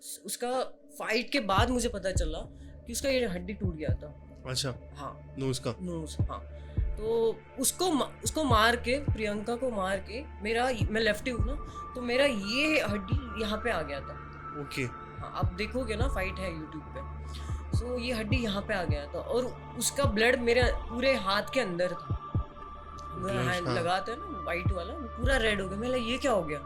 उसका फाइट के बाद मुझे पता चला कि उसका ये हड्डी टूट गया था। अच्छा, हाँ, नोज का। नोज, हाँ। तो उसको मार के, प्रियंका को मार के, मैं लेफ्टी हूँ ना, तो मेरा ये हड्डी यहाँ पे आ गया था। ओके। हाँ, आप देखोगे ना, फाइट है यूट्यूब पे। सो ये हड्डी यहाँ पे आ गया था और उसका ब्लड मेरे पूरे हाथ के अंदर था। हैंड हाँ। लगाते हैं ना वाइट वाला, वो पूरा रेड हो गया। मैं ये क्या हो गया?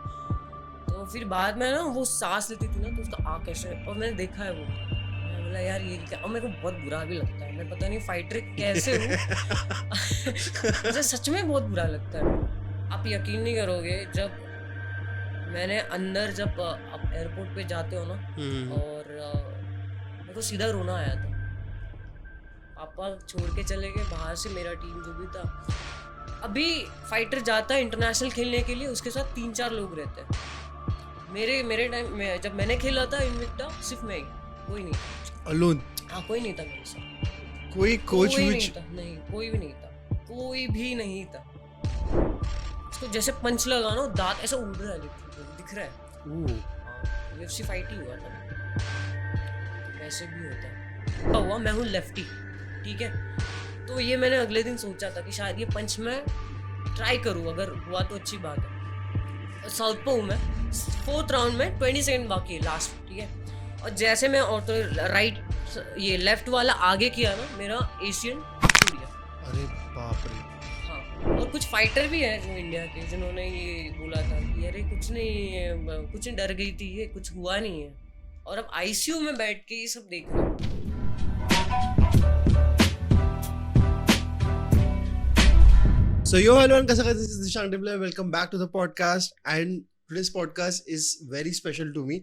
तो फिर बाद में ना वो सांस लेती थी ना, तो उसका आँख ऐसे, और मैंने देखा है वो। मैं बोला यार ये क्या, और मेरे को बहुत बुरा भी लगता है। मैं पता नहीं फाइटर कैसे हूँ। मुझे सच में बहुत बुरा लगता है। आप यकीन नहीं करोगे, जब मैंने अंदर, जब आप एयरपोर्ट पे जाते हो ना, और मेरे को सीधा रोना आया था। पापा छोड़ के चले गए बाहर से, मेरा टीम जो भी था। अभी फाइटर जाता है इंटरनेशनल खेलने के लिए, उसके साथ 3-4 लोग रहते हैं। मेरे टाइम में जब मैंने खेला था इनविक्टा, सिर्फ मैं ही, कोई नहीं था। अलोन। हाँ, कोई नहीं था मेरे साथ। कोई कोच कोई विच नहीं था, नहीं, कोई भी नहीं था, कोई भी नहीं था। उसको जैसे पंच लगा ना, दांत ऐसा उड़ रहा है, दिख रहा है। हाँ, UFC फाइट ही हुआ था। वैसे भी होता है। हुआ, मैं हूँ लेफ्टी, ठीक है। तो ये मैंने अगले दिन सोचा था कि शायद ये पंच में ट्राई करूँ, अगर हुआ तो अच्छी बात है। साउथ पे हूँ मैं, 4th राउंड में 20 सेकंड बाकी है लास्ट, ठीक है। और जैसे मैं ऑटो राइट, ये लेफ्ट वाला आगे किया ना, मेरा एशियन टूट गया। अरे बाप रे। हाँ, और कुछ फाइटर भी हैं जो इंडिया के, जिन्होंने ये बोला था कि अरे कुछ नहीं, डर गई थी, ये कुछ हुआ नहीं है। और अब ICU में बैठ के ये सब देख रहे हैं। So yo hello and kasaka, this is Dishant Dimple. Welcome back to the podcast, and today's podcast is very special to me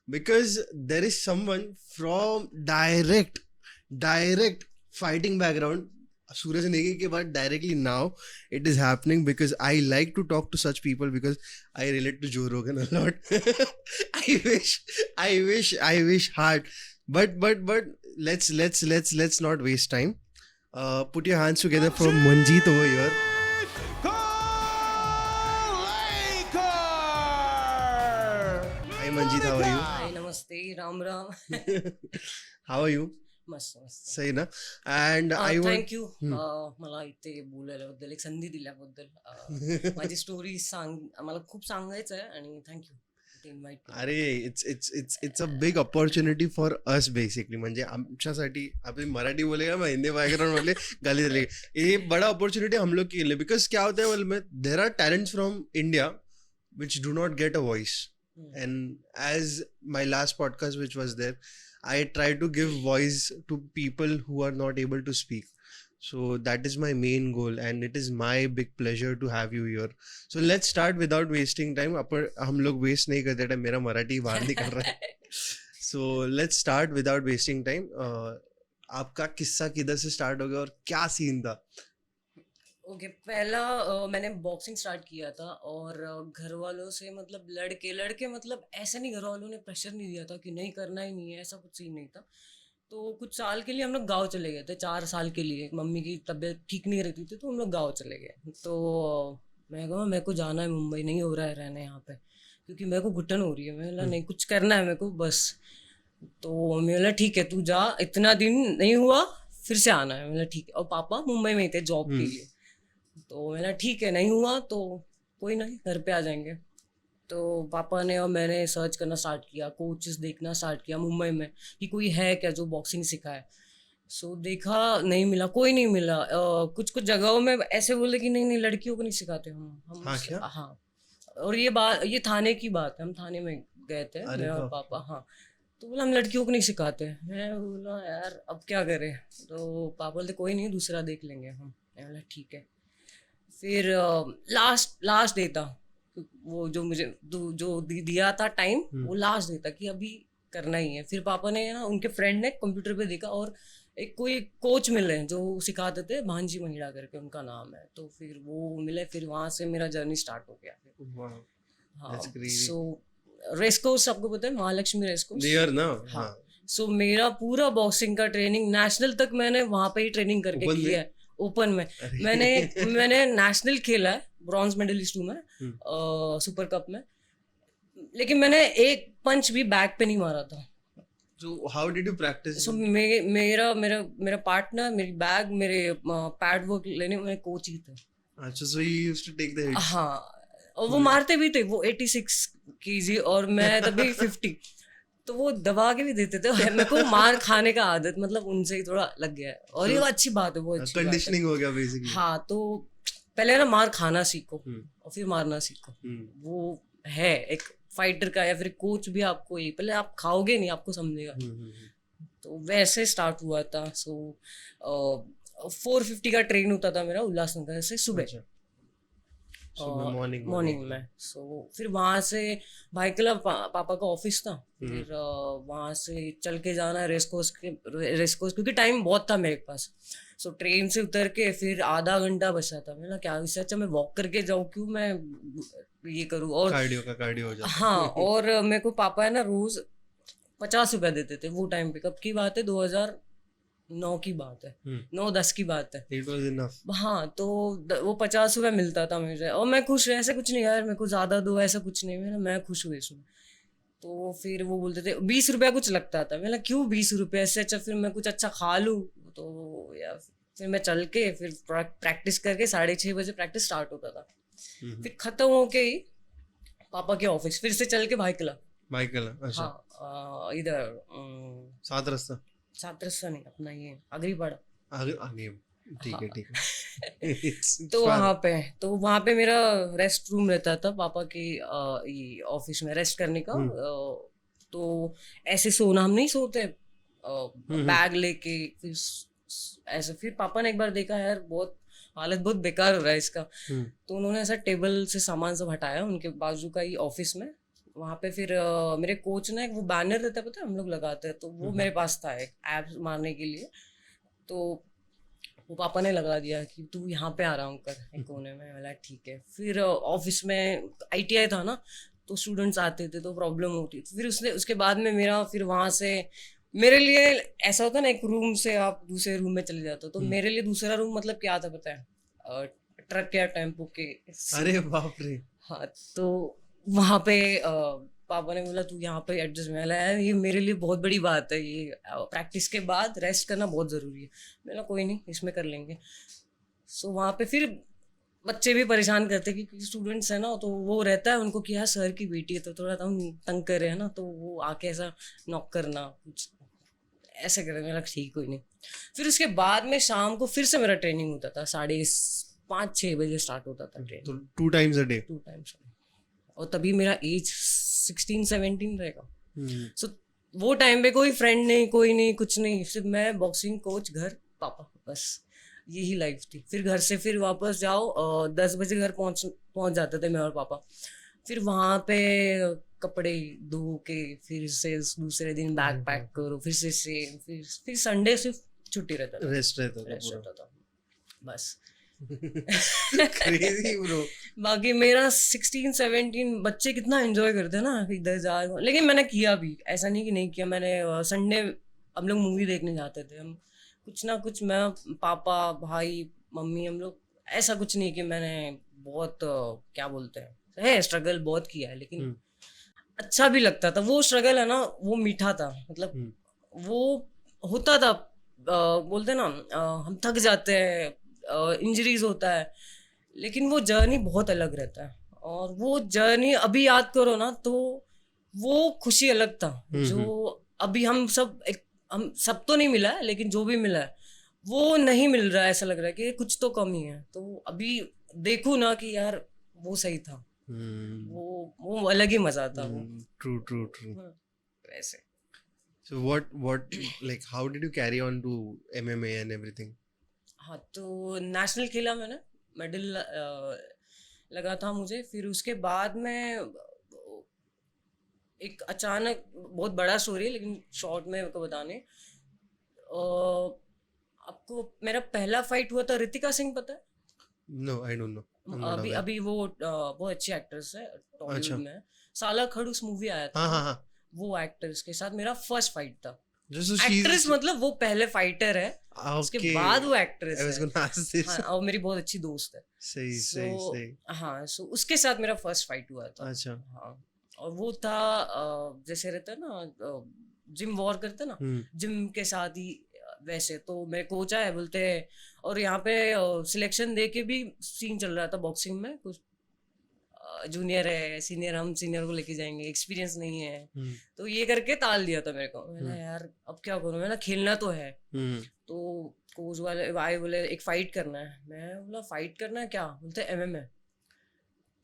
because there is someone from direct fighting background. Suraj Negi ke baad directly now it is happening because I like to talk to such people because I relate to Joe Rogan a lot. I wish hard, but let's not waste time. Put your hands together for Manjeet over here. Hi Manjeet, how are you? हाय, नमस्ते, Ram Ram. How are you? मस्त मस्त। सही ना? And I want thank you मला इथे बोलायल्याबद्दल, एक संधी दिल्याबद्दल। माझी स्टोरी मला खूप सांगायचं आहे, आणि थँक्यू इन्व्हाइट केलं। अरे it's a big opportunity for us basically. म्हणजे आमच्यासाठी, आपली मराठी बोलेगा मैं हिंदी बैकग्राउंड वाले गाली चलेगी, ये बड़ा अपॉर्चुनिटी हम लोग के लिए, बिकॉज क्या होता है में there are talents from India which do not get a voice. And as my last podcast which was there, I try to give voice to people who are not able to speak. So that is my main goal, and it is my big pleasure to have you here. So let's start without wasting time. हम लोग waste नहीं करते time, मेरा मराठी बाहर निकल रहा है. So let's start without wasting time. आपका किस्सा किधर से स्टार्ट हो गया और क्या सीन था? ओके, पहला मैंने बॉक्सिंग स्टार्ट किया था, और घर वालों से, मतलब लड़के मतलब ऐसा नहीं, घर वालों ने प्रेशर नहीं दिया था कि नहीं करना ही नहीं है, ऐसा कुछ सीन नहीं था। तो कुछ साल के लिए हम लोग गाँव चले गए थे, 4 साल के लिए। मम्मी की तबीयत ठीक नहीं रहती थी, तो हम लोग गाँव चले गए। तो मैं कहा मेरे को जाना है मुंबई, नहीं हो रहा है रहना यहाँ पे, क्योंकि मेरे को घुटन हो रही है। मैं बोला नहीं, कुछ करना है मेरे को बस। तो मैं बोला ठीक है, तू जा, इतना दिन नहीं हुआ, फिर से आना है। मैं बोला ठीक है। और पापा मुंबई में ही थे जॉब के लिए। तो मैंने ठीक है, नहीं हुआ तो कोई नहीं, घर पे आ जाएंगे। तो पापा ने और मैंने सर्च करना स्टार्ट किया, कोचेस देखना स्टार्ट किया मुंबई में कि कोई है क्या जो बॉक्सिंग सिखाए। सो देखा, नहीं मिला, कोई नहीं मिला। कुछ जगहों में ऐसे बोले कि नहीं लड़कियों को नहीं सिखाते हम। हाँ क्या? हाँ। और ये थाने की बात है, हम थाने में गए थे, मेरा पापा। हाँ। तो बोला हम लड़कियों को नहीं सिखाते। मैं बोला यार अब क्या करें? तो पापा बोलते कोई नहीं, दूसरा देख लेंगे हम। मैं बोला ठीक है। फिर लास्ट डे था वो, जो मुझे जो दिया था टाइम, वो लास्ट डे था कि अभी करना ही है। फिर पापा ने ना, उनके फ्रेंड ने कंप्यूटर पे देखा, और एक कोई कोच मिले जो सिखाते थे, भांजी महिड़ा करके उनका नाम है। तो फिर वो मिले, फिर वहाँ से मेरा जर्नी स्टार्ट हो गया। हाँ। सो रेस कोर्स आपको पता है, महालक्ष्मी रेस कोर्स नियर ना? हाँ। सो मेरा पूरा बॉक्सिंग का ट्रेनिंग नेशनल तक मैंने वहाँ पे ही ट्रेनिंग करके किया है। ओपन में मैंने नेशनल खेला है, ब्रॉन्ज मेडलिस्ट हूँ मैं, सुपर कप में। लेकिन मैंने एक पंच भी बैक पे नहीं मारा था। So how did you practice? सो मेरा मेरा मेरा पार्टनर, मेरी बैग, मेरे पैड वर्क लेने में कोच ही थे। अच्छा, so you used to take the hits. हाँ, और वो मारते भी थे, वो 86 केजी और मैं तभी 50, तो वो दबा के भी देते थे। मेरे को मार खाने का आदत मतलब उनसे ही थोड़ा लग गया है, और ये अच्छी बात है, वो अच्छी बात है। कंडीशनिंग हो गया बेसिकली। हाँ, तो पहले ना मार खाना सीखो और फिर मारना सीखो। वो है एक फाइटर का, या फिर कोच भी आपको ये, पहले आप खाओगे नहीं, आपको समझेगा। तो वैसे स्टार्ट हुआ था। सो 450 का ट्रेन होता था मेरा उल्लासनगर से सुबह, मॉर्निंग में। सो फिर वहाँ से भाई क्लब पापा का ऑफिस था, फिर वहाँ से चल के जाना रेस कोर्स क्योंकि टाइम बहुत था मेरे पास। सो ट्रेन से उतर के फिर आधा घंटा बचा था। मैंने क्या, इससे अच्छा मैं वॉक करके जाऊँ, क्यों मैं ये करूँ। और कार्डियो हो जाता। हाँ, और मेरे को पापा है ना रोज 50 रुपया देते थे वो टाइम पे। कब की बात है, 2009 की बात है, 9-10 की बात है। It was enough. हाँ, तो वो 50 रुपया मिलता था मुझे, और मैं खुश, ऐसे कुछ नहीं यार मेरे को ज्यादा दो, ऐसा कुछ नहीं, मैं खुश हुई इसमें। तो फिर वो बोलते थे 20 रुपया कुछ लगता था। मैंने क्यों 20 रुपया, इससे अच्छा फिर मैं कुछ अच्छा खा लूँ। तो या फिर मैं चल के फिर प्रैक्टिस करके 6:30 बजे प्रैक्टिस स्टार्ट होता था। फिर खत्म होके ही पापा के ऑफिस, फिर से चल के भाई किला। अच्छा। हाँ, इधर सात रास्ता नहीं, अपना ये अग्रीपाड़ा। आगे ठीक है। तो वहाँ पे मेरा रेस्ट रूम रहता था पापा के ऑफिस में, रेस्ट करने का। तो ऐसे सोना हम नहीं सोते, बैग लेके फिर ऐसे। फिर पापा ने एक बार देखा यार बहुत हालत बहुत बेकार हो रहा है इसका, तो उन्होंने ऐसा टेबल से सामान सब हटाया उनके बाजू का ही ऑफिस में। वहाँ पे फिर मेरे कोच ने वो बैनर रहता है, पता है हम लोग लगाते हैं, तो वो मेरे पास था एक एब्स मारने के लिए। तो वो पापा ने लगा दिया कि तू यहाँ पे आराम कर एक कोने में। बोला ठीक है। फिर ऑफिस में ITI था ना, तो स्टूडेंट्स आते थे तो प्रॉब्लम होती। फिर उसके बाद में मेरा फिर वहाँ से मेरे लिए ऐसा होता ना, एक रूम से आप दूसरे रूम में चले जाते हो, तो मेरे लिए दूसरा रूम मतलब क्या था पता है, ट्रक या टेम्पो के। अरे बाप रे। हाँ, तो वहाँ पे पापा ने बोला तू यहाँ पे एडजस्ट में है, ये मेरे लिए बहुत बड़ी बात है, ये प्रैक्टिस के बाद रेस्ट करना बहुत ज़रूरी है। मैंने कोई नहीं, इसमें कर लेंगे। सो वहाँ पे फिर बच्चे भी परेशान करते क्योंकि स्टूडेंट्स है ना, तो वो रहता है उनको कि यार सर की बेटी है तो थोड़ा हम तंग कर रहे हैं ना, तो वो आके ऐसा नॉक करना कुछ ऐसे कर। मेरा ठीक, कोई नहीं। फिर उसके बाद में शाम को फिर से मेरा ट्रेनिंग होता था, 5:30-6 बजे स्टार्ट होता था ट्रेनिंग। तो 2 times a day? 2 times। और तभी मेरा एज 16-17 रहेगा। सो वो टाइम पे कोई फ्रेंड नहीं, कोई नहीं, कुछ नहीं, सिर्फ मैं, बॉक्सिंग कोच, घर, पापा, बस यही लाइफ थी। फिर घर से फिर वापस जाओ, 10 बजे घर पहुंच जाते थे मैं और पापा। फिर वहाँ पे कपड़े धो के फिर से दूसरे दिन बैग पैक करो, फिर से सेम, फिर संडे सिर्फ छुट्टी रहता था, रेस्ट रहता था बस। Crazy bro. बाकी मेरा 16-17 बच्चे कितना एंजॉय करते हैं ना इधर जा, लेकिन मैंने किया भी, ऐसा नहीं कि नहीं किया। मैंने संडे हम लोग मूवी देखने जाते थे, हम कुछ ना कुछ, मैं, पापा, भाई, मम्मी, हम लोग, ऐसा कुछ नहीं कि मैंने बहुत क्या बोलते हैं स्ट्रगल बहुत किया है, लेकिन अच्छा भी लगता था। वो स्ट्रगल है ना, वो मीठा था, मतलब वो होता था। बोलते ना, हम थक जाते हैं, इंजरीज होता है, लेकिन वो जर्नी बहुत अलग रहता है। और वो जर्नी अभी याद करो ना, तो वो खुशी अलग था जो अभी हम सब तो नहीं मिला है, लेकिन जो भी मिला है वो नहीं मिल रहा है। ऐसा लग रहा है कि कुछ तो कमी है। तो अभी देखूं ना कि यार वो सही था, वो अलग ही मजा था। True. वैसे So what like how did you carry on to MMA and everything? हाँ, तो नेशनल खेला मैंने, मेडल लगा था मुझे। फिर उसके बाद में एक अचानक, बहुत बड़ा स्टोरी है लेकिन शॉर्ट में आपको बताने, आपको मेरा पहला फाइट हुआ था ऋतिका सिंह, पता है? No, I don't know. अभी वो बहुत अच्छी एक्ट्रेस है, टॉलीवुड में। साला खड़ूस मूवी आया था, हाँ। वो एक्ट्रेस के साथ मेरा फर्स्ट फाइट था। So एक्ट्रेस मतलब वो पहले फाइटर है, उसके बाद वो actress I was gonna ask this. हाँ, और मेरी बहुत अच्छी दोस्त है। सही। हाँ, सो उसके साथ मेरा फर्स्ट फाइट हुआ था। अच्छा। हाँ, और वो था जैसे रहता है ना जिम वॉर करते हैं ना, जिम के साथ ही वैसे। तो मेरे कोच आए बोलते हैं, और यहाँ पे सिलेक्शन दे के भी सीन चल रहा था बॉक्सिंग में, कुछ जूनियर है, सीनियर, हम सीनियर को लेके जाएंगे, एक्सपीरियंस नहीं है। तो ये करके टाल दिया था मेरे को। मैंने यार अब क्या करूँ, मैंने खेलना तो है। तो कोच वाले आए, बोले एक फाइट करना है। मैं बोला फाइट करना है क्या? बोलते MMA।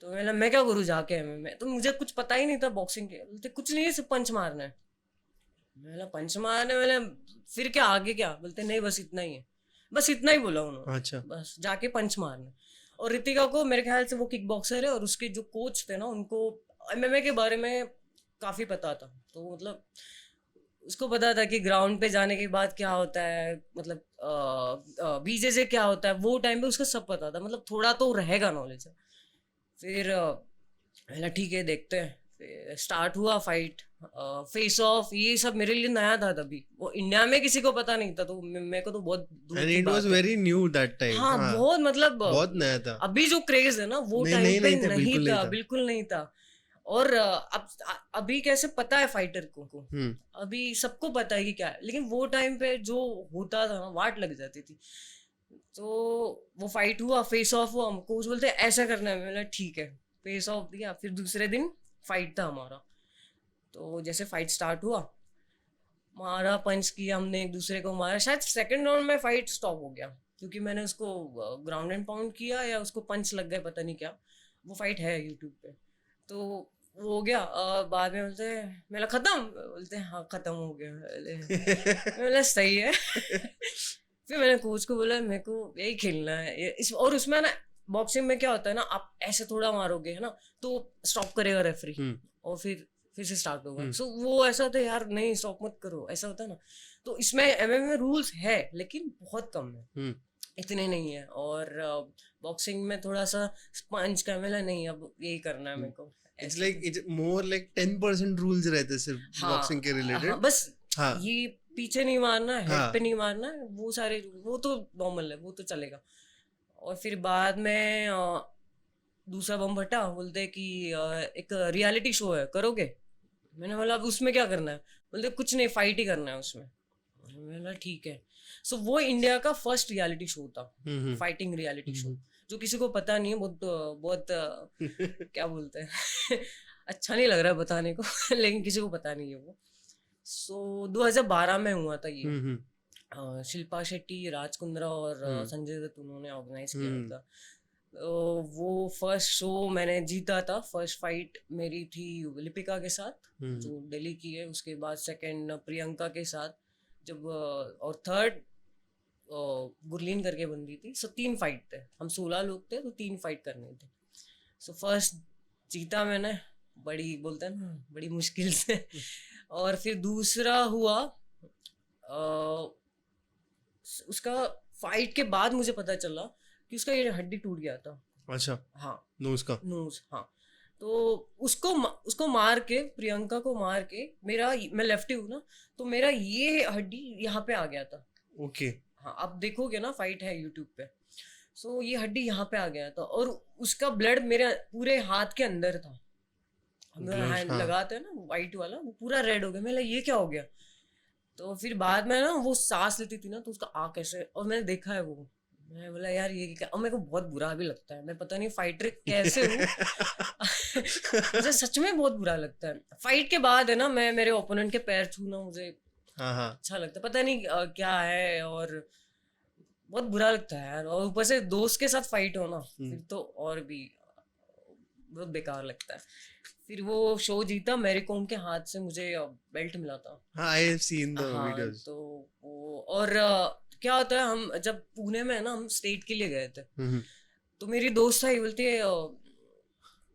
तो मैं क्या करूँ जाके MMA? तो मुझे कुछ पता ही नहीं था बॉक्सिंग के। बोलते कुछ नहीं है, सिर्फ पंच मारना है। मैंने पंच मारने, मैंने फिर क्या आगे क्या? बोलते नहीं बस इतना ही है। बस इतना ही बोला उन्होंने। अच्छा। बस जाके पंच मारना। और रितिका को मेरे ख्याल से वो किक बॉक्सर है, और उसके जो कोच थे ना उनको MMA के बारे में काफी पता था। तो मतलब उसको पता था कि ग्राउंड पे जाने के बाद क्या होता है, मतलब BJJ क्या होता है, वो टाइम पे उसका सब पता था। मतलब थोड़ा तो रहेगा नॉलेज। फिर मैंने ठीक है देखते हैं। फिर स्टार्ट हुआ फाइट, फेस ऑफ, ये सब मेरे लिए नया था तभी। वो इंडिया में किसी को पता नहीं था, तो मेरे को तो बहुत दूर एंड की इट वाज बात है। Very knew that time. हाँ बहुत, मतलब बहुत नया था। अभी जो क्रेज है ना वो नहीं टाइम नहीं पे नहीं था, नहीं बिल्कुल नहीं था, था। बिल्कुल नहीं था। और अब अभी कैसे पता है फाइटर को, हम्म। अभी सबको पता है कि क्या है, लेकिन वो टाइम पे जो होता था ना, वाट लग जाती थी। तो वो फाइट हुआ, फेस ऑफ हुआ, कोच बोलते ऐसा करना है। मैंने ठीक है, फेस ऑफ दिया। फिर दूसरे दिन फाइट था हमारा। तो जैसे फाइट स्टार्ट हुआ, मारा, पंच किया हमने, एक दूसरे को मारा। शायद सेकंड राउंड में फाइट स्टॉप हो गया, क्योंकि मैंने उसको ग्राउंड एंड पाउंड किया, या उसको पंच लग गए, पता नहीं क्या। वो फाइट है यूट्यूब पे। तो वो हो गया। बाद में बोलते मेरा खत्म, बोलते हाँ खत्म हो गया। बोले सही है। फिर मैंने कोच को बोला मेरे को यही खेलना है और उसमें ना बॉक्सिंग में क्या होता है ना, आप ऐसे थोड़ा मारोगे है ना, तो स्टॉप करेगा रेफरी, और फिर से स्टार्ट होगा। सो वो ऐसा होता है यार, नहीं स्टॉप मत करो, ऐसा होता है ना। तो इसमें MMA में रूल्स है, लेकिन बहुत कम है, इतने नहीं है। और बॉक्सिंग में थोड़ा सा पंच का मिला नहीं, अब यही करना है मेरे को। It's like it's more like 10% rules रहते सिर्फ बॉक्सिंग के रिलेटेड। हाँ बस हाँ ये पीछे नहीं मारना, हेड हाँ पे नहीं मारना, वो सारे वो तो नॉर्मल है, वो तो चलेगा। और फिर बाद में दूसरा बम फटा, बोलते कि एक रियलिटी शो है, करोगे? मैंने बोला अब उसमें क्या करना है? बोलते कुछ नहीं, फाइट ही करना है उसमें। मैंने बोला ठीक है। सो वो इंडिया का फर्स्ट रियलिटी शो था, फाइटिंग रियलिटी शो, जो किसी को पता नहीं है। बहुत बहुत क्या बोलते हैं अच्छा नहीं लग रहा है बताने को लेकिन किसी को पता नहीं है वो। सो 2012 में हुआ था ये। शिल्पा शेट्टी, राज कुंद्रा और संजय दत्त, उन्होंने ऑर्गेनाइज किया था। वो फर्स्ट शो मैंने जीता था। फर्स्ट फाइट मेरी थी लिपिका के साथ, जो दिल्ली की है। उसके बाद सेकंड प्रियंका के साथ, जब और थर्ड गुरलीन करके बंदी थी। सो 3 फाइट थे, हम 16 लोग थे, तो 3 फाइट करने थे। सो फर्स्ट जीता मैंने, बड़ी बोलते हैं ना, बड़ी मुश्किल से। और फिर दूसरा हुआ, उसका फाइट के बाद मुझे पता चला कि उसका ये हड्डी टूट गया था। अच्छा। हाँ नोज। हाँ तो उसको मार के, प्रियंका को मार के, मैं लेफ्टी हूँ ना, तो मेरा ये हड्डी यहाँ पे आ गया था। ओके। हाँ आप देखोगे ना, फाइट है यूट्यूब पे। सो ये हड्डी यहाँ पे आ गया था, और उसका ब्लड मेरे पूरे हाथ के अंदर था। हम हैंड लगाते हैं ना वाइट वाला, वो पूरा रेड हो गया। मैं ये क्या हो गया? तो फिर बाद में ना वो सांस लेती थी ना, तो उसका आँख ऐसे, और मैंने देखा है वो। मैं बोला यार ये क्या? और मेरे को बहुत बुरा भी लगता है, मैं पता नहीं फाइटर कैसे हूँ मुझे सच में बहुत बुरा लगता है। फाइट के बाद है ना, मैं मेरे ओपोनेंट के पैर छूना मुझे अच्छा लगता है, पता नहीं क्या है, और बहुत बुरा लगता है यार। और ऊपर से दोस्त के साथ फाइट हो ना, फिर तो और भी बहुत बेकार लगता है। फिर वो शो जीता, मेरी कोम के हाथ से मुझे बेल्ट मिला था। हाँ आई हैव सीन द वीडियोस। तो वो, और क्या होता है, हम जब पुणे में है ना, हम स्टेट के लिए गए थे। तो मेरी दोस्त आई, बोलती है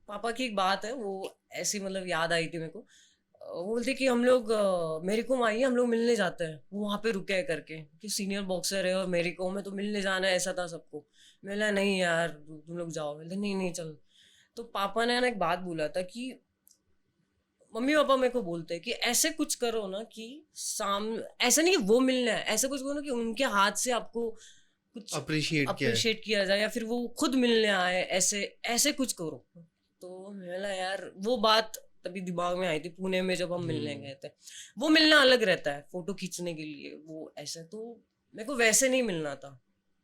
पापा की एक बात है, वो ऐसी मतलब याद आई थी मेरे को। वो बोलती कि हम लोग मेरी कोम आई है, हम लोग मिलने जाते हैं। वो वहाँ पे रुके करके, कि सीनियर बॉक्सर है और मेरी कोम है, तो मिलने जाना है, ऐसा था सबको। मैंने नहीं यार तुम लोग जाओ। बोलते नहीं नहीं चल। तो पापा ने ना एक बात बोला था कि मम्मी पापा मेरे को बोलते हैं कि ऐसे कुछ करो ना, कि ऐसा नहीं कि वो मिलना है, ऐसे कुछ करो ना कि उनके हाथ से आपको कुछ अप्रिशिएट किया जाए, या फिर वो खुद मिलने आए, ऐसे ऐसे कुछ करो। तो मैंने यार वो बात तभी दिमाग में आई थी पुणे में जब हम मिलने गए थे। वो मिलना अलग रहता है फोटो खींचने के लिए, वो ऐसा तो मेरे को वैसे नहीं मिलना था।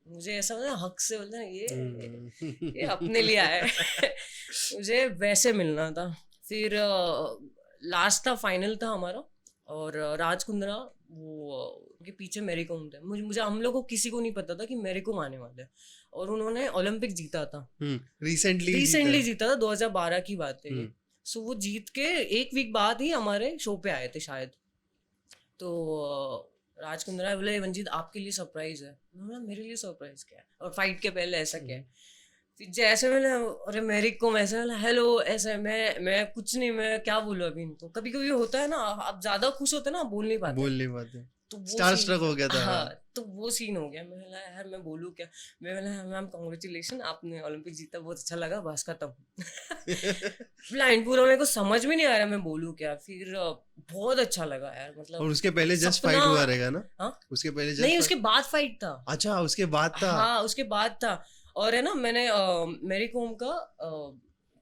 मुझे ऐसा मतलब हक से बोलते हैं ये अपने लिए आया है। मुझे वैसे मिलना था। फिर लास्ट था, फाइनल था हमारा, और राज कुंद्रा वो के पीछे मेरी कोम थे। मुझे हम लोग को किसी को नहीं पता था कि मेरी कोम आने वाले हैं, और उन्होंने ओलंपिक जीता था। रिसेंटली जीता था, 2012 की बात है ये। सो वो जीत के एक वीक बाद ही हमारे शो पे आए थे शायद। तो राज कुंद्रा बोले मंजीत आपके लिए सरप्राइज है। मैं बोला मेरे लिए सरप्राइज क्या है, और फाइट के पहले ऐसा क्या है। फिर जैसे मैंने, अरे मेरी को ऐसे बोला हेलो, ऐसे मैं कुछ नहीं, मैं क्या बोलूं अभी इनको। कभी कभी होता है ना, आप ज्यादा खुश होते हैं ना, बोल नहीं पाते। तो वो स्टार स्ट्रक हो गया था। हाँ, तो वो सीन हो गया। मैं बोला यार मैं बोलूँ क्या। मैं बोला मैम कांग्रेचुलेशन, आपने ओलंपिक जीता, बहुत अच्छा लगा, बस खत्म। ब्लाइंड पूरा मेरे को समझ में नहीं आ रहा मैं बोलूँ क्या। फिर बहुत अच्छा लगा यार, मतलब। और उसके पहले जस्ट फाइट हुआ रहेगा ना? हाँ, उसके पहले जस्ट नहीं उसके बाद फाइट था। अच्छा, उसके बाद था। हाँ उसके बाद था। और है ना, मैंने मेरी कोम का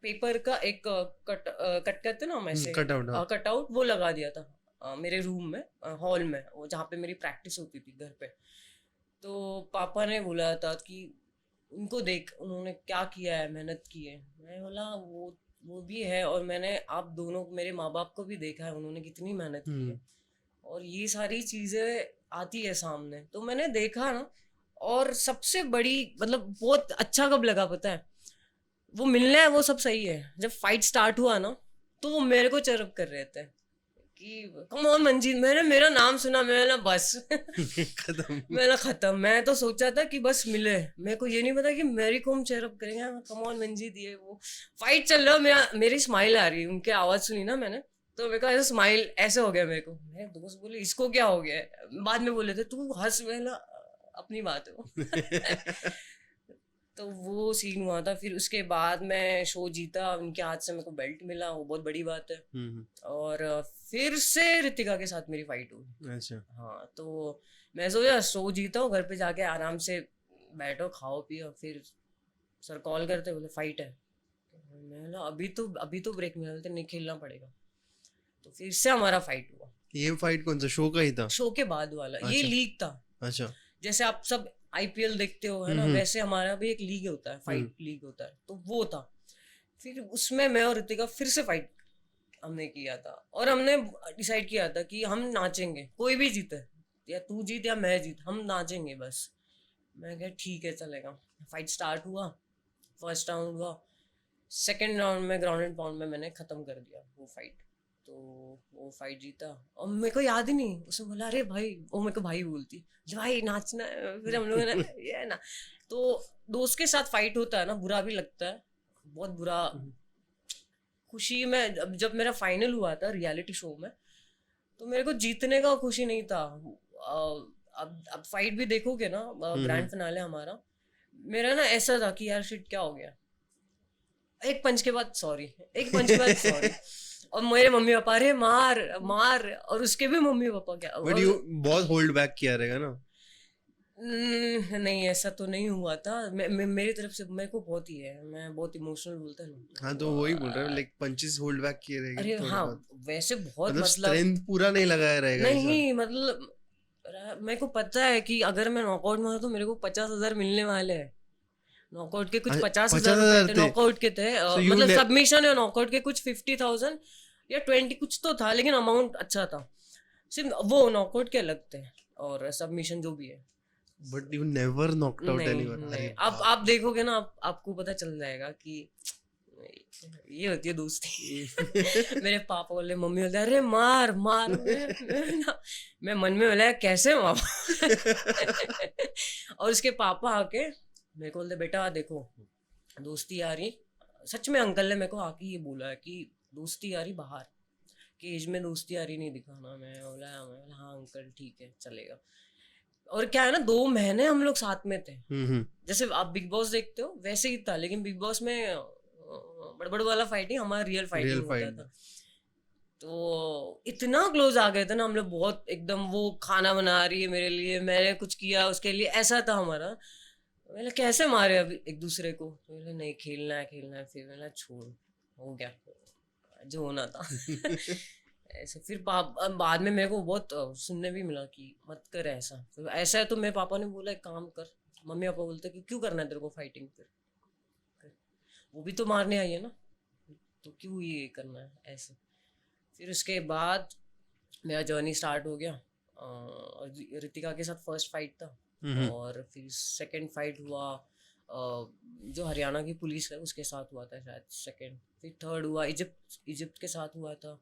पेपर का एक कट करते ना हम ऐसे, कटआउट वो लगा दिया था मेरे रूम में, हॉल में, वो जहाँ पे मेरी प्रैक्टिस होती थी घर पे। तो पापा ने बोला था कि उनको देख उन्होंने क्या किया है, मेहनत की है। मैं बोला वो भी है, और मैंने आप दोनों मेरे माँ बाप को भी देखा है, उन्होंने कितनी मेहनत की है, और ये सारी चीजें आती है सामने। तो मैंने देखा ना, और सबसे बड़ी मतलब बहुत अच्छा कब लगा पता है, वो मिलना है वो सब सही है, जब फाइट स्टार्ट हुआ ना तो वो मेरे को चरप कर रहे थे कि कम ऑन मंजीत। मैंने मेरा नाम सुना, मैंने बस खत्म। मैंने खत्म। मैं तो सोचा था कि बस मिले, मेरे को ये नहीं पता कि मेरी कोम चेयरअप करेंगे। कम ऑन मंजीत, ये वो फाइट चल रहा, मेरी स्माइल आ रही है, उनकी आवाज सुनी ना मैंने, तो मेरे को ऐसा स्माइल ऐसे हो गया मेरे को। मेरे दोस्त बोले इसको क्या हो गया है, बाद में बोले थे तू हंस, मैंने अपनी बात है वो। तो वो सीन हुआ था। फिर उसके बाद मैं शो जीता, उनके हाथ से मेरे को बेल्ट मिला, वो बहुत बड़ी बात है। और फिर से रितिका के साथ मेरी फाइट हुई। अच्छा। हाँ, तो मैं सोचा शो जीता हूँ, घर पे जाके आराम से बैठो, खाओ पियो। फिर सर कॉल करते, बोले फाइट है। मैं बोला अभी तो ब्रेक मिला, बोलते नहीं खेलना पड़ेगा। तो फिर से हमारा फाइट हुआ। ये फाइट कौन सा शो का ही था? शो के बाद वाला। अच्छा। ये लीग था। अच्छा। जैसे आप सब आईपीएल देखते हो है ना, वैसे हमारा भी एक लीग होता है, फाइट लीग होता है, तो वो था। फिर उसमें मैं और ऋतिका फिर से फाइट हमने किया था, और हमने डिसाइड किया था कि हम नाचेंगे, कोई भी जीते, या तू जीत या मैं जीत, हम नाचेंगे बस। मैं कहा ठीक है चलेगा। फाइट स्टार्ट हुआ, फर्स्ट राउंड हुआ, सेकेंड राउंड में ग्राउंड एंड पाउंड में मैंने खत्म कर दिया वो फाइट। तो वो फाइट जीता, और मेरे को याद ही नहीं, उसने बोला अरे भाई, वो मेरे को भाई बोलती भाई नाचना है। फिर हम लोग ने ये है ना, तो दोस्त के साथ फाइट होता है ना, बुरा भी लगता है, बहुत बुरा। खुशी में जब मेरा फाइनल हुआ था रियलिटी शो में, तो मेरे को जीतने का खुशी नहीं था। अब फाइट भी देखोगे ना, ग्रैंड फिनाले हमारा, मेरा ना ऐसा था कि यार शिट क्या हो गया, एक पंच के बाद सॉरी। और मेरे मम्मी पापा अरे मार मार, और उसके भी मम्मी पापा क्या, बट यू बहुत होल्ड बैक किया रहेगा ना? नहीं ऐसा तो नहीं हुआ था। मेरी तरफ से मेरे को बहुत ही है, मैं बहुत इमोशनल बोलता हूँ। हाँ, तो वही बोल रहा हूँ, लाइक पंचेस होल्ड बैक किए रहेंगे। अरे हाँ, वैसे बहुत मतलब स्ट्रेंथ पूरा नहीं लगाया रहेगा। नहीं मतलब मेरे को पता है कि अगर मैं नॉकआउट में हूँ तो मेरे को 50,000 मिलने वाले हैं। नॉकआउट के कुछ 50,000 नॉकआउट के थे, मतलब सबमिशन या नॉकआउट के कुछ 50,000 या 20 कुछ तो था, लेकिन अमाउंट अच्छा था। सिर्फ वो नॉकआउट के अलग थे, और सबमिशन जो भी है। But you never knocked out anyone. अब आप देखोगे ना, आपको पता चल जाएगा कि ये होती है दोस्ती। मेरे पापा बोले, मम्मी बोलते अरे मार मार। मैं मन में बोला कैसे मार। और उसके पापा आके मेरे को बोलते बेटा देखो दोस्ती आ रही, सच में अंकल ने मेरे को आके ये बोला है कि दोस्ती आ रही बाहर केज में, दोस्ती आ रही नहीं दिखाना। मैं बोला हाँ अंकल ठीक है चलेगा। और क्या है ना, 2 महीने हम लोग साथ में थे। जैसे आप बिग बॉस देखते हो वैसे ही था, लेकिन बिग बॉस में बड़बड़ वाला फाइटिंग, हमारा रियल फाइटिंग होता था। तो इतना क्लोज आ गए थे ना हम लोग, बहुत एकदम। वो खाना बना रही है मेरे लिए, मैंने कुछ किया उसके लिए, ऐसा था हमारा। मैंने कैसे मारे अभी एक दूसरे को, तो नहीं खेलना है। फिर मैंने छोड़, हो गया जो होना था। ऐसे फिर बाद में मेरे को बहुत सुनने भी मिला कि मत कर ऐसा, तो ऐसा है तो मेरे पापा ने बोला एक काम कर, मम्मी पापा बोलते कि क्यों करना है तेरे को फाइटिंग, फिर वो भी तो मारने आई है ना, तो क्यों ये करना है ऐसे। फिर उसके बाद मेरा जर्नी स्टार्ट हो गया। रितिका के साथ फर्स्ट फाइट था, और फिर सेकंड फाइट हुआ जो हरियाणा की पुलिस है उसके साथ हुआ था शायद सेकंड। फिर थर्ड हुआ इजिप्ट के साथ हुआ था।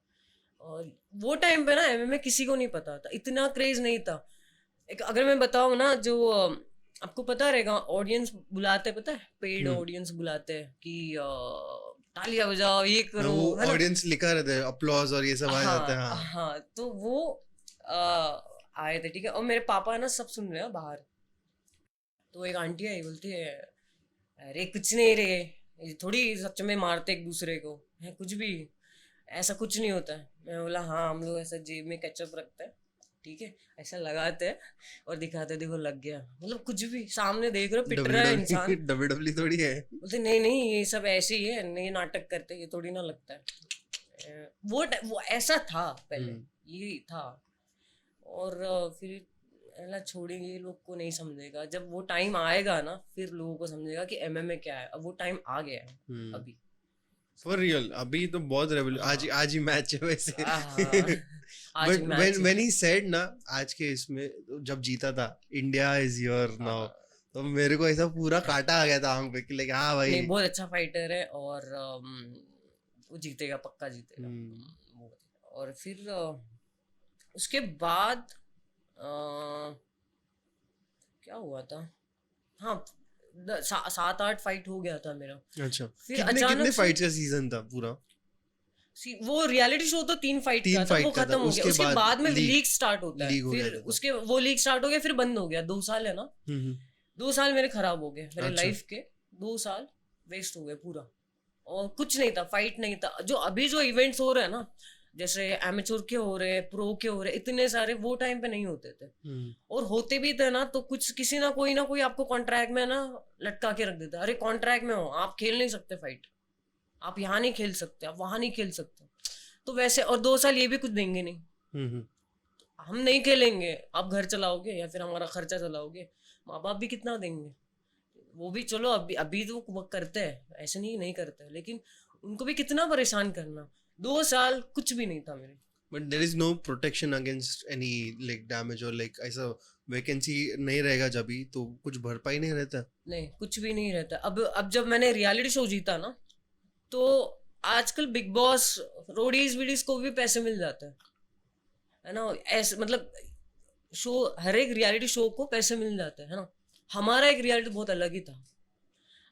और वो टाइम पे ना एमएमए किसी को नहीं पता था, इतना क्रेज नहीं था। एक अगर मैं बताऊँ ना, जो आपको पता रहेगा, ऑडियंस बुलाते, पता है पेड ऑडियंस बुलाते हैं कि तालियां बजाओ, ये करो, वो है ना। ऑडियंस लिखा रहता है अपलॉज और ये सब आ जाता है। हाँ हाँ, तो वो आए थे, ठीक है। और मेरे पापा ना सब सुन रहे हैं बाहर। तो एक आंटी आई, बोलती है अरे कुछ नहीं रे, ये थोड़ी सच में मारते एक दूसरे को है, कुछ भी ऐसा कुछ नहीं होता है। मैं बोला हाँ, हम लोग ऐसा जेब में केचप रखते हैं, ठीक है, ऐसा लगाते हैं और दिखाते, देखो लग गया। मतलब कुछ भी सामने देख रहे हो, पिट रहा है इंसान। डब्ल्यूडब्ल्यू थोड़ी है। बोलते नहीं नहीं, ये सब ऐसे ही है, नहीं नाटक करते, ये थोड़ी ना लगता है। वो ऐसा था पहले, ये था। और फिर अल्लाह छोड़ेंगे, ये लोग को नहीं समझेगा। जब वो टाइम आएगा ना, फिर लोगों को समझेगा कि एमएमए क्या है। अब वो टाइम आ गया है अभी। फॉर रियल अभी तो बहुत आज ही मैच है वैसे। आज but match when he said ना, आज के इसमें जब जीता था इंडिया इज योर नाउ, तो मेरे को ऐसा पूरा काटा आ गया था आंख पे कि लाइक हाँ भाई, नहीं बहुत अच्छा फाइटर है, और वो जीतेगा, पक्का जीतेगा। और फिर उसके बाद क्या हुआ था, हाँ 7-8 फाइट हो गया था मेरा। अच्छा फिर कितने अचानक कितने से फाइट्स का सीजन था पूरा? वो रियलिटी शो तो 3 फाइट का था, फाइट वो का था, खत्म हो गया। उसके बाद में लीग लीग स्टार्ट होता है, हो गया फिर था। उसके वो लीग स्टार्ट हो गया, फिर बंद हो गया। 2 साल है ना, 2 साल मेरे खराब हो गए, मेरे अच्छा। लाइफ के 2 साल वेस्ट हो गए पूरा। और कुछ नहीं था, फाइट नहीं था। जो अभी जो इवेंट्स हो रहे हैं ना, जैसे एमेच्योर के हो रहे हैं, प्रो के हो रहे हैं, इतने सारे वो टाइम पे नहीं होते थे। और होते भी थे ना, तो कुछ किसी ना कोई आपको कॉन्ट्रैक्ट में ना लटका के रख देता। अरे कॉन्ट्रैक्ट में हो, आप खेल नहीं सकते फाइट, आप यहाँ नहीं खेल सकते, आप वहां नहीं खेल सकते। तो वैसे, और 2 साल ये भी कुछ देंगे नहीं, हम नहीं खेलेंगे, आप घर चलाओगे या फिर हमारा खर्चा चलाओगे। माँ बाप भी कितना देंगे, वो भी चलो अभी अभी तो वो करते हैं, ऐसे नहीं करते, लेकिन उनको भी कितना परेशान करना। 2 साल कुछ भी नहीं था मेरे। But there is no protection against any like damage और लाइक ऐसा वैकेंसी नहीं रहेगा जब भी, तो कुछ भरपाई नहीं रहता? नहीं, कुछ भी नहीं रहता। अब जब मैंने रियलिटी शो जीता ना, तो आजकल बिग बॉस रोडीज वीडीज को भी पैसे मिल जाते हैं, है ना। ऐसे मतलब शो, हर एक रियलिटी शो को पैसे मिल जाते हैं, है ना। हमारा एक रियलिटी बहुत अलग ही था।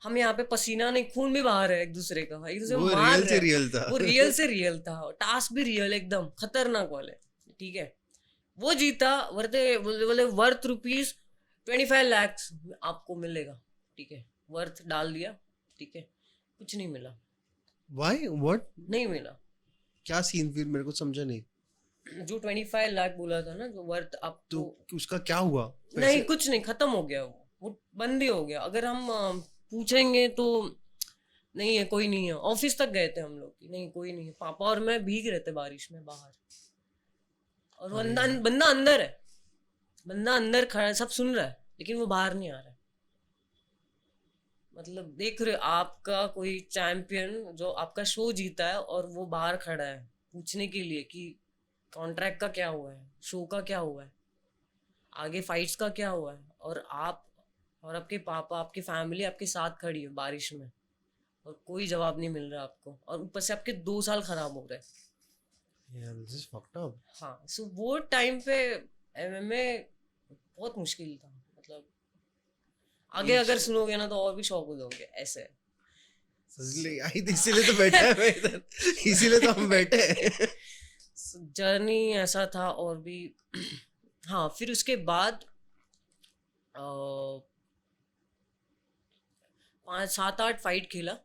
हम यहाँ पे पसीना नहीं, खून भी बाहर है एक दूसरे का, एक दूसरे को वो मार रियल रहे से हैं। रियल था। वो रियल से रियल था, टास्क भी रियल, एकदम खतरनाक वाले, ठीक है। वो जीता, बोले वर्थ ₹25 लाख आपको मिलेगा, ठीक है। वर्थ डाल दिया, ठीक है, कुछ नहीं मिला। Why what? नहीं मिला। क्या सीन फिर मेरे को समझा नहीं। जो 25 लाख बोला था ना, जो वर्थ आपको, तो उसका क्या हुआ? नहीं कुछ नहीं, खत्म हो गया, वो बंद ही हो गया। अगर हम पूछेंगे तो नहीं है, कोई नहीं है। ऑफिस तक गए थे हम लोग कि नहीं कोई नहीं है, पापा और मैं भीग रहे थे बारिश में बाहर, और वो बंदा अंदर है, बंदा अंदर खड़ा है, सब सुन रहा है, लेकिन वो बाहर नहीं आ रहा है। मतलब देख रहे हो, आपका कोई चैंपियन जो आपका शो जीता है, और वो बाहर खड़ा है पूछने के लिए कि कॉन्ट्रैक्ट का क्या हुआ है, शो का क्या हुआ है, आगे फाइट्स का क्या हुआ है। और आप और आपके पापा, आपकी फैमिली आपके साथ खड़ी है बारिश में, और कोई जवाब नहीं मिल रहा आपको, और ऊपर से आपके 2 साल खराब हो रहे हैं। यार दिस इज फक्ड अप। हाँ, सो वो टाइम पे एमएमए बहुत मुश्किल था। मतलब आगे अगर सुनोगे ना तो और भी शौक हो जाओगे, ऐसे। इसीलिए तो बैठे हैं मैं इधर, इसीलिए तो हम बैठे हैं। जर्नी ऐसा था। और भी हाँ, फिर उसके बाद 5-7-8 फाइट खेला।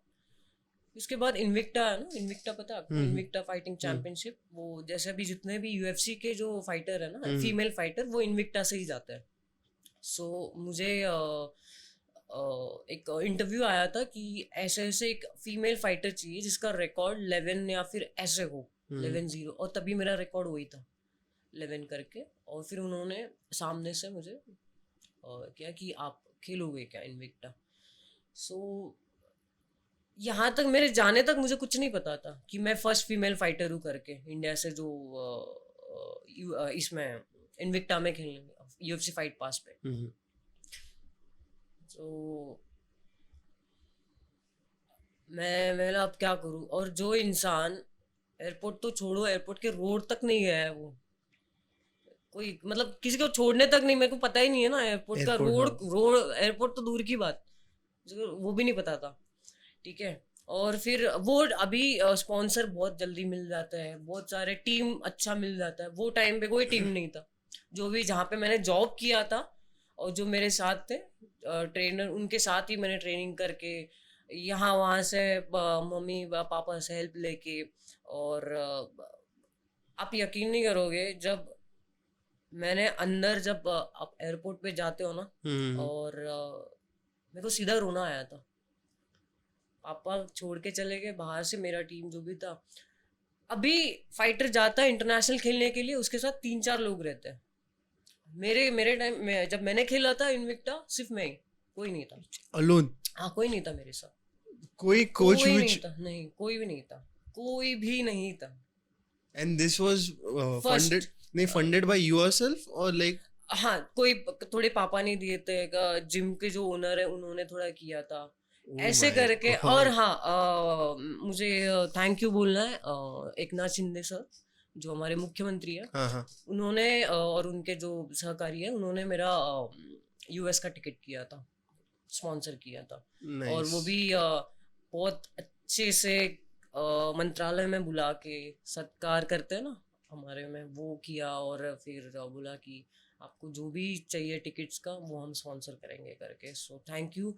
उसके बाद इन्विक्टा है ना, इन्विक्टा पता है आपको, इन्विक्टा फाइटिंग चैंपियनशिप। वो जैसे अभी जितने भी यूएफसी के जो फाइटर है ना, फीमेल फाइटर, वो इन्विक्टा से ही जाता है। सो मुझे एक इंटरव्यू आया था कि ऐसे ऐसे एक फीमेल फाइटर चाहिए जिसका रिकॉर्ड 11 या फिर ऐसे हो 11-0, और तभी मेरा रिकॉर्ड वही था 11 करके। और फिर उन्होंने सामने से मुझे क्या कि आप खेलोगे क्या इनविक्टा। सो यहाँ तक मेरे जाने तक मुझे कुछ नहीं पता था कि मैं फर्स्ट फीमेल फाइटर हूँ करके इंडिया से जो इसमें इनविक्टा में खेलेंगे UFC फाइट पास पे। तो मैं अब क्या करूँ। और जो इंसान एयरपोर्ट तो छोड़ो, एयरपोर्ट के रोड तक नहीं गया है वो, कोई मतलब किसी को छोड़ने तक नहीं, मेरे को पता ही नहीं है ना एयरपोर्ट का रोड एयरपोर्ट तो दूर की बात, वो भी नहीं पता था। ठीक है। और फिर वो अभी स्पॉन्सर बहुत जल्दी मिल जाता है, बहुत सारे टीम अच्छा मिल जाता है। वो टाइम पे कोई टीम नहीं था। जो भी जहाँ पे मैंने जॉब किया था और जो मेरे साथ थे ट्रेनर, उनके साथ ही मैंने ट्रेनिंग करके यहाँ वहाँ से मम्मी पापा से हेल्प लेके। और आप यकीन नहीं करोगे, जब मैंने अंदर जब आप एयरपोर्ट पे जाते हो ना, और मेरे को सीधा रोना आया था। पापा छोड़ के चले गए बाहर से, मेरा टीम जो भी था। अभी फाइटर जाता है इंटरनेशनल खेलने के लिए, उसके साथ 3-4 लोग रहते हैं। मेरे टाइम में जब मैंने खेला था इनविक्टा, सिर्फ मैं ही, कोई नहीं था। अलोन? हाँ, कोई नहीं था मेरे साथ। कोई कोच नहीं था, नहीं कोई भी नहीं था, कोई भी नहीं था। एंड दिस वाज फंडेड, नहीं फंडेड बाय योरसेल्फ और लाइक? हाँ, कोई थोड़े पापा नहीं दिए थे, जिम के जो ओनर है उन्होंने थोड़ा किया था ऐसे करके। और हाँ, मुझे थैंक यू बोलना है एकनाथ शिंदे सर, जो हमारे मुख्यमंत्री है। उन्होंने और उनके जो सहकारी है, उन्होंने मेरा US का टिकट किया था, स्पॉन्सर किया था। और वो भी बहुत अच्छे से मंत्रालय में बुला के सत्कार करते हैं ना हमारे में, वो किया। और फिर बोला कि आपको जो भी चाहिए टिकट्स का, वो हम स्पॉन्सर करेंगे करके। सो थैंक यू,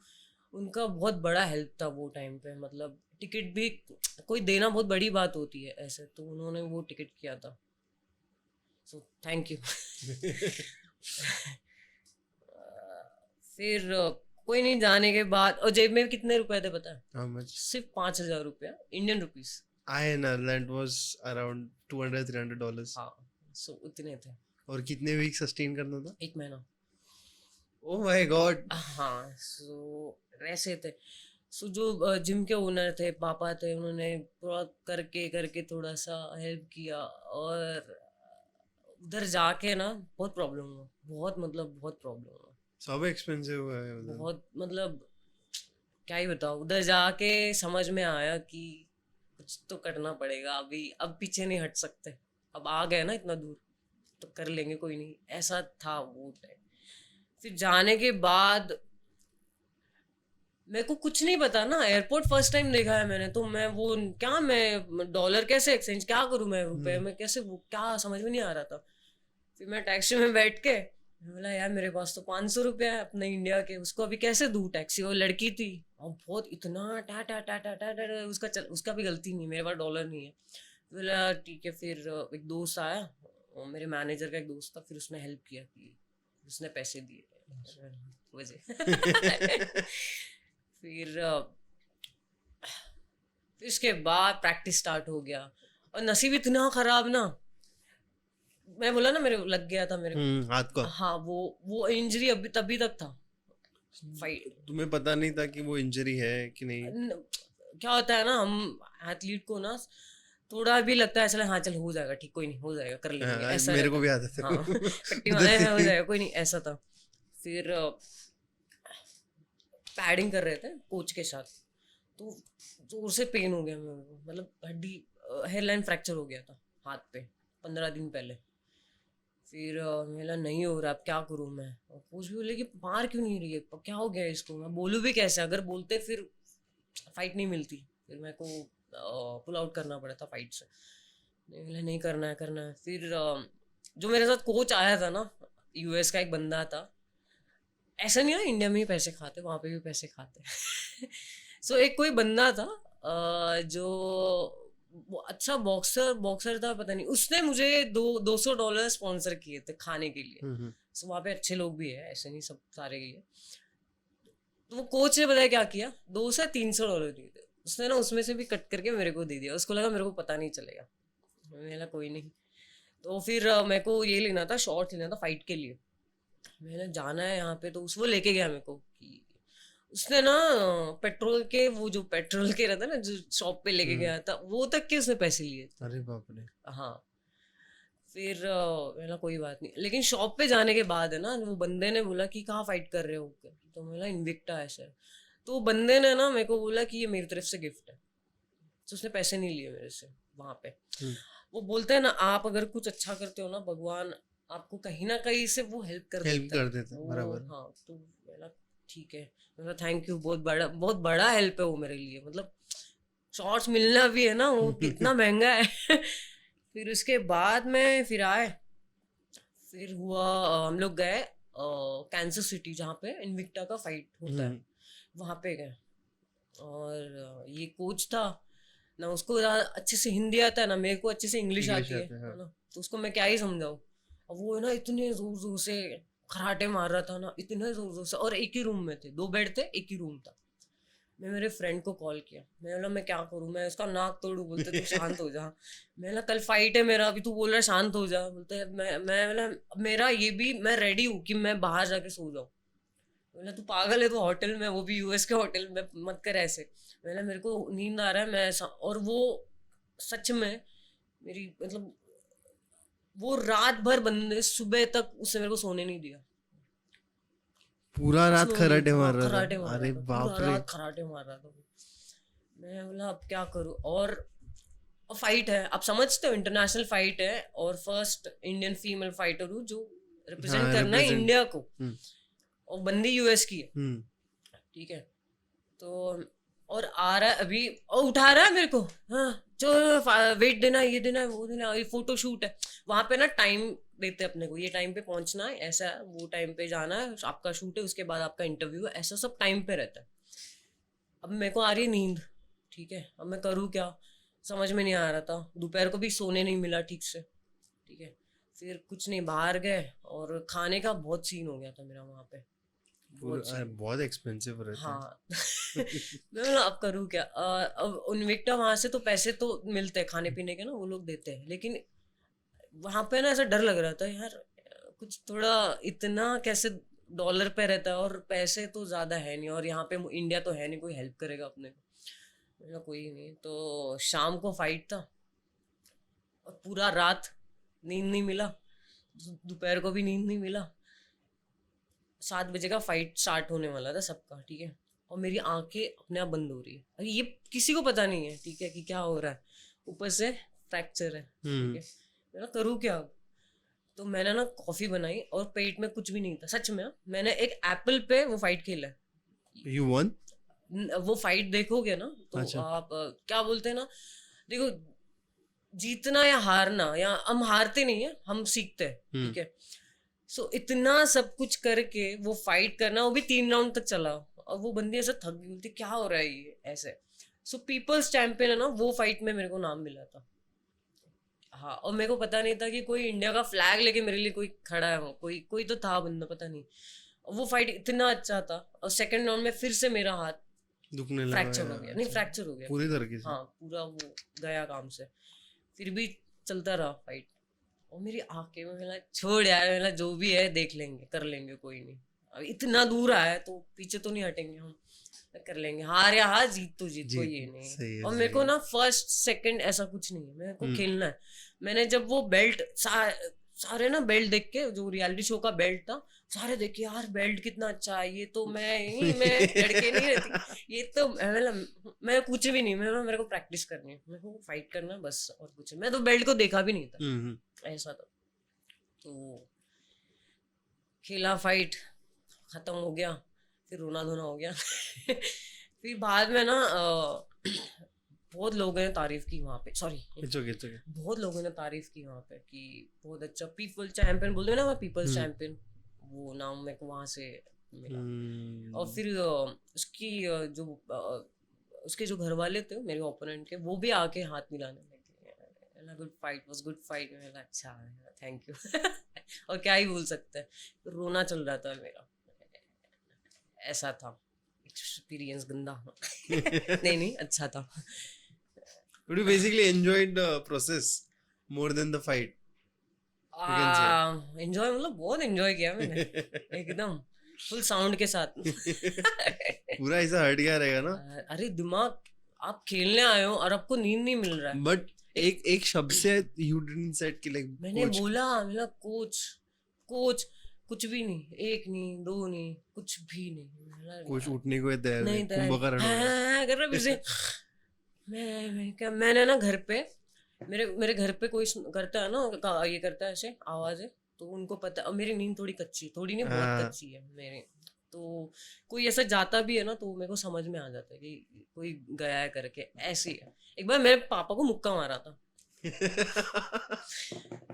उनका बहुत बड़ा हेल्प था वो टाइम पे। मतलब टिकट भी कोई देना बहुत बड़ी बात होती है ऐसे, तो उन्होंने वो टिकट किया था। So thank you. फिर कोई नहीं, जाने के बाद और जेब में कितने रुपए थे पता है? सिर्फ 5,000 रुपया Indian rupees. INR, that was around $200-300. हाँ, सो उतने थे। और कितने वीक सस्टेन करना था? 1 महीना। Oh my God. हाँ, सो वैसे थे। सो जो जिम के ओनर थे, पापा थे, उन्होंने पूरा करके थोड़ा सा हेल्प किया। और उधर जाके ना बहुत प्रॉब्लम हुआ, बहुत मतलब बहुत प्रॉब्लम हुआ। सब एक्सपेंसिव है उधर, बहुत मतलब क्या ही बताऊँ। उधर जाके समझ में आया कि कुछ तो करना पड़ेगा अभी, अब पीछे नहीं हट सकते। अब आ गए ना इतना दूर, तो कर लेंगे, कोई नहीं, ऐसा था वो टाइम। फिर जाने के बाद मेरे को कुछ नहीं पता ना, एयरपोर्ट फर्स्ट टाइम देखा है मैंने, तो मैं वो क्या, मैं डॉलर कैसे एक्सचेंज क्या करूँ, मैं रुपए में कैसे, वो क्या समझ में नहीं आ रहा था। फिर मैं टैक्सी में बैठ के बोला यार मेरे पास तो 500 रुपया है अपने इंडिया के, उसको अभी कैसे दूँ टैक्सी। वो लड़की थी और बहुत इतना टा टा टा टा टा टा उसका भी गलती नहीं, मेरे पास डॉलर नहीं है। बोला ठीक है। फिर एक दोस्त आया, मेरे मैनेजर का एक दोस्त था, फिर उसने हेल्प किया कि उसने पैसे दिए वजह। फिर इसके बाद प्रैक्टिस स्टार्ट हो गया। और नसीब इतना खराब ना, मैं बोला ना मेरे लग गया था मेरे हाथ को। हाँ, वो इंजरी अभी तभी तक था। तुम्हें पता नहीं था कि वो इंजरी है कि नहीं? क्या होता है ना, हम एथलीट को ना थोड़ा भी लगता है चलो हाँ चल हो जाएगा ठीक, कोई नहीं हो जाएगा, कर लेंगे, ऐसा मेरे को भी आता था। हाँ, पट्टी मारने में हो जाएगा, कोई नहीं, ऐसा था। फिर पैडिंग कर रहे थे कोच के साथ, तो जोर से पेन हो गया मेरे को, मतलब हड्डी हेयरलाइन फ्रैक्चर हो गया था हाथ पे 15 दिन पहले। फिर मेरा नहीं हो रहा, अब क्या करूँ मैं। और कोच भी बोले कि मार क्यों नहीं रही है, क्या हो गया इसको, मैं बोलूँ भी कैसे, अगर बोलते फिर फाइट नहीं मिलती, फिर मेरे को पुल आउट करना पड़ा था फाइट से। नहीं करना है। फिर जो मेरे साथ कोच आया था ना, US का एक बंदा था, ऐसा नहीं है इंडिया में ही पैसे खाते, वहाँ पे भी पैसे खाते। सो एक कोई बंदा था जो वो अच्छा बॉक्सर था, पता नहीं, उसने मुझे $200 स्पॉन्सर किए थे खाने के लिए। सो वहाँ पे अच्छे लोग भी है, ऐसे नहीं सब सारे ही है। तो वो कोच ने पता है क्या किया, $200 से $300 दिए थे उसने ना, उसमें से भी कट करके मेरे को दे दिया, उसको लगा मेरे को पता नहीं चलेगा। मैंने बोला कोई नहीं। तो फिर मेरे को ये लेना था, शॉर्ट लेना था फाइट के लिए। मैंने जाना है यहाँ पे, तो उस वो लेके गया मेरे को कि उसने ना पेट्रोल के, वो जो पेट्रोल के रहता है ना, जो शॉप पे लेके हम्म। गया था, वो तक के उसने पैसे लिए थे। अरे बाप रे। हाँ। फिर मैंने कोई बात नहीं, लेकिन शॉप पे जाने के बाद है ना, वो बंदे ने बोला कि कहाँ फाइट कर रहे हो, तो मैं बोला इन्विक्टा है सर। तो वो बंदे ने ना मेरे को बोला कि ये मेरी तरफ से गिफ्ट है, तो उसने पैसे नहीं लिए मेरे से वहां पे। हम्म। वो बोलते हैं ना, आप अगर कुछ अच्छा करते हो ना, भगवान आपको कहीं ना कहीं से वो हेल्प कर हेल्प देता है। कर देता है, वो बराबर। हाँ, तो मैंने ठीक है, मैंने थैंक यू, बहुत बड़ा हेल्प है वो मेरे लिए, मतलब शॉर्ट्स मिलना भी है ना, वो कितना महंगा है। फिर उसके बाद में फिर आए, फिर हुआ हम लोग गए कैंसर सिटी, जहाँ पे इनविक्टा का फाइट होता है, वहाँ पे गए। और ये कोच था ना, उसको अच्छे से हिंदी आता है ना, मेरे को अच्छे से इंग्लिश इंग्लिश आती है आते हैं, हाँ। ना, तो उसको मैं क्या ही समझाऊँ। अब वो है ना इतने जोर जोर से खराटे मार रहा था ना, इतने जोर जोर से, और एक ही रूम में थे, 2 बेड थे, एक ही रूम था। मैं मेरे फ्रेंड को कॉल किया, मैं बोला मैं क्या करूँ, मैं उसका नाक तोड़ू, बोलते तू शांत हो जा। मैं बोला कल फाइट है मेरा, अभी तू बोल रहा है शांत हो जा, बोलते मैं बोला मेरा ये भी, मैं रेडी हूँ कि मैं बाहर जाके सो जाऊँ। बोला तू पागल है, तू होटल में, वो भी यूएस के होटल में, मत कर ऐसे। मैंने मेरे को नींद आ रहा है, मैं और वो सच में मेरी मतलब, वो रात भर बंदे, सुबह तक उसने मेरे को सोने नहीं दिया। पूरा रात स्लोली, खराटे हाँ मार रहा खराटे था, मार रहा अरे था, पूरा बाप रे। रात खराटे मार रहा था वो। मैं बोला अब क्या करूँ, और फाइट है, आप समझते हो इंटरनेशनल फाइट है, और फर्स्ट इंडियन फीमेल फाइटर हूँ जो रिप्रेजेंट हाँ, करना है रिप्रेजेंट। इंडिया को, हम्म। और बंदी यूएस की है। हम्म। ठीक है। तो और आ रहा है अभी, और उठा रहा है मेरे को, हाँ जो वेट देना है, ये देना है, वो देना है, ये फोटो शूट है। वहां पे ना टाइम देते हैं अपने को, ये टाइम पे पहुंचना है, ऐसा है, वो टाइम पे जाना है, आपका शूट है, उसके बाद आपका इंटरव्यू है, ऐसा सब टाइम पे रहता है। अब मेरे को आ रही है नींद, ठीक है, अब मैं करूँ क्या, समझ में नहीं आ रहा था, दोपहर को भी सोने नहीं मिला ठीक से। ठीक है। फिर कुछ नहीं, बाहर गए, और खाने का बहुत सीन हो गया था मेरा वहाँ पे, बहुत पूरा सीन। बहुत एक्सपेंसिव रहता है। हाँ। मैं बोला अब करूँ क्या, अब उनविक्टा वहां से तो पैसे तो मिलते हैं खाने पीने के ना, वो लोग देते हैं, लेकिन वहां पे ना ऐसा डर लग रहा था यार, कुछ थोड़ा इतना कैसे डॉलर पे रहता है, और पैसे तो ज्यादा है नहीं, और यहाँ पे इंडिया तो है नहीं, कोई हेल्प करेगा अपने को। मैंने कहा कोई नहीं, तो शाम को फाइट था, और पूरा रात नींद नहीं मिला, दोपहर को भी नींद नहीं मिला। 7 बजे का फाइट स्टार्ट होने वाला था सबका, ठीक है, और मेरी आंखें अपने आप बंद हो रही है, अरे ये किसी को पता नहीं है, ठीक है, कि क्या हो रहा है, ऊपर से फ्रैक्चर है, ठीक है। मैं करूँ क्या अब? तो मैंने ना कॉफी बनाई, और पेट में कुछ भी नहीं था सच में, हाँ। मैंने एक एप्पल पे वो फाइट खेला है। You one. वो फाइट देखोगे ना, तो अच्छा। आप क्या बोलते हैं ना, देखो, जीतना या हारना, या हम हारते नहीं है, हम सीखते हैं, ठीक है। सो इतना सब कुछ करके वो फाइट करना, वो भी 3 राउंड तक चला, और वो बंदी ऐसा थक गई, बोलती क्या हो रहा है ये ऐसे। सो पीपल्स चैंपियन है ना, वो फाइट में मेरे को नाम मिला था। हाँ, और मेरे को पता नहीं था कि कोई इंडिया का फ्लैग लेके मेरे लिए कोई खड़ा है, वो कोई कोई तो था बंदा, पता नहीं। और वो फाइट इतना अच्छा था, और सेकंड राउंड में फिर से मेरा हाथ दुखने लगा फ्रैक्चर हो यार, गया, नहीं अच्छा। फ्रैक्चर हो गया पूरी पूरा। तरीके से। हाँ पूरा वो गया काम से। फिर भी चलता रहा फाइट, और मेरी आंखें में मिला, छोड़ यार, मिला जो भी है देख लेंगे, कर लेंगे, कोई नहीं, अब इतना दूर आया तो पीछे तो नहीं हटेंगे हम, कर लेंगे, हार या हार, जीत तो जीत, जी, कोई ये नहीं है। सही है, और मेरे सही को है। ना फर्स्ट सेकंड ऐसा कुछ नहीं है, मेरे को हम्म। खेलना है। मैंने जब वो बेल्ट सारे ना बेल्ट देख के, जो रियलिटी शो का बेल्ट था, सारे देख के यार बेल्ट कितना अच्छा है, ये तो मैं लड़के नहीं रहती, ये तो मैं कुछ भी नहीं, मेरे को प्रैक्टिस करनी है, मेरे को फाइट करना है बस, और कुछ नहीं। मैं तो बेल्ट को देखा भी नहीं था, ऐसा था। तो खेला, फाइट खत्म हो गया, फिर रोना धोना हो गया। फिर बाद में ना बहुत लोगों ने तारीफ की वहाँ पे, sorry, it's okay, it's okay. बहुत लोगों ने तारीफ की वहाँ पे कि बहुत अच्छा, पीपल चैंपियन बोलते हैं ना, मैं पीपल्स चैंपियन, वो नाम मेरे को वहाँ से मिला। और फिर उसकी उसके जो घर वाले थे मेरे ओपोनेंट के, वो भी आके हाथ मिलाने लगे, good fight, was good fight. मैंने अच्छा, थैंक यू। और क्या ही बोल सकते हैं, रोना चल रहा था मेरा, ऐसा था। एक्सपीरियंस गंदा नहीं अच्छा था। But you basically enjoyed the process more than the fight, you can say. Enjoy मतलब बहुत एंजॉय किया मैंने एकदम फुल साउंड के साथ। पूरा ऐसा हट गया रहेगा ना। अरे दिमाग, आप खेलने आए हो और आपको नींद नहीं मिल रहा है। बट एक शब्द से you didn't said कि like मैंने coach. बोला मेरा कोच कोच कुछ भी नहीं, एक नहीं दो नहीं कुछ भी नहीं। कोच उठने को तैयार नहीं नहीं, कुंभकर्ण हो गया। हाँ, कर रहा फिर से। मैंने ना घर पे मेरे घर पे कोई करता है ना, ये करता है ऐसे आवाज है, तो उनको पता। और मेरी नींद थोड़ी नहीं बहुत हाँ। कच्ची है मेरे, तो कोई ऐसा जाता भी है ना तो मेरे को समझ में आ जाता है कि कोई गया है करके। ऐसे ही है। एक बार मेरे पापा को मुक्का मारा था।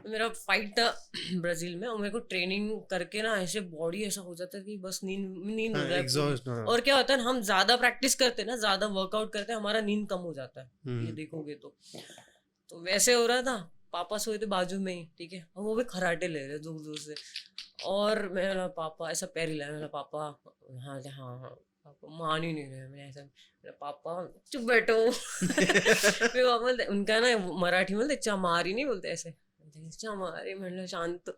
मेरा फाइट था ब्राजील में, और मेरे को ट्रेनिंग करके ना ऐसे बॉडी ऐसा हो जाता है कि बस नींद हो जाए Exhaust, पूरी। हाँ। और क्या होता है, हम ज्यादा प्रैक्टिस करते हैं ना, ज्यादा वर्कआउट करते हैं, हमारा नींद कम हो जाता है। ये देखोगे तो वैसे हो रहा था। पापा सोए थे बाजू में ही, ठीक है, और वो भी खराटे ले रहे जोर जोर से। और मेरा पापा ऐसा पैर हिलाया, मेरा पापा हाँ हाँ पापा मान ही नहीं रहे। मैं ऐसा, मेरा पापा चुप बैठो। मेरे पापा बोलते, उनका ना मराठी में बोलते चमारी नहीं बोलते ऐसे, चमारी म्हणलं शांत।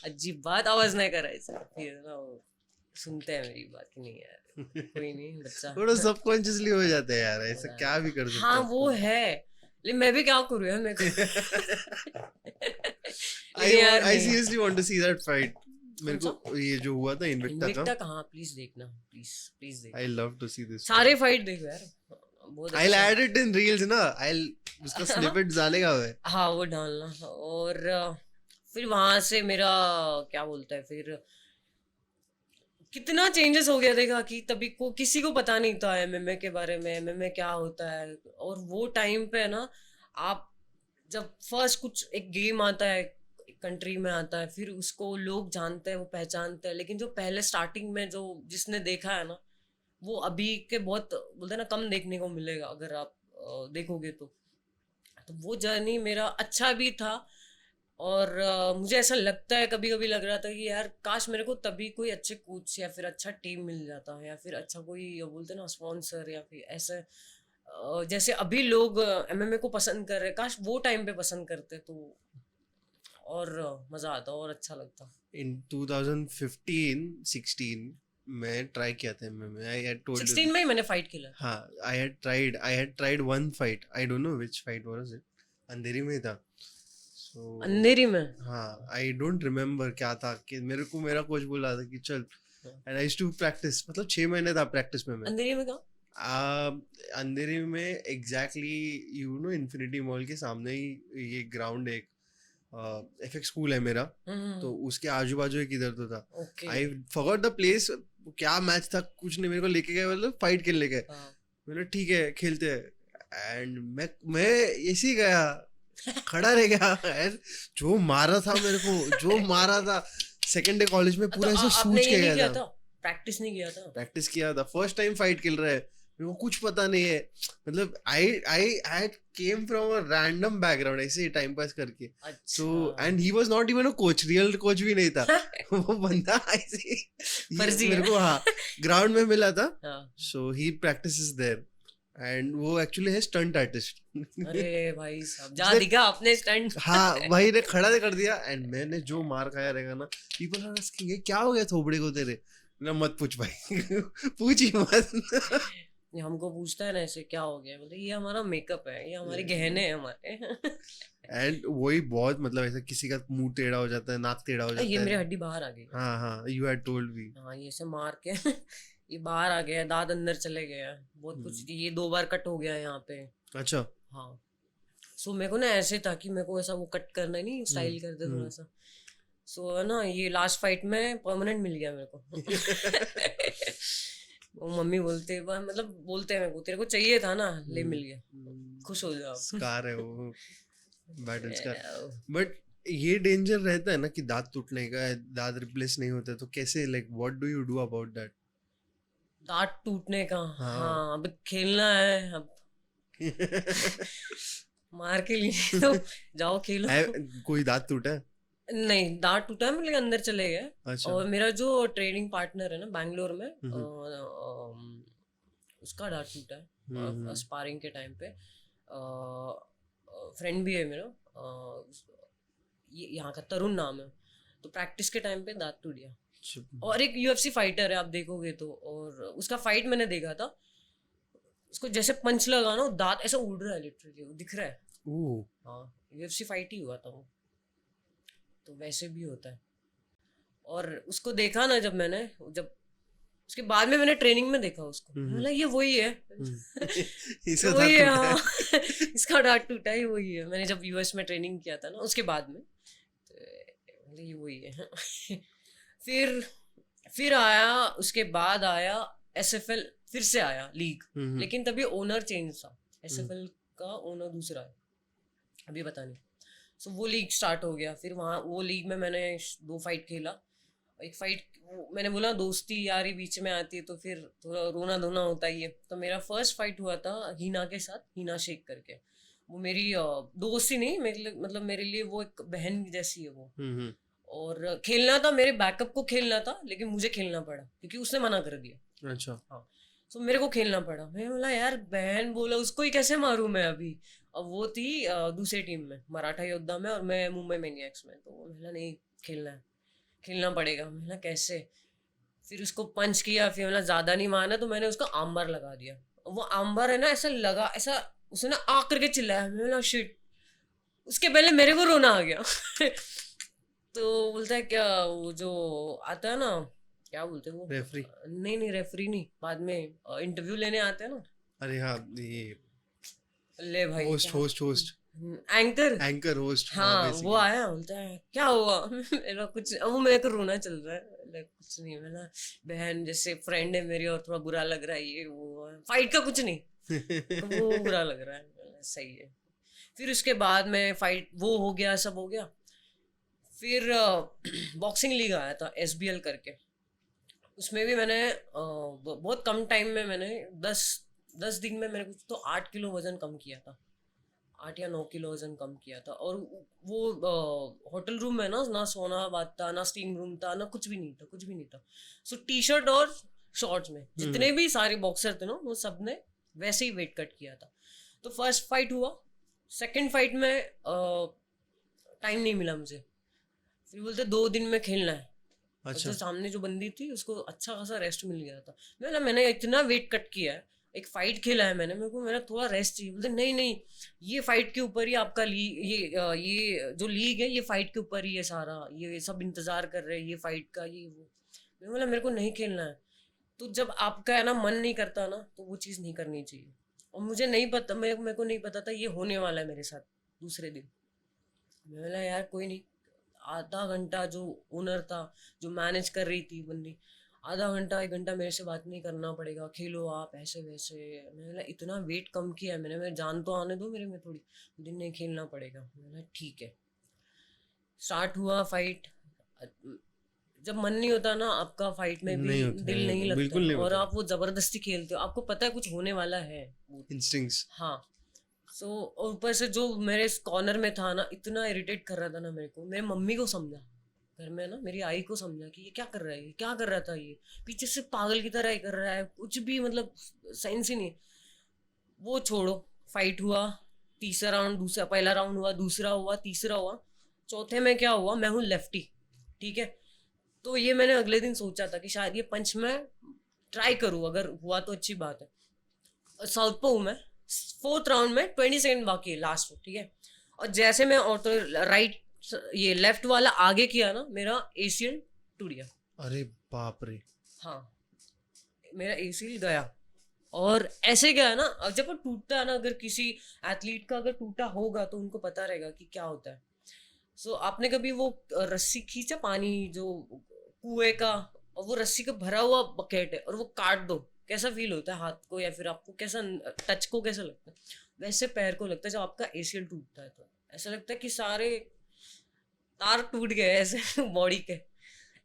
अजीब बात आवाज नाही करायचा। फिर ना वो सुनते हैं मेरी बात कि नहीं यार कोई नहीं बच्चा। थोड़ा सबकॉन्शियसली हो जाता है यार, ऐसा क्या भी कर सकते हाँ हैं। वो है, लेकिन मैं भी क्या करूँ यार, मेरे को I seriously want to see that fight. मेरे को ये जो हुआ था इन्विक्टा इन्विक्टा का, कहाँ, प्लीज देखना, प्लीज देख। I love to see this. सारे फाइट देखो यार, बहुत I'll अच्छा। add it in reels ना, उसका snippet डालेगा मैं। हाँ वो डालना। और फिर वहां से मेरा क्या बोलता है, फिर कितना चेंजेस हो गया देखा कि तभी को किसी को पता नहीं था एमएमए के बारे में, एमएमए क्या होता है। और वो टाइम पे ना, आप जब फर्स्ट कुछ एक गेम आता है कंट्री में आता है, फिर उसको लोग जानते हैं, वो पहचानते हैं, लेकिन जो पहले स्टार्टिंग में जो जिसने देखा है ना, वो अभी के बहुत बोलते हैं ना कम देखने को मिलेगा अगर आप देखोगे तो वो जर्नी मेरा अच्छा भी था। और मुझे ऐसा लगता है, कभी कभी लग रहा था कि यार काश मेरे को तभी कोई अच्छे कोच या फिर अच्छा टीम मिल जाता, या फिर अच्छा कोई बोलते ना स्पॉन्सर, या फिर ऐसे जैसे अभी लोग एमएमए को पसंद कर रहे, काश वो टाइम पे पसंद करते तो और मजा आता और अच्छा लगता। In 2015-16 मैं ट्राई किया था मैं, I had told you. 16 में ही मैंने फाइट खेला। हाँ, I had tried one fight. I don't know which fight was it. अंधेरी में था। So अंधेरी में, हाँ, I don't remember क्या था कि मेरे को मेरा कोच बोला था कि चल, and I used to practice, मतलब 6 महीने था प्रैक्टिस में मैं। अंधेरी में कहाँ? अंधेरी में exactly इन्फिनिटी मॉल के सामने ही ये ग्राउंड एक एफएक्स स्कूल है मेरा, तो उसके आजू बाजू एक इधर तो था। आई फॉरगॉट द प्लेस, क्या मैच था कुछ नहीं, मेरे को लेके गए, मतलब फाइट खेलने गए। मैंने ठीक है खेलते हैं, एंड मैं ऐसे ही गया, खड़ा रह गया, जो मारा था मेरे को, जो मारा था। सेकंड डे कॉलेज में पूरा ऐसे सूझ के गया था। प्रैक्टिस नहीं किया था? प्रैक्टिस किया था, फर्स्ट टाइम फाइट खेल रहा है, मेरे को कुछ पता नहीं है, मतलब I came from a random background, ऐसे ही टाइम पास करके। So and he was not even a coach, real coach भी नहीं था। वो बंदा ऐसे मेरे को हाँ ग्राउंड में मिला था। So he practices there and वो एक्चुअली है स्टंट आर्टिस्ट। अरे भाई साहब जा दिखा अपने स्टंट। हाँ भाई ने खड़ा कर दिया, एंड मैंने जो मार खाया रहेगा ना, पीपल आर आस्किंग क्या हो गया थोबड़े को तेरे, ना मत पूछ भाई। पूछ ही मत। हमको पूछता है ना ऐसे क्या हो गया, मतलब ये हमारा मेकअप है, ये हमारे गहने हैं हमारे। एंड वही बहुत मतलब ऐसा किसी का मुंह टेढ़ा हो जाता है, नाक टेढ़ा हो जाता है। ये मेरी हड्डी बाहर आ गई। हाँ यू हैड टोल्ड मी। हाँ ये से मार के ये बाहर आ गया, दांत अंदर चले गए, बहुत कुछ, ये 2 बार कट हो गया है यहाँ पे। अच्छा हाँ। सो मेरे को ना ऐसे था कि मेरे को ऐसा वो कट करना नहीं, स्टाइल करते थोड़ा सा। सो है ना, ये लास्ट फाइट में परमानेंट मिल गया मेरे को। वो मम्मी बोलते, मतलब बोलते हैं मेरे को, तेरे को चाहिए था ना, ले मिल गया, खुश हो जाओ। स्कार है वो, बैटल स्कार। बट ये डेंजर रहता है ना कि दांत टूटने का, दांत रिप्लेस नहीं होता, तो कैसे, like what do you do about that? दांत टूटने का हाँ अब खेलना है, अब मार के लिए तो जाओ खेलो। कोई दांत टूटा है? नहीं, दाँत टूटा है मेरे अंदर चले गए। अच्छा। और मेरा जो ट्रेनिंग पार्टनर है ना बैंगलोर में, हम्म उसका दाँत टूटा है हम्म स्पारिंग के टाइम पे। फ्रेंड भी है मेरा, ये यहाँ का तरुण नाम है। तो प्रैक्टिस के टाइम पे दाँत टूट गया। और एक यूएफसी फाइटर है, आप देखोगे तो, और उसका फाइट मैंने देखा था। उसको जैसे पंच लगा ना, दांत ऐसा उड़ रहा है, लिटरली वो दिख रहा है। ओह। हाँ, यूएफसी फाइट ही हुआ था वो। तो वैसे भी होता है। और उसको देखा ना जब मैंने, जब उसके बाद में मैंने ट्रेनिंग में देखा उसको, बोला ये वही है। इसका वही दांत है, टूटा हाँ। है। इसका दांत टूटा ही वही है। मैंने जब यूएस में ट्रेनिंग किया था ना उसके बाद में, तो ये वही है। फिर फिर आया, उसके बाद आया एसएफएल, फिर से आया लीग। लेकिन तभी ओनर चेंज था, एसएफएल का ओनर दूसरा है, अभी पता नहीं। सो वो लीग स्टार्ट हो गया। फिर वहाँ वो लीग में मैंने 2 फाइट खेला। एक फाइट, मैंने बोला दोस्ती यारी बीच में आती है तो फिर थोड़ा रोना धोना होता ही है। तो मेरा फर्स्ट फाइट हुआ था हीना के साथ, हीना शेख करके। वो मेरी दोस्ती नहीं, मेरे लिए मतलब मेरे लिए वो एक बहन जैसी है वो। और खेलना था, मेरे बैकअप को खेलना था, लेकिन मुझे खेलना पड़ा क्योंकि उसने मना कर दिया। अच्छा। हाँ, तो मेरे को खेलना पड़ा। मैं बोला यार बहन बोला, उसको ही कैसे मारूं मैं अभी। अब वो थी दूसरी टीम में, मराठा योद्धा में, और मैं मुंबई मैनिएक्स में। तो वो बोला नहीं, खेलना है, खेलना पड़ेगा। मैं बोला कैसे। फिर उसको पंच किया, फिर बोला ज्यादा नहीं मारना, तो मैंने उसको आमबार लगा दिया। वो आमबार है ना, ऐसा लगा, ऐसा उसने ना आ करके चिल्लाया। मैं बोला शिट। उसके पहले मेरे को रोना आ गया। तो बोलता है क्या, वो जो आता है ना, क्या बोलते हैं वो, रेफरी। नहीं नहीं रेफरी नहीं, बाद में इंटरव्यू लेने आते हैं ना। अरे हाँ, ये ले भाई, host host host anchor. Anchor host, हाँ हाँ, वो बेसिकली। आया, बोलता है क्या हुआ। मेरा कुछ, अब वो मेरे को रोना चल रहा है। बोला, कुछ नहीं। मैंने, बहन जैसे फ्रेंड है मेरी और थोड़ा बुरा लग रहा है, ये वो फाइट का कुछ नहीं, तो वो बुरा लग रहा है। बोला, सही है। फिर उसके बाद में फाइट वो हो गया, सब हो गया। फिर बॉक्सिंग लीग आया था एसबीएल करके। उसमें भी मैंने बहुत कम टाइम में मैंने 10 दिन में मैंने कुछ तो 8 किलो वजन कम किया था। 8 या 9 किलो वजन कम किया था। और वो होटल रूम में ना, ना सोना बात था, ना स्टीम रूम था, ना कुछ भी नहीं था, कुछ भी नहीं था। सो टी शर्ट और शॉर्ट्स में जितने भी सारे बॉक्सर थे ना, वो सब ने वैसे ही वेट कट किया था। तो फर्स्ट फाइट हुआ। सेकंड फाइट में टाइम नहीं मिला मुझे। फिर बोलते 2 दिन में खेलना है। और अच्छा। जो सामने जो बंदी थी उसको अच्छा खासा रेस्ट मिल गया था। मैंने इतना वेट कट किया है, एक फाइट खेला है मैंने, मेरे को मेरा थोड़ा रेस्ट चाहिए। बोलते नहीं नहीं, ये फाइट के ऊपर ही आपका ये जो लीग है, ये फाइट के ऊपर ही है सारा, ये सब इंतजार कर रहे हैं ये फाइट का, ये वो। मैं बोला मेरे को नहीं खेलना है। तो जब आपका है ना मन नहीं करता ना, तो वो चीज़ नहीं करनी चाहिए। और मुझे नहीं पता, मेरे को नहीं पता था ये होने वाला है मेरे साथ दूसरे दिन। मैं बोला यार कोई नहीं। आधा घंटा जो ओनर था, जो मैनेज कर रही थी बंदी, आधा घंटा 1 घंटा मेरे से बात नहीं करना पड़ेगा, खेलो आप ऐसे वैसे। मैंने बोला इतना वेट कम किया है मैंने, मैं जान तो आने दो मेरे में थोड़ी, दिन नहीं खेलना पड़ेगा। मैंने बोला ठीक है। स्टार्ट हुआ फाइट। जब मन नहीं होता ना आपका, फाइट में भी नहीं होता दिल नहीं है, लगता बिल्कुल है, नहीं और होता। आप वो जबरदस्ती खेलते हो, आपको पता है कुछ होने वाला है वो। इंस्टिंक्ट्स। हाँ। सो और ऊपर से जो मेरे कॉर्नर में था ना, इतना इरिटेट कर रहा था ना मेरे को। मेरे मम्मी को समझा घर में ना, मेरी आई को समझा कि ये क्या कर रहा है, ये क्या कर रहा था, ये पीछे से पागल की तरह ही कर रहा है, कुछ भी मतलब सेंस ही नहीं। वो छोड़ो, फाइट हुआ। तीसरा राउंड, दूसरा, पहला राउंड हुआ, दूसरा हुआ, तीसरा हुआ। चौथे में क्या हुआ, मैं हूँ लेफ्टी, ठीक है। तो ये मैंने अगले दिन सोचा था कि शायद ये पंच में ट्राई करूँ, अगर हुआ तो अच्छी बात है। साउथ हूँ मैं। फोर्थ राउंड में 20 सेकंड बाकी है लास्ट में, ठीक है। और जैसे मैं ऑटो राइट, ये लेफ्ट वाला आगे किया ना, मेरा एसीएल टूट गया। अरे बाप रे। हाँ, मेरा एसीएल गया। और ऐसे गया ना, अब जब वो टूटता है ना, अगर किसी एथलीट का अगर टूटा होगा तो उनको पता रहेगा कि क्या होता है। सो आपने कभी वो रस्सी खींचा, पानी जो कुएं का, और वो रस्सी का भरा हुआ बकेट है, और वो काट दो, कैसा फील होता है हाथ को, या फिर आपको कैसा, टच को कैसा लगता है। वैसे पैर को लगता है जब आपका एसीएल टूटता है। तो ऐसा लगता है कि सारे तार टूट गए ऐसे बॉडी के,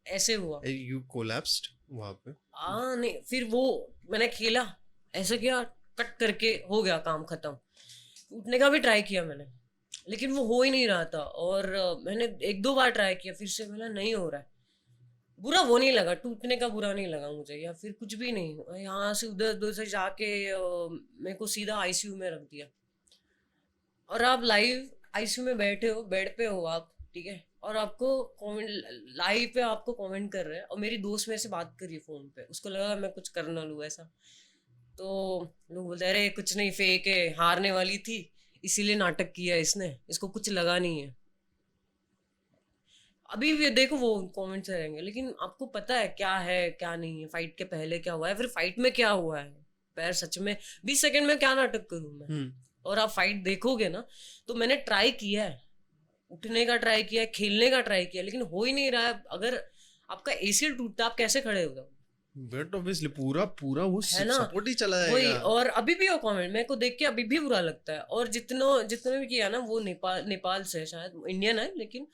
ऐसे हुआ। यू कोलैप्स्ड वहां पे? हाँ नहीं, फिर वो मैंने खेला, ऐसा किया, कट करके हो गया काम खत्म। टूटने का भी ट्राई किया मैंने, लेकिन वो हो ही नहीं रहा था। और मैंने 1-2 बार ट्राई किया, फिर से बोला नहीं हो रहा है। बुरा वो नहीं लगा, टूटने का बुरा नहीं लगा मुझे, या फिर कुछ भी नहीं। यहाँ से उधर उधर से जाके मेरे को सीधा आईसीयू में रख दिया। और आप लाइव आईसीयू में बैठे हो, बेड पे हो आप, ठीक है, और आपको कमेंट, लाइव पे आपको कमेंट कर रहे हैं, और मेरी दोस्त मेरे से बात कर रही है फोन पे, उसको लगा मैं कुछ कर ना लूँ ऐसा। तो लोग बोलते अरे कुछ नहीं, फेक है, हारने वाली थी इसीलिए नाटक किया इसने, इसको कुछ लगा नहीं है। अभी भी देखो वो कमेंट्स रहेंगे, लेकिन आपको पता है क्या है क्या नहीं है, फाइट के पहले क्या हुआ है, फिर फाइट में क्या हुआ है। पैर सच में 20 सेकंड में क्या नाटक करूं मैं। और आप फाइट देखोगे ना, तो मैंने ट्राई किया है, उठने का ट्राई किया है, खेलने का ट्राई किया, लेकिन हो ही नहीं रहा है। अगर आपका एसीएल टूटता, आप कैसे खड़े हो जाओगे? बट ऑब्वियसली पूरा पूरा वो है ना, सपोर्ट ही चला वही। जाएगा। और अभी भी वो कमेंट मेरे को देख के अभी भी बुरा लगता है। और जितने भी किया ना, वो नेपाल से है, शायद इंडियन है, लेकिन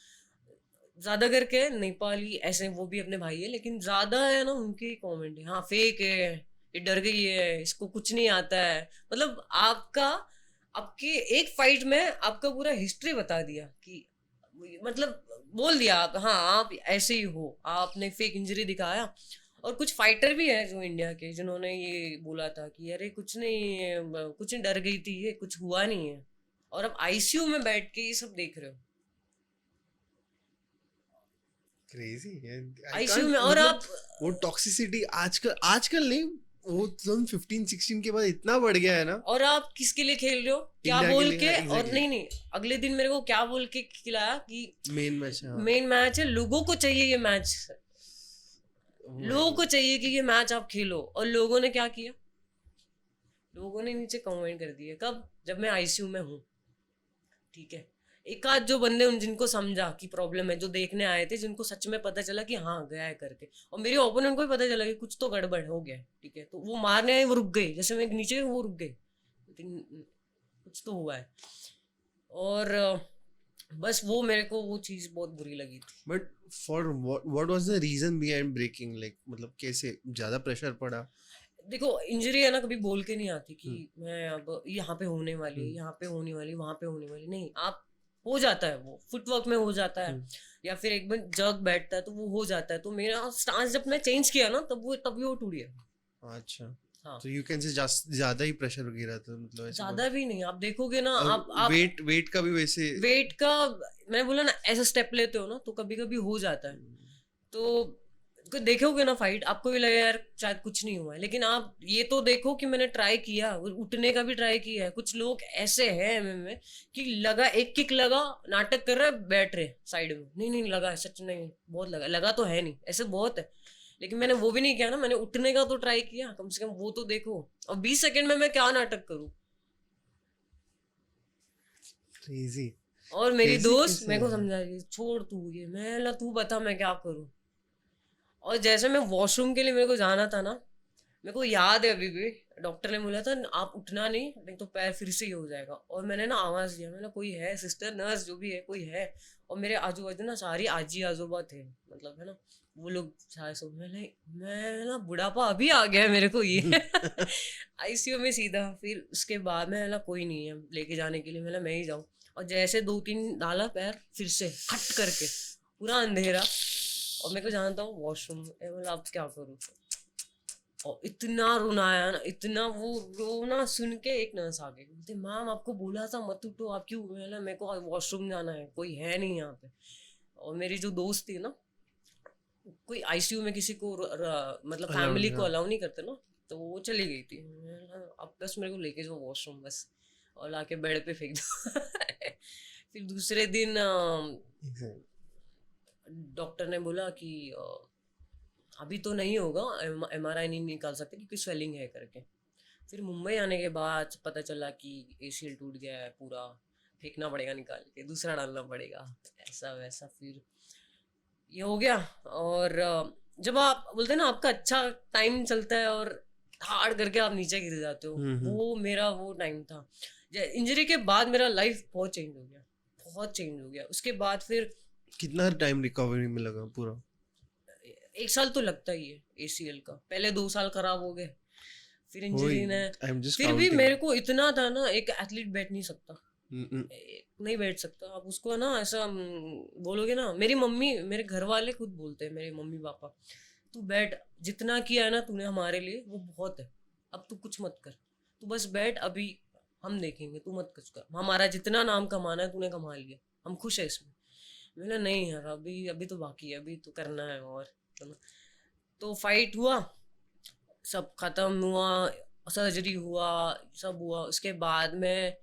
ज्यादा करके नेपाली ऐसे, वो भी अपने भाई है, लेकिन ज्यादा है ना उनके कमेंट है, हाँ फेक है, ये डर गई है, इसको कुछ नहीं आता है। मतलब आपका, आपकी एक फाइट में आपका पूरा हिस्ट्री बता दिया कि, मतलब बोल दिया आप, हाँ आप ऐसे ही हो, आपने फेक इंजरी दिखाया। और कुछ फाइटर भी है जो इंडिया के, जिन्होंने ये बोला था कि अरे कुछ नहीं, कुछ नहीं, डर गई थी, ये कुछ हुआ नहीं है। और अब आईसीयू में बैठ के ये सब देख रहे हो, क्रेजी है। आई आईसीयू कांट, में। और मतलब आप, वो टॉक्सिसिटी आजकल आजकल नहीं, वो 2015-16 के बाद इतना बढ़ गया है ना। और आप किसके लिए खेल रहे हो, क्या इंडिया के बोल लिए, के, हाँ, और एग्जैक्टली। नहीं नहीं, अगले दिन मेरे को क्या बोल के खिलाया कि मेन मैच, हाँ। मेन मैच है, लोगों को चाहिए ये मैच, लोगों को चाहिए कि ये मैच आप खेलो। और लोगों ने क्या किया, लोगों ने नीचे कमेंट कर दिए। कब? जब मैं आईसीयू में हूँ, ठीक है। एक आध जो बंदे उन जिनको समझा कि प्रॉब्लम है, जो देखने आए थे, जिनको सच में पता चला कि हाँ गया है करके, और मेरे ओपोनेंट को भी पता चला कि कुछ तो गड़बड़ हो गया है, ठीक है, तो वो मारने आए, वो रुक गए, जैसे मैं नीचे वो रुक गए, लेकिन कुछ तो हुआ है। और बस वो मेरे को वो चीज बहुत बुरी लगी थी। But for what was the reason behind breaking, like मतलब कैसे, ज्यादा प्रेशर पड़ा? देखो इंजरी है ना, कभी बोल के नहीं आती कि मैं अब यहाँ पे होने वाली, यहाँ पे होने वाली, वहां पे होने वाली, नहीं। आप हो जाता है, वो फुटवर्क में हो जाता है, या फिर एक बार जग बैठता है तो वो हो जाता है। तो मेरा स्टांस जब मैं चेंज किया ना, तभी वो टूट गया। अच्छा, हाँ, तो यू कैन से ज्यादा ही प्रेशर गिरा था, मतलब ऐसे ज्यादा भी नहीं। आप देखोगे ना, और आप वेट का भी वैसे। वेट का, मैं बोला ना, ऐसा स्टेप लेते हो ना, तो कभी कभी हो जाता है। तो देखोगे ना फाइट, आपको भी लगेगा यार शायद कुछ नहीं हुआ है, लेकिन आप ये तो देखो कि मैंने ट्राई किया, उठने का भी ट्राई किया है। कुछ लोग ऐसे हैं एमएमए में कि लगा, एक किक लगा, नाटक कर रहे, बैठ रहे साइड में, नहीं नहीं लगा है, सच नहीं, बहुत लगा, लगा तो है नहीं, ऐसे बहुत है। लेकिन मैंने वो भी नहीं किया ना, मैंने उठने का तो ट्राई किया, कम से कम वो तो देखो। और 20 सेकंड में मैं क्या नाटक करूं। क्रेजी। और मेरी कैसे दोस्त कैसे मेरे को है? समझा रही, छोड़ तू ये, मैं ला तू बता मैं क्या करूं। और जैसे मैं वॉशरूम के लिए मेरे को जाना था ना, मेरे को याद है अभी भी, डॉक्टर ने बोला था आप उठना नहीं तो पैर फिर से ही हो जाएगा। और मैंने ना आवाज दिया, मैंने कोई है सिस्टर, नर्स, जो भी है, कोई है। और मेरे आजू बाजू ना सारी आजी आजोबा थे, मतलब है ना, वो लोग सारे सब, मैं ना बुढ़ापा अभी आ गया है मेरे को ये आईसीयू में सीधा। फिर उसके बाद मैं ना, कोई नहीं है लेके जाने के लिए, मैं ही जाऊँ। और जैसे 2-3 डाला पैर, फिर से हट करके पूरा अंधेरा, और मेरे को जाना था वॉशरूम, मतलब अब क्या करूँ। और इतना रोना आया ना, इतना, वो रोना सुन के एक नर्स आ गई, बोलते मैम आपको बोला था मत उठो, आप क्यों, मेरे को वॉशरूम जाना है, कोई है नहीं यहाँ पे। और मेरी जो दोस्त थी ना, कोई आईसीयू में किसी को मतलब Allowed, फैमिली को हाँ। अलाउ नहीं करते ना, तो वो चली गई थी। अब बस मेरे को लेके जाओ वॉशरूम बस, और लाके बेड पे फेंक दो फिर दूसरे दिन Exactly. डॉक्टर ने बोला कि अभी तो नहीं होगा, एमआरआई नहीं निकाल सकते क्योंकि स्वेलिंग है करके। फिर मुंबई आने के बाद पता चला कि एसीएल टूट गया है पूरा, फेंकना पड़ेगा निकाल के, दूसरा डालना पड़ेगा, ऐसा वैसा। फिर ये हो गया। और जब आप बोलते हैं ना आपका अच्छा टाइम चलता है और हार्ड करके आप नीचे गिर जाते हो, वो मेरा वो टाइम था। इंजरी के बाद मेरा लाइफ बहुत चेंज हो गया, बहुत चेंज हो गया। उसके बाद फिर कितना टाइम रिकवरी में लगा पूरा? 1 साल तो लगता ही है एसीएल का, पहले 2 साल खराब हो गए, फिर वही, इंजरी ने। आई एम जस्ट फिर भी काउंटिंग। मेरे को इतना था ना, एक एथलीट बैठ नहीं सकता, नहीं बैठ सकता आप उसको, है ना, ऐसा बोलोगे ना। मेरी मम्मी, मेरे घर वाले खुद बोलते हैं, मेरे मम्मी पापा, तू बैठ, जितना किया है ना तूने हमारे लिए वो बहुत है, अब तू कुछ मत कर, तू बस बैठ, अभी हम देखेंगे, तू मत कुछ कर, हमारा जितना नाम कमाना है तूने कमा लिया, हम खुश है इसमें। मैंने नहीं यार, अभी अभी तो बाकी है, अभी तो करना है। और तो फाइट हुआ, सब खत्म हुआ, सर्जरी हुआ, सब हुआ। उसके बाद में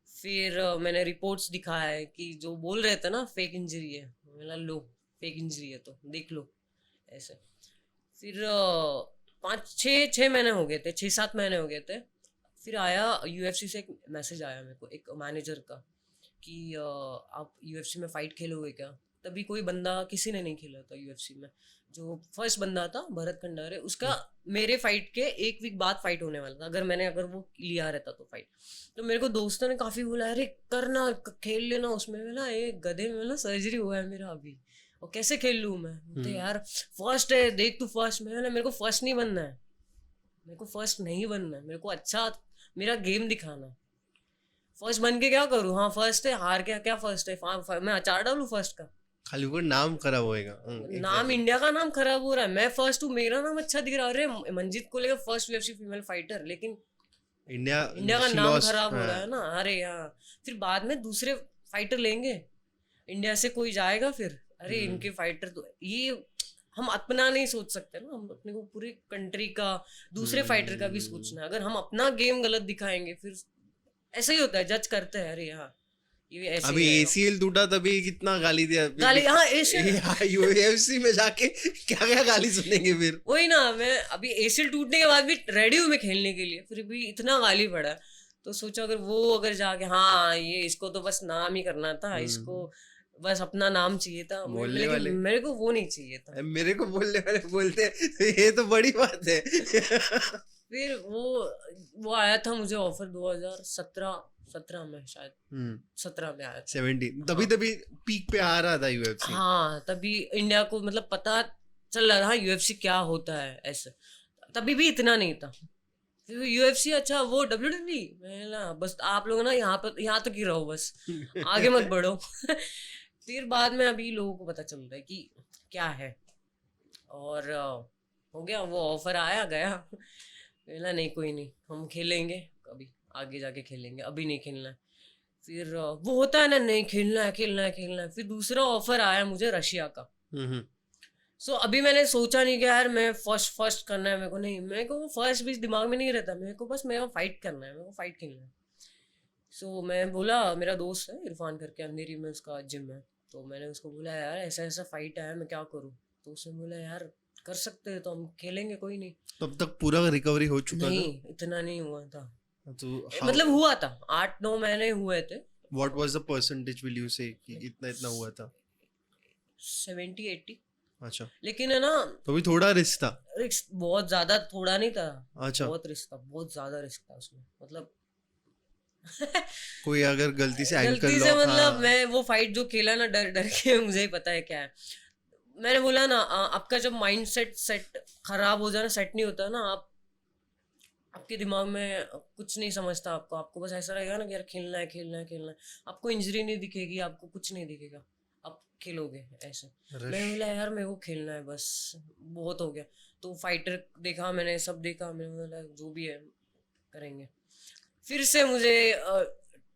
फिर मैंने रिपोर्ट्स दिखाया है कि जो बोल रहे थे ना फेक इंजरी है, मैंने लो फेक इंजरी है तो देख लो ऐसे। फिर 5-6 महीने हो गए थे, 6-7 महीने हो गए थे। फिर आया यूएफसी से एक मैसेज आया मेरे को, एक मैनेजर का, कि आप यूएफसी में फाइट खेलोगे क्या। तभी कोई बंदा, किसी ने नहीं खेला था यूएफसी में। जो फर्स्ट बंदा था भरत खंडारे, उसका मेरे फाइट के 1 वीक बाद फाइट होने वाला था, अगर वो लिया रहता तो फाइट। तो मेरे को दोस्तों ने काफी बोला, अरे करना, खेल लेना उसमें। ना एक गधे में ना सर्जरी हुआ है मेरा अभी, और कैसे खेल लूँ मैं। तो यार फर्स्ट है, देख तू फर्स्ट में। मेरे को फर्स्ट नहीं बनना है, मेरे को फर्स्ट नहीं बनना है, मेरे को अच्छा मेरा गेम दिखाना है। फर्स्ट बन के क्या करूँ, हाँ फर्स्ट है, हार क्या क्या फर्स्ट है, मैं अचार डालू फर्स्ट का। खाली वो नाम खराब होएगा। नाम इंडिया का नाम खराब हो रहा है, मैं फर्स्ट हूँ, मेरा नाम अच्छा दिख रहा है। अरे मंजीत को लेकर फर्स्ट यूएफसी फीमेल फाइटर, लेकिन इंडिया का नाम खराब हो रहा है ना। अरे हाँ, फिर बाद में दूसरे फाइटर लेंगे, इंडिया से कोई जाएगा फिर, अरे इनके फाइटर तो ये, हम अपना नहीं सोच सकते ना, हम अपने को पूरी कंट्री का, दूसरे फाइटर का भी सोचना है। अगर हम अपना गेम गलत दिखाएंगे फिर ऐसा ही होता है, जज करते हैं, अरे हाँ ये ऐसे अभी ही एसीएल टूटा तभी कितना गाली दिया गाली। हाँ एशियन, यूएफसी में जाके क्या क्या गाली सुनेंगे फिर। वही ना, मैं अभी एसीएल टूटने के बाद भी रेडी हूँ मैं खेलने के लिए, फिर भी इतना गाली पड़ा। तो सोचा अगर जाके, हाँ ये इसको तो बस नाम ही करना था, इसको बस अपना नाम चाहिए था, बोलने वाले, मेरे को वो नहीं चाहिए था। मेरे को बोलने वाले बोलते हैं ये तो बड़ी बात है। फिर वो आया था मुझे ऑफर 2017 में, शायद 17 में आया था। 17 तभी पीक पे आ रहा था यूएफसी। हाँ तभी इंडिया को मतलब पता चल रहा था यूएफसी क्या होता है ऐसे, तभी भी इतना नहीं था। फिर यूएफसी, अच्छा वो डब्ल्यूडब्ल्यूई, मैं ना बस आप लोग ना यहाँ तक ही रहो, बस आगे मत बढ़ो। फिर बाद में अभी लोगों को पता चल रहा है कि क्या है, और हो गया, वो ऑफर आया गया। बोला नहीं कोई नहीं, हम खेलेंगे कभी आगे जाके खेलेंगे, अभी नहीं खेलना है। फिर वो होता है ना, नहीं खेलना है खेलना है खेलना है। फिर दूसरा ऑफर आया मुझे रशिया का। सो अभी मैंने सोचा नहीं कि यार मैं फर्स्ट करना है, मेरे को नहीं, मेरे को फर्स्ट भी दिमाग में नहीं रहता, मेरे को बस मेरा फाइट करना है, मेरे को फाइट खेलना है। सो मैं बोला, मेरा दोस्त है इरफान करके, अंधेरी में उसका जिम है, तो मैंने उसको बोला यार ऐसा ऐसा फाइट है, मैं क्या करूँ। तो उसने बोला यार कर सकते हैं तो हम खेलेंगे, कोई नहीं। तब तक पूरा रिकवरी हो चुका नहीं इतना नहीं हुआ था, तो मतलब हुआ था 8-9 महीने हुए थे। What was the percentage will you से कि इतना हुआ था? 70-80। अच्छा, लेकिन है ना, तो भी थोड़ा रिस्क था। रिस्क बहुत ज्यादा, थोड़ा नहीं था। अच्छा, बहुत रिस्क था, बहुत ज्यादा रिस्क था उसमें, मतलब कोई अगर गलती से एंकल गलती से लॉक, मतलब हाँ। मैं वो फाइट जो खेला ना डर डर के, मुझे ही पता है क्या है। मैंने बोला ना, आपका जब माइंड सेट खराब हो जाए ना, सेट नहीं होता ना, आपके दिमाग में कुछ नहीं समझता, आपको बस ऐसा रहेगा ना कि यार खेलना है खेलना है खेलना है। आपको इंजरी नहीं दिखेगी, आपको कुछ नहीं दिखेगा, आप खेलोगे ऐसे। मैं बोला यार मेरे को खेलना है बस, बहुत हो गया। तो फाइटर देखा मैंने, सब देखा, मैंने बोला जो भी है करेंगे। फिर से मुझे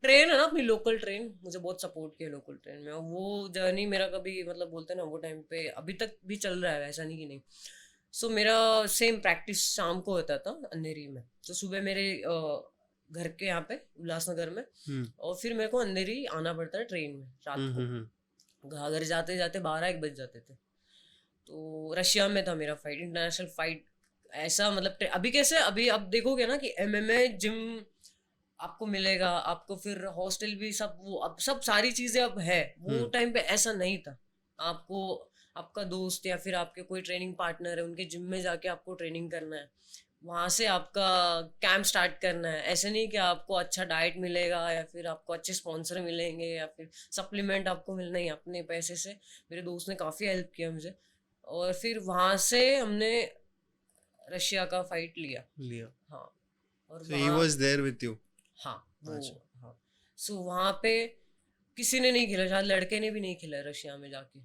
ट्रेन है ना अपनी लोकल ट्रेन, मुझे बहुत सपोर्ट किया लोकल ट्रेन में। वो जर्नी मेरा कभी, मतलब बोलते हैं ना, वो टाइम पे अभी तक भी चल रहा है, ऐसा नहीं कि नहीं। सो मेरा सेम प्रैक्टिस शाम को होता था अंधेरी में, तो सुबह मेरे घर के यहाँ पे उल्लासनगर में, और फिर मेरे को अंधेरी आना पड़ता है ट्रेन में रात को। घर जाते जाते 12-1 बज जाते थे। तो रशिया में था मेरा फाइट, इंटरनेशनल फाइट। ऐसा मतलब अभी कैसे, अभी आप देखोगे ना कि एमएमए जिम आपको मिलेगा, आपको फिर हॉस्टल भी, सब वो अब सब सारी चीजें अब है। वो टाइम पे ऐसा नहीं था। आपको आपका दोस्त या फिर आपके कोई ट्रेनिंग पार्टनर है, उनके जिम में जाके आपको ट्रेनिंग करना है, वहाँ से आपका कैंप स्टार्ट करना है। ऐसे नहीं कि आपको अच्छा डाइट मिलेगा या फिर आपको अच्छे स्पॉन्सर मिलेंगे या फिर सप्लीमेंट आपको मिलना ही, अपने पैसे से। मेरे दोस्त ने काफ़ी हेल्प किया मुझे, और फिर वहाँ से हमने रशिया का फाइट लिया। हाँ, और so he was there with you? हाँ वो, अच्छा। हाँ सो वहाँ पे किसी ने नहीं खेला, शायद लड़के ने भी नहीं खेला है रशिया में जाके।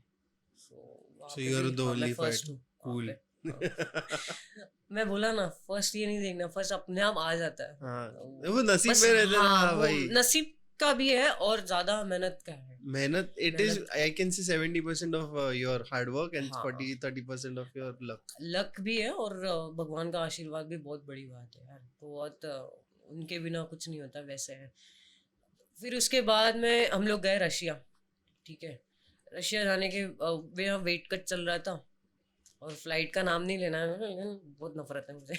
सो वहाँ So पे you are भी the हाँ मैं only फर्स्ट fighter. हूँ वहाँ Cool. पे। मैं बोला ना, फर्स्ट ये नहीं देखना, फर्स्ट अपने आप आ जाता है। हाँ, वो वो नसीब बस में रहता है हाँ, ना वो भाई. नसीब का भी है और ज्यादा मेहनत का है। मेहनत, it is, मेहनत I can say 70% of your hard work and हाँ 30% of your luck. लक भी है और भगवान का आशीर्वाद भी बहुत बड़ी बात है यार। बहुत उनके बिना कुछ नहीं होता वैसे है। फिर उसके बाद में हम लोग गए रशिया। ठीक है, रशिया जाने के मेरा वेट कट चल रहा था और फ्लाइट का नाम नहीं लेना है, बहुत नफरत है मुझे।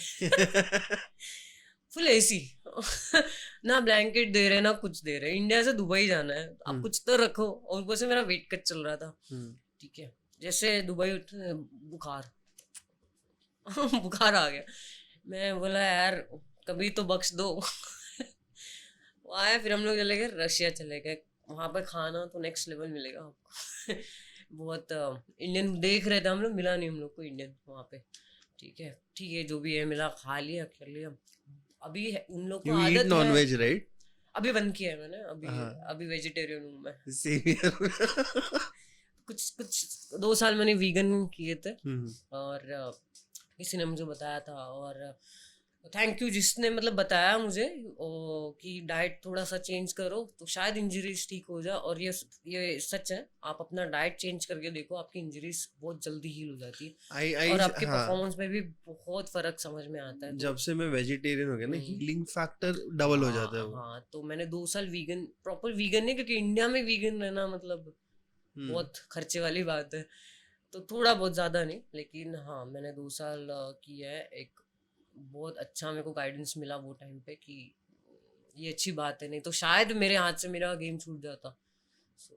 Full AC. ना ब्लैंकेट दे रहे ना कुछ दे रहे, इंडिया से दुबई जाना है, आप हम्म, कुछ तो रखो। और ऊपर से मेरा वेट कट चल रहा था। हम्म. ठीक है, जैसे दुबई उठे बुखार। बुखार आ गया। मैं बोला यार कभी तो बख्श दो। वो आया, फिर हम लोग चले गए रशिया, चले गए। वहाँ पे खाना तो नेक्स्ट लेवल मिलेगा आपको। बहुत इंडियन देख रहे थे हम लोग, मिला नहीं हम लोग को इंडियन वहाँ पे। ठीक है जो भी है मिला, खा लिया कर लिया। अभी उन लोग को You eat आदत है। non-veg, right? अभी बंद किया है मैंने, अभी हाँ, अभी वेजिटेरियन हूँ मैं। same here. कुछ कुछ 2 साल मैंने वीगन किए थे। हम्म. और किसी ने मुझे बताया था, और थैंक यू जिसने मतलब बताया मुझे कि डाइट थोड़ा सा चेंज करो तो शायद इंजरीज ठीक हो जाए। और ये सच है, आप अपना डाइट चेंज करके देखो, आपकी इंजरीज बहुत जल्दी हील हो जाती है I और आपके हाँ, परफॉर्मेंस में भी बहुत फर्क समझ में आता है। तो जब से मैं वेजिटेरियन हो गया ना, हम्म, हीलिंग फैक्टर डबल हो जाता है हाँ वो. हाँ, तो मैंने 2 साल वीगन, प्रॉपर वीगन नहीं, क्योंकि इंडिया में वीगन रहना मतलब हम्म. बहुत खर्चे वाली बात है। तो थोड़ा बहुत ज़्यादा नहीं, लेकिन हाँ मैंने 2 साल किया है। एक बहुत अच्छा मेरे को गाइडेंस मिला वो टाइम पे कि ये अच्छी बात है, नहीं तो शायद मेरे हाथ से मेरा गेम छूट जाता। सो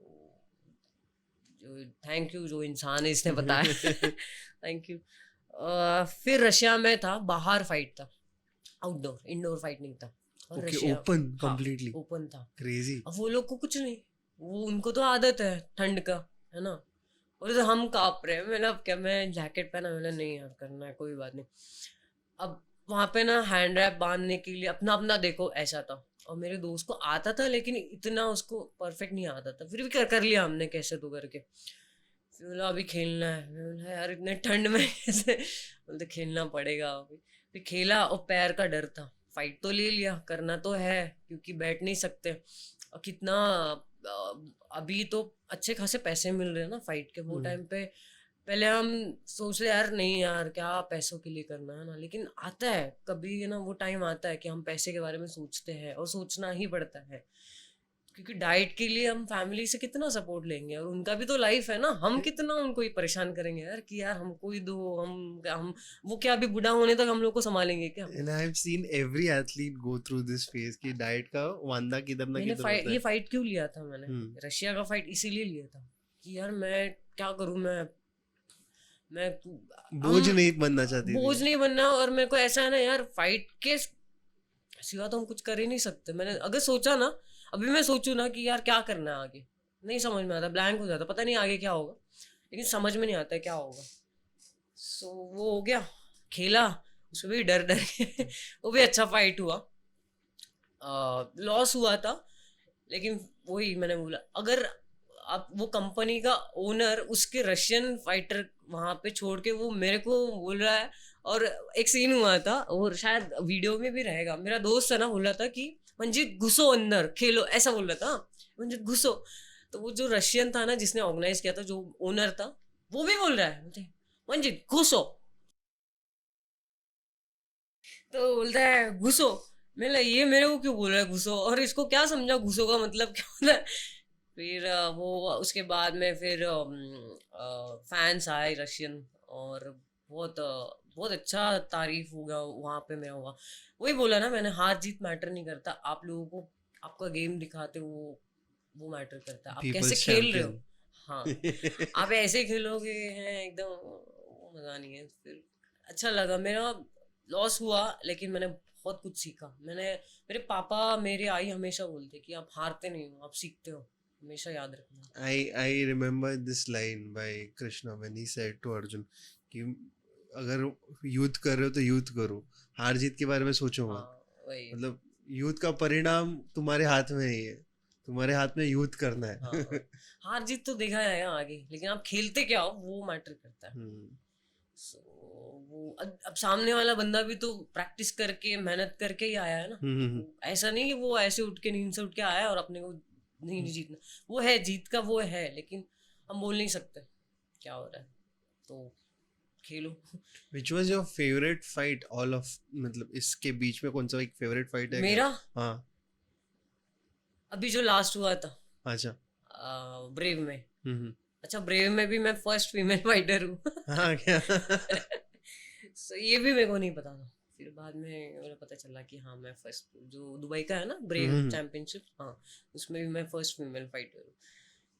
जो थैंक यू जो इंसान है इसने बताया। Thank you. फिर रशिया में था, बाहर फाइट था, आउटडोर, इंडोर फाइट नहीं था। और Okay, रशिया open हाँ completely. ओपन था। Crazy. अब वो लोग को कुछ नहीं, वो उनको तो आदत है ठंड का, है ना। और तो हम काँप रहे हैं, मैंने अब क्या, मैं जैकेट पहना, मैंने नहीं यार करना है कोई बात नहीं। अब वहाँ पे ना हैंड रैप बांधने के लिए अपना अपना देखो ऐसा था। और मेरे दोस्त को आता था लेकिन इतना उसको परफेक्ट नहीं आता था, फिर भी कर लिया हमने कैसे तो करके। फिर बोला अभी खेलना है, मैं बोला यार इतने ठंड में कैसे, बोलते खेलना पड़ेगा अभी। फिर खेला और पैर का डर था। फाइट तो ले लिया, करना तो है क्योंकि बैठ नहीं सकते। और कितना अभी तो अच्छे खासे पैसे मिल रहे हैं ना फाइट के, वो हम्म. टाइम पे पहले हम सोचते यार नहीं यार क्या पैसों के लिए करना है ना, लेकिन आता है कभी ना वो टाइम आता है कि हम पैसे के बारे में सोचते हैं, और सोचना ही पड़ता है। क्योंकि डाइट के लिए हम फैमिली से कितना सपोर्ट लेंगे, और उनका भी तो लाइफ है ना, हम कितना उनको ही परेशान करेंगे यार कि यार हमको ही दो, हम वो क्या अभी बुढ़ा होने तक हम लोग को संभालेंगे क्या। And I've seen every athlete go through this phase कि डाइट का वांदा किधर ना मैंने किधर फाइट होता ये है. फाइट क्यों लिया था मैंने, हम्म. रशिया का फाइट इसीलिए लिया था कि यार मैं क्या करूं, मैं बोझ हम नहीं बनना चाहती बोझ थी. नहीं बनना। और मेरे को ऐसा है ना यार, फाइट के सिवा तो हम कुछ कर ही नहीं सकते। मैंने अगर सोचा ना, अभी मैं सोचूं ना कि यार क्या करना है आगे, नहीं समझ में आता, ब्लैंक हो जाता, पता नहीं आगे क्या होगा, लेकिन समझ में नहीं आता है क्या होगा। सो वो हो गया, खेला, उसमें भी डर डर के। वो भी अच्छा फाइट हुआ, लॉस हुआ था, लेकिन वही मैंने बोला, अगर आप वो कंपनी का ओनर उसके रशियन फाइटर वहां पे छोड़ के वो मेरे को बोल रहा है। और एक सीन हुआ था, और शायद वीडियो में भी रहेगा, मेरा दोस्त है ना बोल रहा था कि मंजीत घुसो अंदर खेलो, ऐसा बोल रहा था, मंजीत घुसो। तो वो जो रशियन था ना जिसने ऑर्गेनाइज किया था, जो ओनर था, वो भी बोल रहा है मुझे मंजीत घुसो। तो बोलता है घुसो। मैं ये मेरे को क्यों बोल रहा है घुसो, और इसको क्या समझा घुसो का मतलब क्या होता है। फिर वो उसके बाद में फिर फैंस आए रशियन, और बहुत अच्छा तारीफ होगा वहाँ पे मेरा हुआ। वही बोला ना मैंने, हार जीत मैटर नहीं करता, आप लोगों को आपका गेम दिखाते हो वो मैटर करता है, आप कैसे पीपल्स खेल रहे हो। चैंपियन. हाँ, आप ऐसे खेलोगे हैं एकदम, वो मज़ा नहीं है। फिर अच्छा लगा, मेरा लॉस हुआ लेकिन मैंने बहुत कुछ सीखा। मेरे पापा मेरे आई हमेशा बोलते कि आप हारते नहीं हो, आप सीखते हो, हमेशा याद रखना। I remember this line by Krishna when he said to Arjun कि अगर युद्ध कर रहे हो तो युद्ध करो, हार जीत के बारे में सोचो हाँ मत. वही। मतलब युद्ध का परिणाम तुम्हारे हाथ में नहीं है. तुम्हारे हाथ में यूथ करना है. हाँ, हार जीत तो देखा जाएगा आगे, लेकिन आप खेलते क्या हो वो मैटर करता है. So, वो अब सामने वाला बंदा भी तो प्रैक्टिस करके मेहनत करके ही आया है ना. ऐसा नहीं कि वो ऐसे उठ के नींद से उठ के आया और अपने को नहीं जीतना. वो है जीत का, वो है, लेकिन हम बोल नहीं सकते क्या हो रहा है. तो खेलो. Which was your favorite fight all of, मतलब इसके बीच में कौन सा एक फेवरेट फाइट है मेरा क्या? हाँ. अभी जो लास्ट हुआ था अच्छा. ब्रेव में. हम्म. अच्छा, ब्रेव में भी मैं फर्स्ट फीमेल फाइटर हूँ. हाँ क्या? So, ये भी मेरे को नहीं पता था. फिर बाद में मुझे पता चला कि हाँ मैं फर्स्ट, जो दुबई का है ना ब्रेव चैंपियनशिप, हाँ उसमें भी मैं फर्स्ट फीमेल फाइटर हूँ.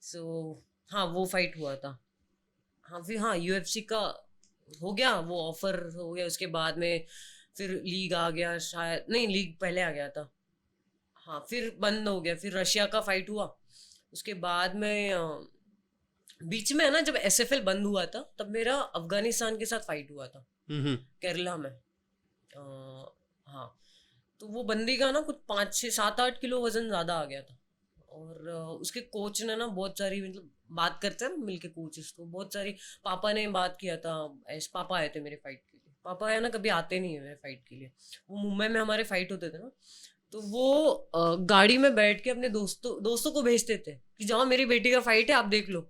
सो हाँ वो फाइट हुआ था. हाँ फिर हाँ यूएफसी का हो गया, वो ऑफर हो गया. उसके बाद में फिर लीग आ गया, शायद नहीं लीग पहले आ गया था. हाँ फिर बंद हो गया. फिर रशिया का फाइट हुआ. उसके बाद में बीच में है ना, जब एसएफएल बंद हुआ था तब मेरा अफगानिस्तान के साथ फाइट हुआ था केरला में. हाँ तो वो बंदी का ना कुछ 5-6-7-8 किलो वजन ज्यादा आ गया था. और उसके कोच ने ना बहुत सारी, मतलब बात करते हैं ना मिलके कोचेस, तो बहुत सारी पापा ने बात किया था. ऐसे पापा आए थे मेरे फाइट के लिए. पापा है ना कभी आते नहीं है मेरे फाइट के लिए. वो मुंबई में हमारे फाइट होते थे ना, तो वो गाड़ी में बैठ के अपने दोस्तों को भेजते थे कि जाओ मेरी बेटी का फाइट है आप देख लो.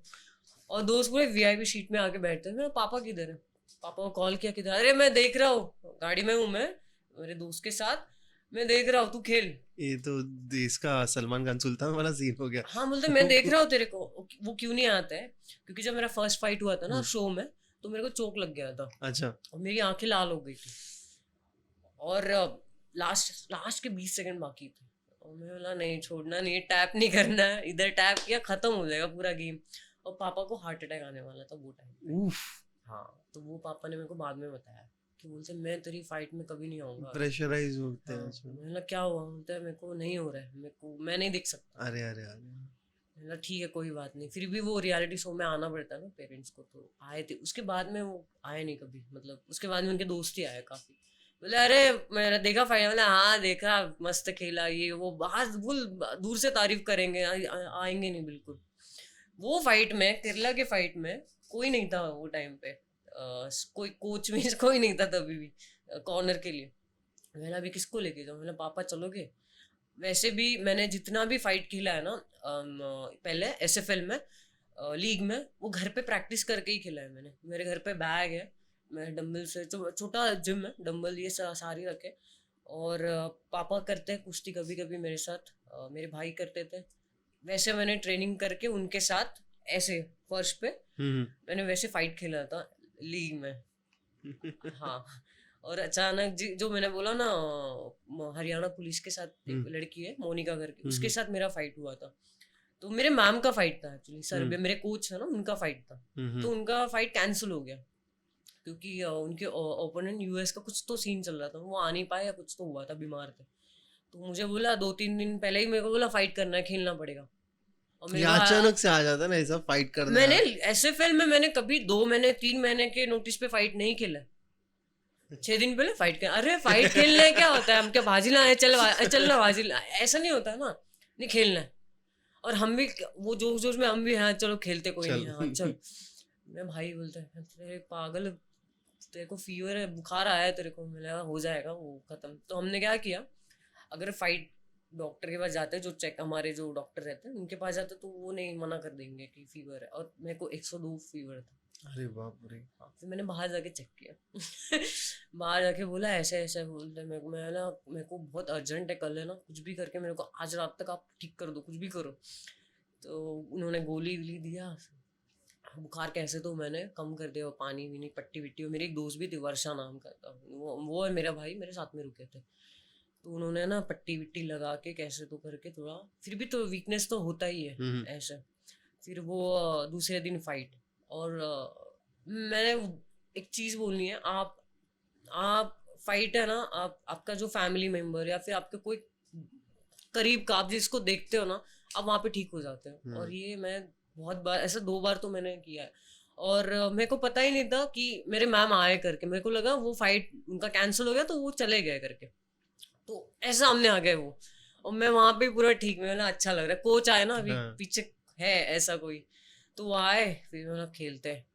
और दोस्त पूरे वीआईपी सीट में आके बैठते हैं. मेरा पापा किधर है? पापा को कॉल किया, किधर? अरे मैं देख रहा हूँ, गाड़ी में हूँ मैं मेरे दोस्त के साथ, मैं देख रहा हूँ, तू खेल. ये तो देश का सलमान खान सुल्तान वाला सीन हो गया. हाँ बोलते मैं देख रहा हूँ तेरे को. वो क्यों नहीं आता है? क्योंकि जब मेरा फर्स्ट फाइट हुआ था ना शो में, तो मेरे को चोट लग गया था. अच्छा. और मेरी आंखें लाल हो गई थी. और लास्ट के 20 सेकंड बाकी थे. और मैं बोला नहीं छोड़ना नहीं, टैप नहीं करना है. इधर टैप किया, खत्म हो जाएगा पूरा गेम. और पापा को हार्ट अटैक आने वाला था वो टाइम. हाँ तो वो पापा ने मेरे को बाद में बताया कि बोलते मैं तेरी फाइट में कभी नहीं आऊंगा. प्रेशराइज होते हैं. मैंने क्या हुआ? बोलता है मेरे को नहीं हो रहा है, मेरे को मैं नहीं दिख सकता. अरे अरे अरे. मैंने ठीक है कोई बात नहीं. फिर भी वो रियलिटी शो में आना पड़ता है ना पेरेंट्स को, तो आए थे. उसके बाद में वो आए नहीं कभी, मतलब उसके बाद में उनके दोस्त ही आए काफी. बोले अरे मैंने देखा फाइट. बोले हाँ देखा, मस्त खेला ये वो. बाहर दूर से तारीफ करेंगे, आएंगे नहीं बिल्कुल. वो फाइट में, केरला के फाइट में कोई नहीं था वो टाइम पे. कोई कोच में कोई नहीं था तभी भी कॉर्नर के लिए. मैंने अभी किसको लेके जाऊँ? मैंने पापा चलोगे? वैसे भी मैंने जितना भी फाइट खेला है ना पहले एसएफएल में, लीग में, वो घर पे प्रैक्टिस करके ही खेला है मैंने. मेरे घर पे बैग है, मैं डंबल से, छोटा जिम है, डंबल ये सारी रखे. और पापा करते हैं कुश्ती कभी कभी मेरे साथ, मेरे भाई करते थे. वैसे मैंने ट्रेनिंग करके उनके साथ ऐसे फर्श पे मैंने वैसे फाइट खेला था लीग में. हाँ और अचानक जो मैंने बोला ना हरियाणा पुलिस के साथ एक लड़की है मोनिका करके, उसके साथ मेरा फाइट हुआ था. तो मेरे मैम का फाइट था एक्चुअली, सर मेरे कोच है ना उनका फाइट था. तो उनका फाइट कैंसिल हो गया क्योंकि उनके ओपोनेंट यूएस का कुछ तो सीन चल रहा था, वो आ नहीं पाए या कुछ तो हुआ था, बीमार थे. तो मुझे बोला 2-3 दिन पहले ही मेरे को बोला फाइट करना है, खेलना पड़ेगा. और अचानक से आ जाता ना ऐसा फाइट करना. मैंने एसएफएल में मैंने कभी 2 महीने 3 महीने के नोटिस पे फाइट नहीं खेला. 6 दिन पहले फाइट कर. अरे फाइट खेलने क्या होता है? हम क्या भाजीला है, चलना भाजीला, ऐसा नहीं होता ना. नहीं खेलना है. और हम भी वो जोश में हम भी हाँ चलो खेलते, कोई नहीं, हाँ चल. मैं भाई बोलते हैं तेरे पागल, तेरे को फीवर है, बुखार आया है तेरे को. मिला हो जाएगा वो खत्म. तो हमने क्या किया, अगर फाइट डॉक्टर के पास जाते हैं, जो चेक हमारे जो डॉक्टर रहते हैं उनके पास जाते, तो वो नहीं मना कर देंगे कि फीवर है. और मेरे को 102 फीवर था. अरे बाप रे. हाँ फिर मैंने बाहर जाके चेक किया. बाहर जाके बोला ऐसे ऐसे बोलते हैं. मेरे को बहुत अर्जेंट है, कल है ना, कुछ भी करके मेरे को आज रात तक आप ठीक कर दो, कुछ भी करो. तो उन्होंने गोली दिया. बुखार कैसे तो मैंने कम कर दिया, पानी भी नहीं, पट्टी विट्टी. मेरी एक दोस्त भी थी वर्षा नाम का, वो है मेरा भाई, मेरे साथ में रुके थे. तो उन्होंने ना पट्टी विट्टी लगा के कैसे तो करके थोड़ा, फिर भी तो वीकनेस तो होता ही है ऐसे. फिर वो दूसरे दिन फाइट. और मैंने एक चीज़ बोलनी है, आप फाइट है ना, आपका जो फैमिली मेम्बर या फिर आपके कोई करीब का, आप जिसको देखते हो ना, आप वहाँ पे ठीक हो जाते हो. और ये मैं बहुत बार, ऐसा 2 बार तो मैंने किया है. और मेरे को पता ही नहीं था कि मेरे मैम आए करके. मेरे को लगा वो फाइट उनका कैंसिल हो गया तो वो चले गए करके, तो ऐसा सामने आ गए वो. और मैं वहां पे पूरा ठीक, मैं बोला अच्छा लग रहा है, कोच आए ना अभी हाँ। पीछे है ऐसा कोई, तो वो आए, फिर मतलब खेलते हैं,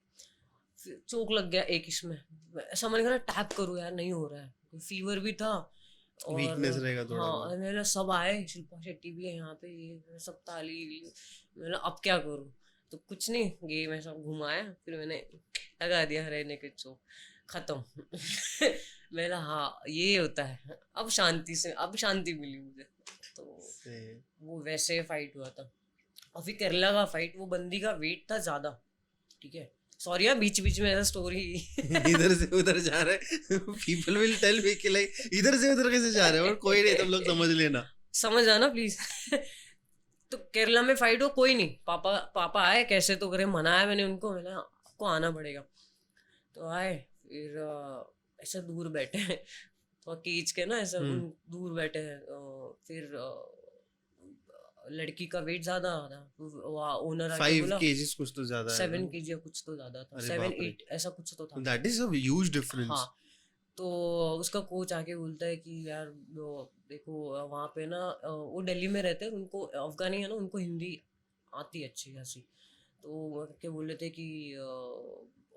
फिर चोक लग गया एक इसमें, ऐसा मन करा टैप करूँ यार, नहीं हो रहा है, फीवर भी था। और वीकनेस रहेगा थोड़ा हाँ, बहुत। और मैंने सब आए, शिल्पा शेट्टी भी है यहाँ पे, ये सब ताली, मैंने अब क्या करूँ, तो कुछ नहीं, गेम ऐसा घुमाया, फिर मैंने लगा दिया रहने के चोक, खत्म। मैंने हाँ ये होता है, अब शांति से, अब शांति मिली मुझे, तो से- वो वैसे फाइट हुआ था। और फिर केरला का फाइट, वो बंदी का वेट था ज्यादा, ठीक है, सॉरी यार बीच बीच में ऐसा स्टोरी। इधर से उधर जा रहे, पीपल विल टेल मी कि लाइक इधर से उधर कैसे जा रहे हैं, और कोई नहीं, तुम लोग समझ लेना। समझ आना प्लीज। तो केरला में फाइट हो, कोई नहीं, पापा पापा आए कैसे तो करे, मनाया मैंने उनको, मैंने आपको आना पड़ेगा, तो आए, फिर ऐसे दूर बैठे हैं, तो केज के ना ऐसा उन दूर बैठे हैं, फिर लड़की का वेट ज्यादा था, ओनर आके 5 बोला kgs कुछ तो ज्यादा है 7 ना? kg कुछ तो ज्यादा था, अरे 7 बाप रे, 8 ऐसा कुछ तो था। That is a huge difference. हाँ, तो उसका कोच आके बोलता है कि यार देखो वहाँ पे ना वो दिल्ली में रहते हैं, उनको अफगानी है ना, उनको हिंदी आती है अच्छी खासी, तो वो क्या बोल रहे थे कि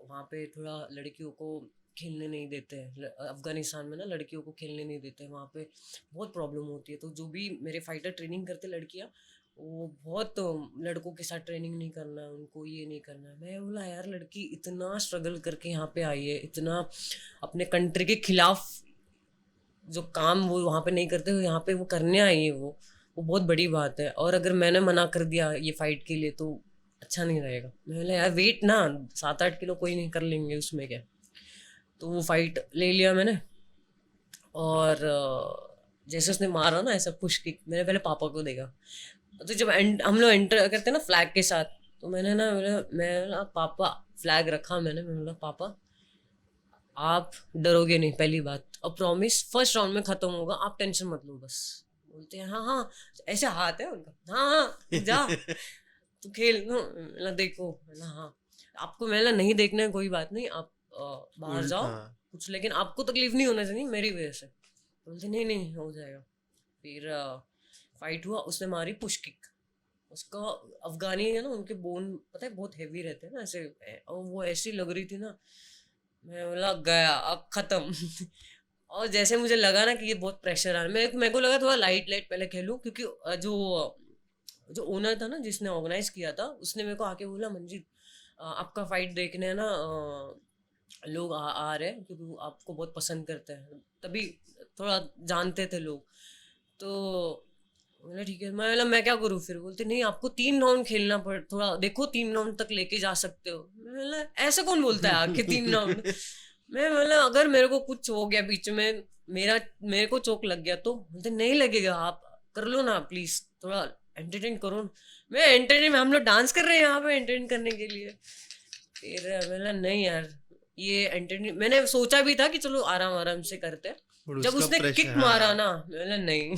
वहाँ पे थोड़ा लड़कियों को खेलने नहीं देते हैं, अफगानिस्तान में ना लड़कियों को खेलने नहीं देते हैं, वहाँ पे बहुत प्रॉब्लम होती है, तो जो भी मेरे फाइटर ट्रेनिंग करते लड़कियाँ, वो बहुत लड़कों के साथ ट्रेनिंग नहीं करना है उनको, ये नहीं करना है। मैं बोला यार लड़की इतना स्ट्रगल करके यहाँ पे आई है, इतना अपने कंट्री के खिलाफ जो काम वो वहाँ पे नहीं करते, यहाँ पे वो करने आई है, वो बहुत बड़ी बात है, और अगर मैंने मना कर दिया ये फाइट के लिए तो अच्छा नहीं रहेगा। मैं बोला यार वेट ना 7-8 किलो कोई नहीं, कर लेंगे उसमें क्या। तो वो फाइट ले लिया मैंने, और जैसे उसने मारा ना ऐसा पुश किक, मैंने पहले पापा को देखा, तो जब हम लोग एंटर करते हैं ना फ्लैग के साथ, तो मैंने ना मैं ना पापा फ्लैग रखा मैंने बोला पापा आप डरोगे नहीं पहली बात, और प्रॉमिस फर्स्ट राउंड में खत्म होगा, आप टेंशन मत लो बस। बोलते हैं हाँ हाँ, ऐसे हाथ है उनका, हाँ हाँ तू जा, तू खेल ना, देखो ना, हाँ आपको मैं नहीं देखना है कोई बात नहीं, आप बाहर जाओ हाँ, कुछ, लेकिन आपको तकलीफ नहीं होना चाहिए मेरी वजह से। बोलते नहीं नहीं हो जाएगा। फिर फाइट हुआ, उसने मारी पुश किक, उसका अफगानी है ना, उनके बोन पता है बहुत हैवी रहते हैं ना ऐसे, और वो ऐसी लग रही थी ना, मैं बोला गया अब खत्म। और जैसे मुझे लगा ना कि ये बहुत प्रेशर आ रहा है, मेरे को लगा थोड़ा लाइट लाइट पहले खेलूं, क्योंकि जो ओनर था ना जिसने ऑर्गेनाइज किया था, उसने मेरे को आके बोला मंजीत आपका फाइट देखने है ना लोग आ रहे हैं, क्योंकि वो आपको बहुत पसंद करते हैं, तभी थोड़ा जानते थे लोग, तो बोला ठीक है। मैं बोला मैं क्या करूँ फिर, बोलते नहीं आपको 3 राउंड खेलना पड़, थोड़ा देखो 3 राउंड तक लेके जा सकते हो। मैं बोला ऐसा कौन बोलता है आके 3 राउंड। मैं बोला अगर मेरे को कुछ हो गया बीच में, मेरे को चोट लग गया तो, बोलते नहीं लगेगा, आप कर लो ना प्लीज, थोड़ा एंटरटेन करो। मैं एंटरटेन, हम लोग डांस कर रहे हैं यहाँ पे एंटरटेन करने के लिए। फिर बोला नहीं यार ये एंटरटेन, मैंने सोचा भी था कि चलो आराम आराम से करते हैं, और जब उसका उसने प्रेशर, किक मारा ना, मैंने नहीं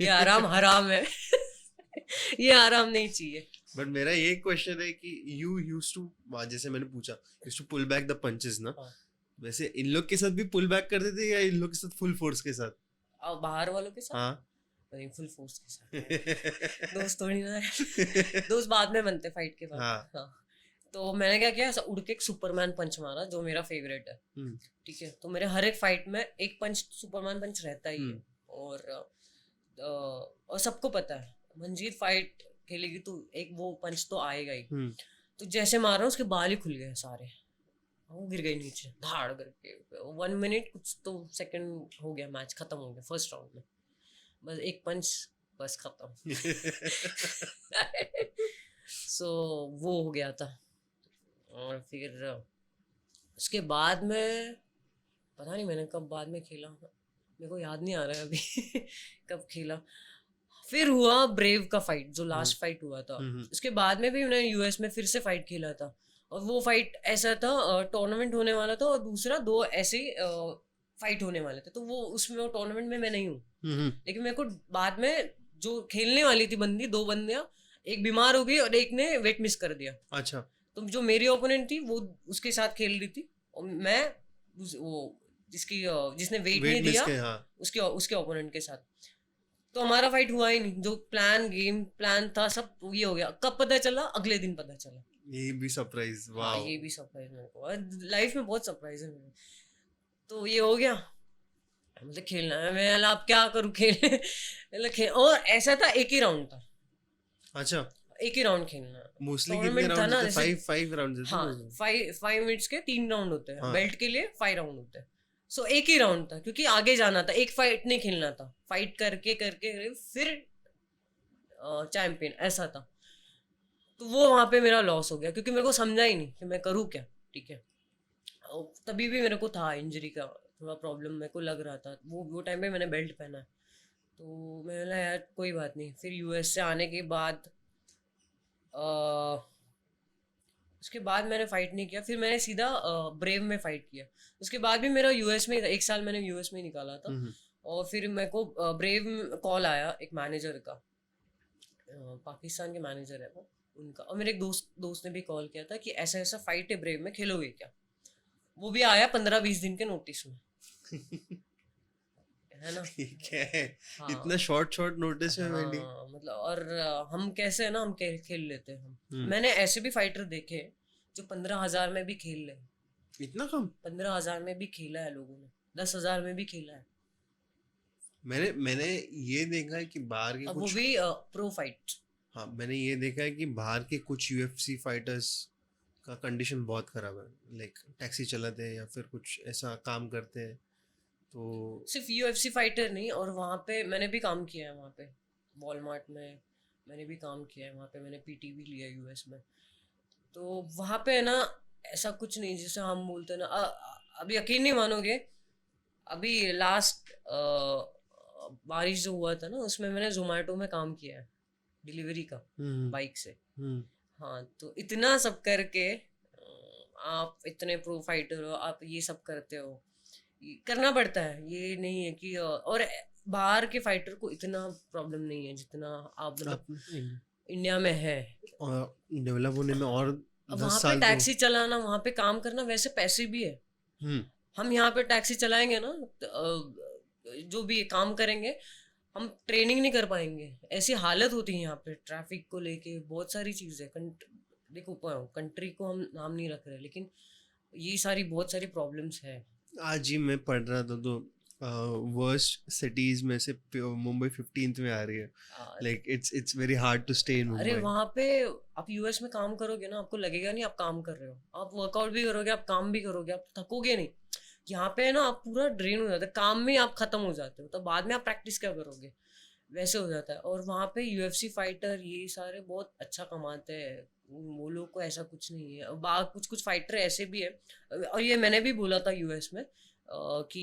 ये आराम हराम है। ये आराम नहीं चाहिए। बट मेरा ये क्वेश्चन है कि यू यूज टू, जैसे मैंने पूछा, use to pull back the punches ना, हाँ। वैसे इन लोग के साथ भी पुल बैक करते थे या इन लोग के साथ फुल फोर्स के साथ? और बाहर वालों के साथ हाँ। नहीं, फुल फोर्स के साथ। दोस्त थोड़ी ना है, दोस्त बाद में बनते फाइट के बाद। हाँ। हाँ। तो मैंने क्या किया, ऐसा उड़ के एक सुपरमैन पंच मारा, जो मेरा फेवरेट है, हम्म, ठीक है। तो मेरे हर एक फाइट में एक पंच सुपरमैन पंच रहता ही है, और सबको पता है मंजीत फाइट खेलेगी तो एक वो पंच तो आएगा ही। तो जैसे मारा उसके बाल ही खुल गए सारे, वो गिर गई नीचे धाड़ करके। 1 मिनट कुछ तो सेकंड हो गया, मैच खत्म हो गया फर्स्ट राउंड में, बस एक पंच, बस खत्म। सो वो हो गया था। और फिर उसके बाद में पता नहीं मैंने कब बाद में खेला, मेरे को याद नहीं आ रहा है अभी कब खेला। फिर हुआ ब्रेव का फाइट, जो लास्ट फाइट हुआ था। उसके बाद में भी मैंने यूएस में फिर से फाइट खेला था, और वो फाइट ऐसा था टूर्नामेंट होने वाला था, और दूसरा 2 ऐसे फाइट होने वाले थे, तो वो उसमें वो टूर्नामेंट में मैं नहीं हूँ। लेकिन मेरे को बाद में जो खेलने वाली थी बंदी, 2 बंदियां, एक बीमार हो गई और एक ने वेट मिस कर दिया। अच्छा। तो जो मेरी ओपोनेंट थी वो उसके साथ खेल रही थी, और मैं वो जिसने वेट नहीं दिया, हाँ। उसके ओपोनेंट के साथ। तो हमारा फाइट हुआ ही नहीं, जो गेम प्लान था सब ये हो गया। कब पता चला? अगले दिन पता चला। ये भी सरप्राइज, हाँ, वाओ। ये भी सरप्राइज मेरे को, लाइफ में बहुत सरप्राइज है मेरे। तो ये हो गया, मतलब खेलना है, मैं अब क्या करूँ खेल मतलब खेल। और ऐसा था, एक ही राउंड था, अच्छा, एक ही राउंड खेलना है। मोस्टली कितने टूर्नामेंट था राउंड ना, थे? जैसे 5 राउंड थे हाँ, ना? 5 मिनट्स के 3 राउंड होते हैं, हाँ। बेल्ट के लिए 5 राउंड होते हैं। सो एक ही राउंड था, क्योंकि आगे जाना था, एक फाइट नहीं खेलना था, फाइट करके करके फिर चैंपियन, ऐसा था। तो वो वहां पे मेरा लॉस हो गया, क्योंकि मेरे को समझा ही नहीं कि मैं करूँ क्या। ठीक है, और तभी भी मेरे को था इंजरी का थोड़ा प्रॉब्लम, मेरे को लग रहा था। वो टाइम पे मैंने बेल्ट पहना है, तो मैंने बोला यार कोई बात नहीं। फिर यूएस से आने के बाद उसके बाद मैंने फाइट नहीं किया, फिर मैंने सीधा ब्रेव में फाइट किया। उसके बाद भी मेरा यूएस में ही था, 1 साल मैंने यूएस में ही निकाला था। और फिर मेरे को ब्रेव कॉल आया एक मैनेजर का, पाकिस्तान के मैनेजर है वो, उनका। और मेरे एक दोस्त ने भी कॉल किया था कि ऐसा ऐसा फाइट है ब्रेव में, खेलोगे क्या? वो भी आया 15-20 दिन के नोटिस में, है ना। ठीक है, हाँ, इतना शॉर्ट नोटिस में मैंने। हाँ, मतलब और हम कैसे है ना, हम खेल लेते हैं हम। हम्म। मैंने ऐसे भी फाइटर देखे जो 15,000 में भी खेल रहे, इतना कम? 15,000 में भी खेला है लोगों ने, 10,000 में भी खेला है। मैंने ये देखा है कि बाहर के अब वो कुछ, भी प्रो फाइट। हाँ मैंने ये देखा है कि बाहर के कुछ यूएफसी फाइटर्स का कंडीशन बहुत खराब है, लाइक टैक्सी चलाते हैं या फिर कुछ ऐसा काम करते हैं, तो सिर्फ यूएफसी फाइटर नहीं, और वहाँ पे मैंने भी काम किया है, वहाँ पे वॉलमार्ट में मैंने भी काम किया है, वहाँ पे मैंने पीटी भी लिया यूएस में। तो वहाँ पे है ना, ऐसा कुछ नहीं जिसे हम बोलते हैं ना, अभी यकीन नहीं मानोगे, अभी लास्ट बारिश जो हुआ था ना, उसमें मैंने जोमेटो में काम किया है, डिलीवरी का, बाइक से। हाँ, तो इतना सब करके आप इतने प्रो फाइटर हो, आप ये सब करते हो, करना पड़ता है। ये नहीं है कि और बाहर के फाइटर को इतना प्रॉब्लम नहीं है जितना आप मतलब इंडिया में है। डेवलप होने में और 10 वहाँ पे साल तो। टैक्सी चलाना, वहाँ पे काम करना, वैसे पैसे भी है। हम यहाँ पे टैक्सी चलाएंगे ना, जो भी काम करेंगे, हम ट्रेनिंग नहीं कर पाएंगे। ऐसी हालत होती है यहाँ पे ट्रैफिक को लेके, बहुत सारी चीज़ें। देखो, कंट्री को हम नाम नहीं रख रहे, लेकिन ये सारी बहुत सारी प्रॉब्लम्स है। आज ही मैं पढ़ रहा था, तो वर्स्ट सिटीज में से मुंबई 15th में आ रही है। Like it's very hard to stay in अरे मुंबई। वहाँ पे आप यूएस में काम करोगे ना, आपको लगेगा नहीं आप काम कर रहे हो, आप वर्कआउट भी करोगे, आप काम भी करोगे, आप थकोगे नहीं। यहाँ पे है ना, आप पूरा ड्रेन हो जाते, काम में आप खत्म हो जाते हो, तो बाद में आप प्रैक्टिस क्या करोगे, वैसे हो जाता है। और वहाँ पे यूएफसी फाइटर ये सारे बहुत अच्छा कमाते हैं, वो लोग को ऐसा कुछ नहीं है। कुछ कुछ फाइटर ऐसे भी है, और ये मैंने भी बोला था यूएस में, कि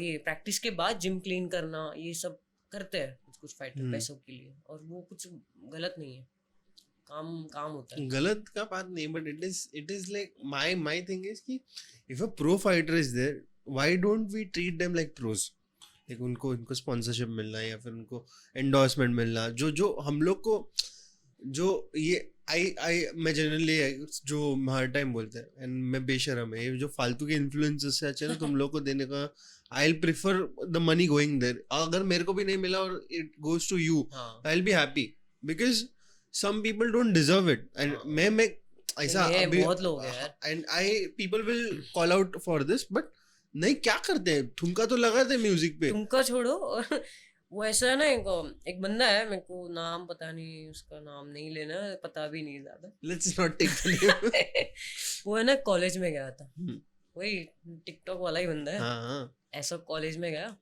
ये प्रैक्टिस के बाद जिम क्लीन करना, ये सब करते हैं कुछ कुछ फाइटर पैसों के लिए, और वो कुछ गलत नहीं है, काम काम होता है। गलत का बात नहीं, but it is like my thing is कि if a pro fighter is there, why don't we treat them like pros? Like उनको स्पॉन्सरशिप मिलना, या फिर उनको एंडोर्समेंट मिलना, जो हम लोग को, जो ये आई मैं जनरली जो हर टाइम बोलते हैं, एंड मैं बेशरम है, ये जो फालतू के इन्फ्लुएंसर्स से अच्छा ना तुम लोग को देने का, I will prefer the money going there. अगर मेरे को भी नहीं मिला और it goes to you, I will be happy, because some people don't deserve it, and मैं ऐसा अभी बहुत लोग हैं यार, and people will call out for this, but नहीं, क्या करते हैं, ठुमका तो लगाते हैं म्यूजिक पे। तुमका छोड़ो। वो ऐसा है ना, एक बंदा है, मेरे को नाम पता नहीं, उसका नाम नहीं लेना, पता भी नहीं ज्यादा। Let's not take the name. वो है ना, कॉलेज में गया था, वही टिकटॉक वाला ही बंदा है। हाँ, ऐसा कॉलेज में गया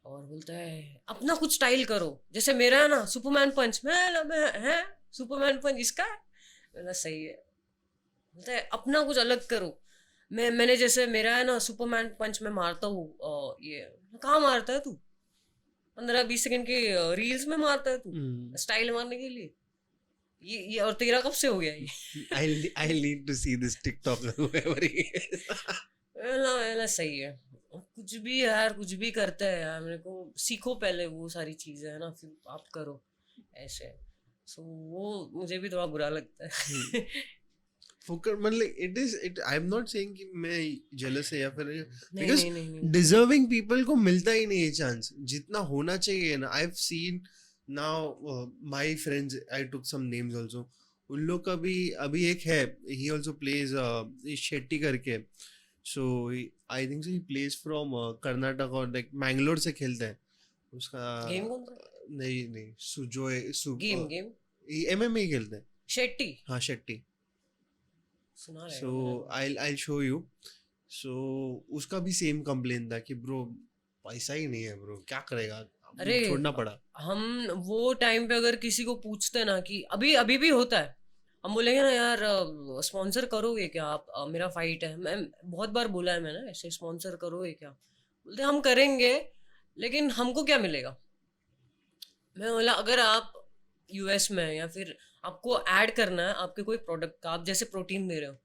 और बोलता है अपना कुछ स्टाइल करो, जैसे मेरा है ना सुपरमैन पंच, मैं है सुपरमैन पंच इसका है, बोला सही है। बोलता है अपना कुछ अलग करो, मैंने जैसे मेरा है ना सुपरमैन पंच में मारता हूँ, ये कहाँ मारता है तू, 15-20 सेकंड के रील्स में मारता है तू स्टाइल मारने के लिए, ये और तेरा कब से हो गया ये? I need to see this TikTok whoever he is। सही है, कुछ भी यार, कुछ भी करते हैं यार, मेरे को सीखो पहले वो सारी चीजें, है ना, फिर आप करो ऐसे। सो वो मुझे भी थोड़ा बुरा लगता है। फोकस मतलब it I am not saying कि मैं जेलस है या फिर नहीं बिकॉज नहीं नहीं नहीं डिजर्विंग पीपल को मिलता ही नहीं है चांस जितना होना चाहिए ना. I have seen now my friends, I took some names also. उन लोग का भी अभी एक है, ही आल्सो प्लेज शेट्टी करके. So I think so he plays from Karnataka और लाइक मैंगलोर से खेलता है उसका. गेम कौन सा नहीं नहीं सुजोय गेम गेम एमएमए खेलता है. शेट्टी हाँ शेट्टी. सुना रहेगा सो मैंने. I show you. सो उसका भी सेम कंप्लेन था कि ब्रो पैसा ही नहीं है ब्रो, क्या करेगा, अब अरे छोड़ना पड़ा. हम वो टाइम पे अगर किसी को पूछते ना कि अभी अभी भी होता है, हम बोलेंगे ना यार स्पॉन्सर करोगे क्या आप, मेरा फाइट है. मैं बहुत बार बोला है मैंने ऐसे, स्पॉन्सर करोगे क्या, बोलते हम करेंगे लेकिन हमको क्या मिलेगा. मैं बोला अगर आप यूएस में या फिर आपको ऐड करना है आपके कोई प्रोडक्ट का, आप जैसे प्रोटीन दे रहे हो,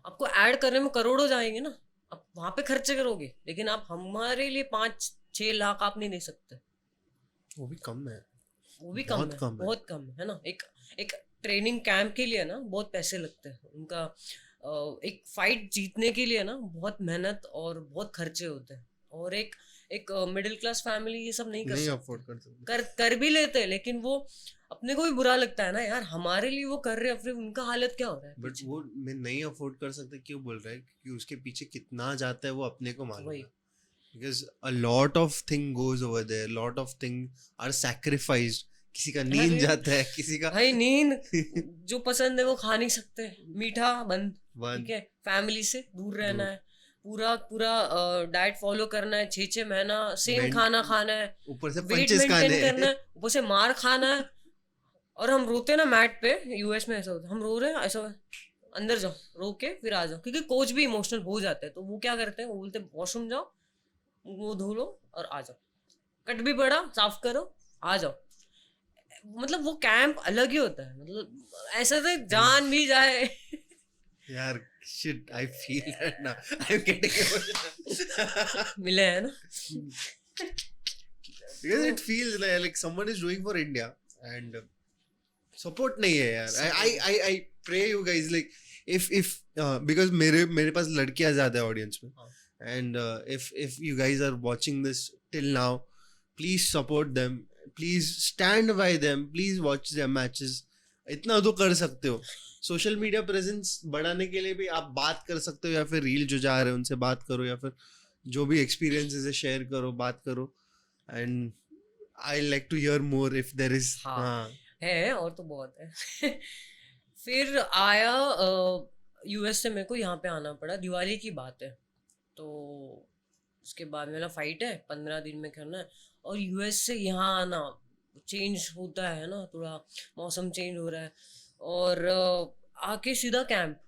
आपको ऐड करने में करोड़ों जाएंगे ना, आप वहां पे खर्चे करोगे, लेकिन आप हमारे लिए 5-6 लाख आप नहीं दे सकते. वो भी कम है, वो भी कम बहुत है, कम है. बहुत कम है ना. एक एक ट्रेनिंग कैंप के लिए ना बहुत पैसे लगते हैं उनका. एक फाइट जीतने के लिए ना बहुत मेहनत और बहुत खर्चे होते हैं. और एक एक मिडिल क्लास फैमिली ये सब नहीं कर नहीं सकती. अफोर्ड कर सकते. कर भी लेते हैं, लेकिन वो अपने को भी बुरा लगता है ना यार, हमारे लिए वो कर रहे हैं, फिर उनका हालत क्या हो रहा है बट पीछे. वो मैं नहीं अफोर्ड कर सकता क्यों बोल रहा है, क्योंकि उसके पीछे कितना जाता है वो अपने को मालूम वही है. Because a lot of thing goes over there, lot of things are sacrificed. किसी का नींद अरे जाता है, किसी का भाई नींद जो पसंद है वो खा नहीं सकते, मीठा बंद, वन ठीक है, फैमिली से दूर रहना दूर. है, पूरा पूरा डाइट फॉलो करना है, 6-6 महीना सेम मेन खाना खाना है, ऊपर से वेट पंचेस खाने मेंटेन करना हैं. है, ऊपर से मार खाना है. और हम रोते हैं ना मैट पे, यूएस में ऐसा होता है, हम रो रहे हैं ऐसा अंदर जाओ, रो के फिर आ जाओ, क्योंकि कोच भी इमोशनल हो जाते हैं. तो वो क्या करते हैं, वो बोलते हैं वॉशरूम जाओ, वो धो लो और आ जाओ, कट भी पड़ा साफ करो, आ जाओ. मतलब वो कैंप अलग ही होता है, मतलब ऐसा तो जान भी जाए. यार shit, I feel that now. I'm getting emotional. मिले है ना. Because it feels like someone is doing for India and support नहीं है यार. I pray you guys like if because मेरे पास लड़कियां ज्यादा है ऑडियंस में. हाँ. And if you guys are watching this till now, please support them, please stand by them, please watch their matches. इतना तो कर सकते हो. सोशल मीडिया प्रेजेंस बढ़ाने के लिए भी आप बात कर सकते हो, या फिर रील जो जा रहे हैं उनसे बात करो, या फिर जो भी एक्सपीरियंसेस है शेयर करो, बात करो. And I like to hear more if there is. हाँ. है और तो बहुत है. फिर आया यूएस से मेरे को यहाँ पे आना पड़ा, दिवाली की बात है. तो उसके बाद मेरा फाइट है 15 दिन में करना है, और यूएस से यहाँ आना चेंज होता है ना, थोड़ा मौसम चेंज हो रहा है, और आके सीधा कैंप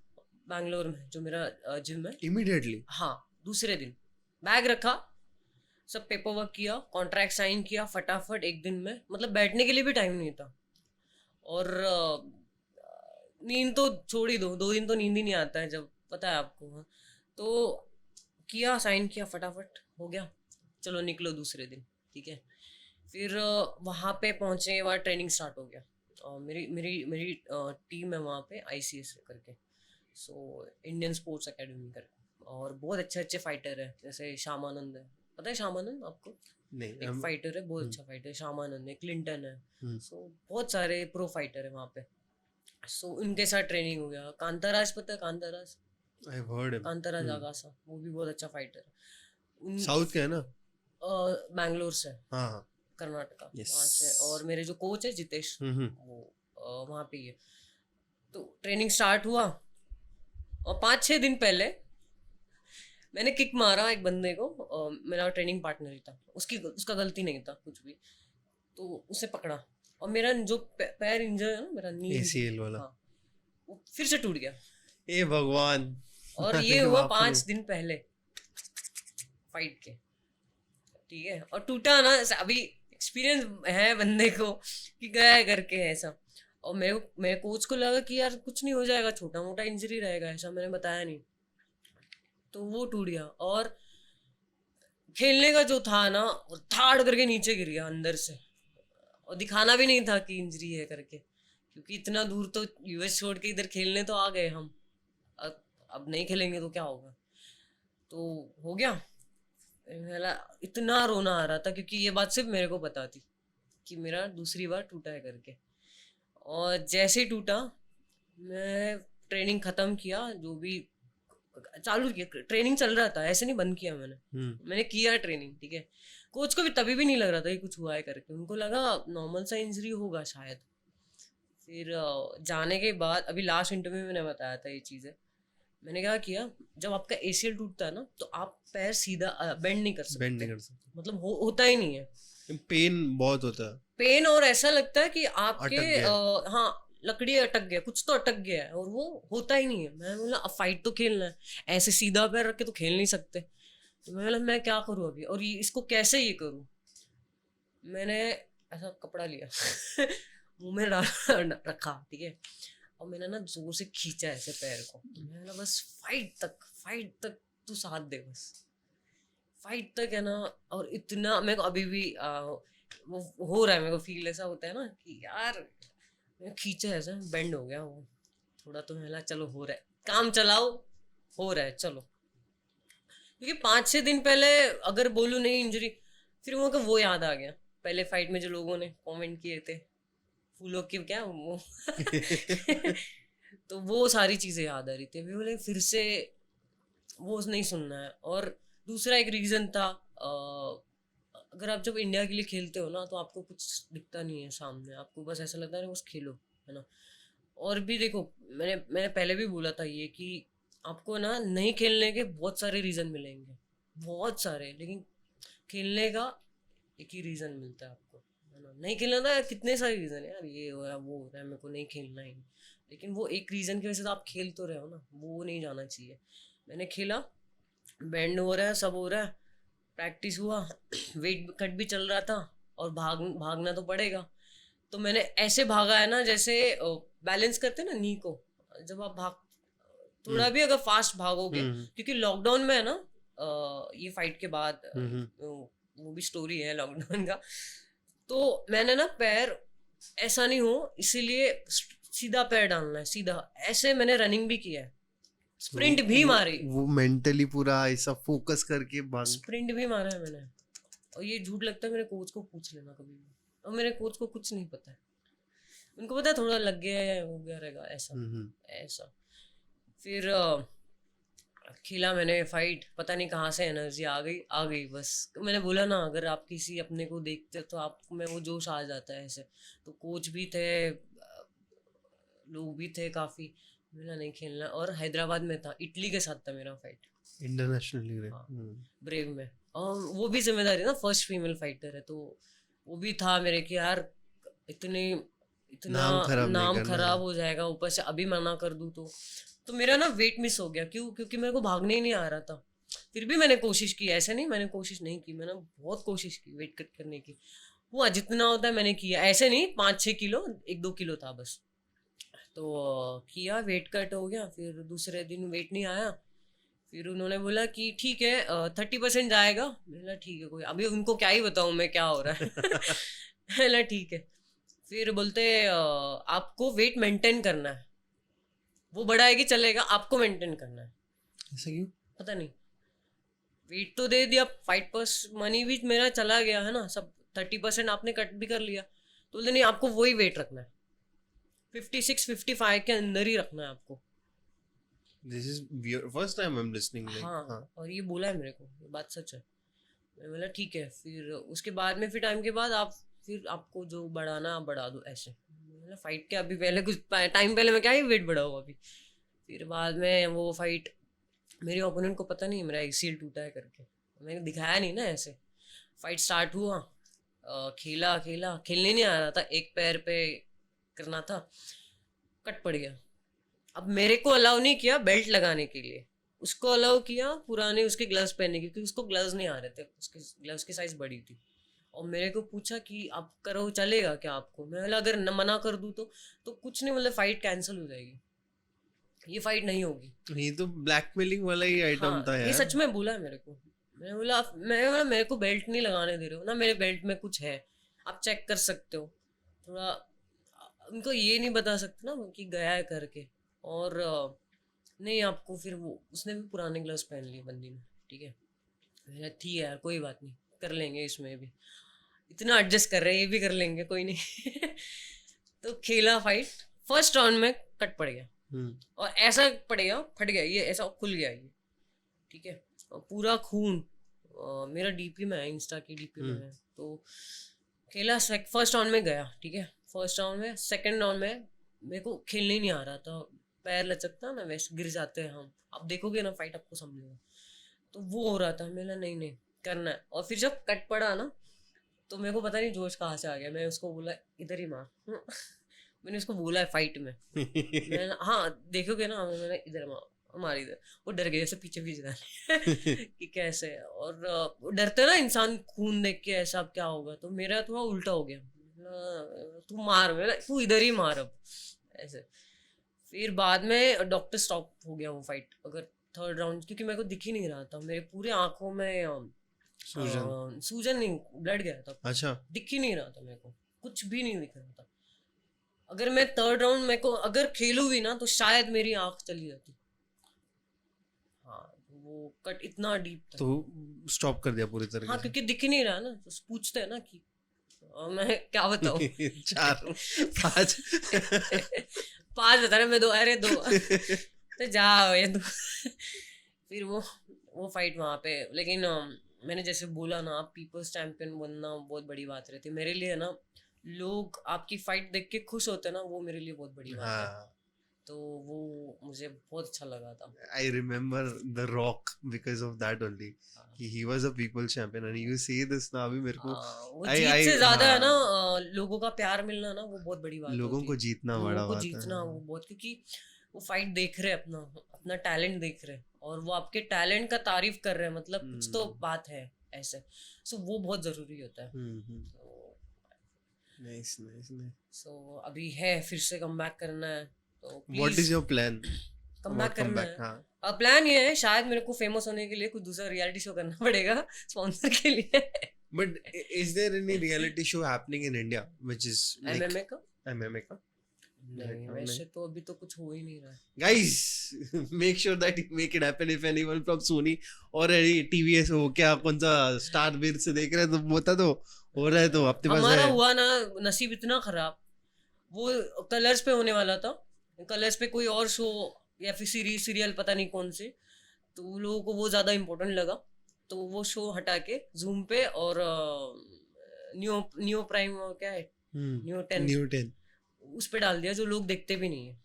बैंगलोर में जो मेरा जिम है. इमीडिएटली. हाँ, दूसरे दिन बैग रखा, सब पेपर वर्क किया, कॉन्ट्रैक्ट साइन किया फटाफट एक दिन में, मतलब बैठने के लिए भी टाइम नहीं था. और नींद तो छोड़ ही दो, 2 दिन तो नींद ही नहीं आता है जब, पता है आपको. हाँ. तो किया, साइन किया, फटाफट हो गया, चलो निकलो दूसरे दिन, ठीक है. फिर वहाँ पे पहुँचे, वहाँ ट्रेनिंग स्टार्ट हो गया. मेरी मेरी मेरी टीम है वहाँ पे ICS करके, सो इंडियन स्पोर्ट्स एकेडमी करके, और बहुत अच्छे अच्छे फाइटर है, जैसे श्यामानंद है, पता है श्यामानंद आपको? नहीं एक फाइटर है, बहुत अच्छा फाइटर है, श्यामानंद है, क्लिंटन है. सो बहुत सारे प्रो फाइटर है वहाँ पे. सो उनके साथ ट्रेनिंग हो गया. कांताराज, पता है Kantaraj? I have heard him. Kantaraj Agasa, वो भी बहुत अच्छा फाइटर है. साउथ का है ना? बैंगलोर से, हाँ हाँ. कर्नाटका, Yes. वहाँ से. और मेरे जो कोच है जितेश, वो वहाँ पे ही है. तो ट्रेनिंग स्टार्ट हुआ, और 5-6 दिन पहले मैंने किक मारा एक बंदे को, मेरा ट्रेनिंग पार्टनर ही था, उसका गलती नहीं था कुछ भी. तो उसे पकड़ा, और मेरा जो पैर इंजर है ना, मेरा नी ACL वाला. हाँ, वो फिर से टूट गया. ए भगवान. और ये हुआ 5 दिन पहले फाइट के, ठीक है. और टूटा ना, अभी एक्सपीरियंस है बंदे को कि गया है करके ऐसा. और मेरे कोच को लगा कि यार कुछ नहीं हो जाएगा, छोटा मोटा इंजरी रहेगा, ऐसा मैंने बताया नहीं. तो वो टूट गया, और खेलने का जो था ना, वो थाड़ करके नीचे गिर गया अंदर से, और दिखाना भी नहीं था कि इंजरी है करके, क्योंकि इतना दूर तो यूएस छोड़ के इधर खेलने तो आ गए हम, अब नहीं खेलेंगे तो क्या होगा। तो हो गया। मेरा इतना रोना आ रहा था क्योंकि ये बात सिर्फ मेरे को पता थी कि मेरा दूसरी बार टूटा है करके। और जैसे ही टूटा, मैं ट्रेनिंग खत्म किया, जो भी चालू किया, ट्रेनिंग चल रहा था, ऐसे नहीं बंद किया मैंने। मैंने किया ट्रेनिंग, ठीक है। कोच को भी तभी भी नहीं लग रहा था कि कुछ हुआ है करके, उनको लगा नॉर्मल सा इंजरी होगा शायद। फिर जाने के बाद अभी लास्ट इंटरव्यू में मैंने बताया था ये चीज़ें। मैंने क्या किया, जब आपका एसीएल टूटता है ना तो आप पैर सीधा बेंड नहीं कर बेंड नहीं सकते, कर सकते, मतलब होता ही नहीं है। पेन बहुत होता है, पेन, और ऐसा लगता है कि आपके अटक गया। हाँ, लकड़ी अटक गया, कुछ तो अटक गया है, और वो होता ही नहीं है। मैं बोला अब फाइट तो खेलना है, ऐसे सीधा पैर रख के तो खेल नहीं सकते। तो मैं बोला मैं क्या करूँ अभी, और इसको कैसे ये करूँ। मैंने ऐसा कपड़ा लिया मुंह में रखा, ठीक है, और मैंने ना जोर से खींचा ऐसे पैर को। मैंने बोला बस फाइट तक तू साथ दे, बस फाइट तक है ना। और इतना मेरे को अभी भी वो हो रहा है, मेरे को फील ऐसा होता है ना कि यार मैं खींचा ऐसा बेंड हो गया वो थोड़ा, तो मैं चलो हो रहा है, काम चलाओ, हो रहा है चलो। क्योंकि 5-6 दिन पहले अगर बोलूँ नहीं इंजरी, फिर वो याद आ गया पहले फाइट में जो लोगों ने कमेंट किए थे, फूलों की क्या वो तो वो सारी चीजें याद आ रही थी। अभी बोले फिर से वो नहीं सुनना है। और दूसरा एक रीजन था, अगर आप जब इंडिया के लिए खेलते हो ना तो आपको कुछ दिखता नहीं है सामने, आपको बस ऐसा लगता है बस खेलो, है ना। और भी देखो, मैंने पहले भी बोला था ये कि आपको ना नहीं खेलने के बहुत सारे रीजन मिलेंगे, बहुत सारे, लेकिन खेलने का एक ही रीजन मिलता है आपको, है ना। नहीं खेलना था, कितने सारे रीजन है यार, ये हो रहा है वो हो रहा है, मेरे को नहीं खेलना ही, लेकिन वो एक रीजन की वजह से तो आप खेल तो रहे हो ना, वो नहीं जाना चाहिए। मैंने खेला, बैंड हो रहा है, सब हो रहा है, प्रैक्टिस हुआ, वेट कट भी चल रहा था, और भागना तो पड़ेगा। तो मैंने ऐसे भागा है ना जैसे बैलेंस करते हैं ना नी को, जब आप भाग थोड़ा भी अगर फास्ट भागोगे, क्योंकि लॉकडाउन में है ना, ये फाइट के बाद वो भी स्टोरी है लॉकडाउन का। तो मैंने ना पैर ऐसा नहीं हो, इसीलिए सीधा पैर डालना है, सीधा ऐसे मैंने रनिंग भी किया है, स्प्रिंट भी मारी, वो मेंटली पूरा ऐसा फोकस करके भाग। स्प्रिंट भी मारा है मैंने। और ये झूठ लगता है, मेरे कोच को पूछ लेना कभी भी, और मेरे कोच को कुछ नहीं पता है, उनको पता है थोड़ा लग गया है, हो गया रहेगा ऐसा ऐसा। फिर खेला मैंने फाइट, पता नहीं कहाँ से एनर्जी आ गई बस। मैंने बोला ना, अगर आप किसी अपने को देखते तो आप में वो जोश आ जाता है ऐसे। तो कोच भी थे, लोग भी थे काफ़ी। मेरा नहीं खेलना, और हैदराबाद में था, इटली के साथ था मेरा फाइट, इंटरनेशनली। हाँ, ब्रेव में। और वो भी जिम्मेदारी ना, फर्स्ट फीमेल फाइटर है, तो वो भी था मेरे कि यार इतने इतना नाम खराब नहीं नाम करना है। खराब हो जाएगा, ऊपर से अभी मना कर दूँ तो मेरा ना वेट मिस हो गया। क्योंकि मेरे को भागने ही नहीं आ रहा था। फिर भी मैंने कोशिश की, ऐसे नहीं मैंने कोशिश नहीं की, मैंने बहुत कोशिश की वेट कट करने की। वो जितना होता है मैंने किया, ऐसे नहीं 5-6 किलो, 1-2 किलो था बस। तो किया, वेट कट हो गया। फिर दूसरे दिन वेट नहीं आया, फिर उन्होंने बोला कि ठीक है 30% जाएगा। मैंने बोला ठीक है, कोई अभी उनको क्या ही बताऊँ मैं क्या हो रहा है मैंने बोला ठीक है। फिर बोलते आपको वेट मेंटेन करना है, वो बढ़ाएगी चलेगा, आपको मेंटेन करना है। ऐसा क्यों? पता नहीं, वेट तो दे दिया, फाइट पर्स मनी भी मेरा चला गया है ना सब, 30% आपने कट भी कर लिया, तो बोलते नहीं आपको वही वेट रखना है, 56-55 के अंदर ही रखना है आपको। This is first time I am listening like. हाँ, और ये बोला है मेरे को, ये बात सच है। मैं बोला ठीक है। फिर उसके बाद में फिर टाइम के बाद आप फिर आपको जो बढ़ाना आप बढ़ा दो ऐसे। मैंने फाइट के अभी पहले कुछ टाइम पहले मैं क्या ही वेट बढ़ाऊँ अभी। फिर बाद में वो फाइट, मेरे ओपोनेंट को पता नहीं मेरा एसीएल टूटा है करके, मैंने दिखाया नहीं ना ऐसे। फाइट स्टार्ट हुआ, खेला खेलने नहीं आ रहा था, एक पैर पे करना था, कट पड़ गया। अब मेरे को अलाउ नहीं किया बेल्ट लगाने के लिए, उसको अलाउ किया पुराने उसके ग्लव्स पहनने की, क्योंकि उसको ग्लव्स नहीं आ रहे थे, उसके ग्लव्स की साइज बड़ी थी। और मेरे को पूछा कि आप करो चलेगा क्या आपको। मैं बोला अगर न मना कर दूँ तो कुछ नहीं, मतलब फाइट कैंसिल हो जाएगी, ये फाइट नहीं होगी। ये तो ब्लैकमेलिंग वाला ही आइटम हाँ, था ये यार। सच में बोला है मेरे को। मैं बोला मेरे को बेल्ट नहीं लगाने दे रहे हो ना, मेरे बेल्ट में कुछ है, आप चेक कर सकते हो थोड़ा। उनको ये नहीं बता सकते ना कि गया है करके। और नहीं आपको फिर वो उसने भी पुराने ग्लव्स पहन लिए बंदी ने, ठीक है। मैंने थी यार कोई बात नहीं, कर लेंगे इसमें भी, इतना एडजस्ट कर रहे हैं ये भी कर लेंगे कोई नहीं। तो खेला फाइट, फर्स्ट राउंड में कट पड़ गया और ऐसा पड़ेगा फट गया, ये ऐसा खुल गया ये, ठीक है। और पूरा खून मेरा डीपी में है, इंस्टा की डीपी में है। तो खेला फर्स्ट राउंड में गया, ठीक है। फर्स्ट राउंड में, सेकंड राउंड में मेरे को खेलने ही नहीं आ रहा था, पैर लचकता ना वैसे गिर जाते हैं हम, आप देखोगे ना फाइट आपको समझेगा। तो वो हो रहा था, मैंने नहीं नहीं करना है। और फिर जब कट पड़ा ना तो मेरे को पता नहीं जोश कहाँ से आ गया, मैं उसको बोला इधर ही मार। मैंने उसको बोला है फाइट में, मैंने हाँ देखोगे ना, मैंने इधर मार, हमारी इधर। वो डर गए, ऐसे पीछे पीछे जाने कि कैसे। और वो डरते ना इंसान खून देख के ऐसा अब क्या होगा, तो मेरा थोड़ा उल्टा हो गया, तू मार, मेरा तू इधर ही मार अब ऐसे। फिर बाद में डॉक्टर स्टॉप हो गया वो फाइट, अगर थर्ड राउंड, क्योंकि मेरे को दिख ही नहीं रहा था, मेरे पूरे आंखों में सूजन नहीं, ब्लड गया था। अच्छा, दिख ही नहीं रहा था मेरे को, कुछ भी नहीं दिख रहा था। अगर मैं थर्ड राउंड मेरे को अगर खेलूं भी ना तो शायद मेरी आंख चली जाती। हाँ वो कट इतना डीप था। तो स्टॉप कर दिया पूरी हाँ तरीके से। क्योंकि दिख ही नहीं रहा ना, तो पूछते हैं ना कि मैं क्या बताऊं। 4 5 5 बता रहे, मैं 2, अरे 2। तो जाओ ये तो। फिर वो फाइट वहाँ पे, लेकिन मैंने जैसे बोला ना, आप पीपल्स चैंपियन बनना बहुत बड़ी बात रहती है मेरे लिए ना। लोग आपकी फाइट देख के खुश होते हैं ना, वो मेरे लिए बहुत बड़ी बात है। हाँ, तो वो मुझे बहुत अच्छा लगा था। I remember The Rock because of that only. He was a people champion and you see this ना, अभी मेरे को वो जीत से ज्यादा है ना, लोगों का प्यार मिलना ना, वो बहुत बड़ी बात लोगों होती को है। जीतना लोगों बड़ा को बात जीतना है। वो बहुत, क्योंकि वो फाइट देख रहे हैं, अपना अपना टैलेंट देख रहे हैं, और वो आपके टैलेंट का तारीफ कर रहे हैं, मतलब कुछ तो बात है ऐसे। सो वो बहुत जरूरी होता है। Nice nice nice. सो अभी है फिर से कम बैक करना है, तो What is please your plan come back about करना comeback? है। हाँ, अब प्लान ये है, शायद मेरे को फेमस होने के लिए कुछ दूसरा रियलिटी शो करना पड़ेगा स्पॉन्सर के लिए। but is there any reality show happening in India which is like MMA का MMA का? नहीं, वैसे तो अभी तो कुछ हो ही नहीं रहा है। Guys, make sure that you make it happen. If anyone from Sony or any TVS हो, क्या कौन सा स्टार बीर से देख रहे हैं तो बता दो, हो रहा है तो आपके पास हमारा है। हुआ ना नसीब इतना खराब, वो कलर्स पे होने वाला था, कलर्स पे कोई और शो या फिर सीरियल पता नहीं कौन से, तो वो लोगों को वो ज़्यादा इम्पोर्टेंट लगा, तो वो शो हटा के जूम पे और न्यू प्राइम क्या है, न्यू 10 उस पे डाल दिया, जो लोग देखते भी नहीं है।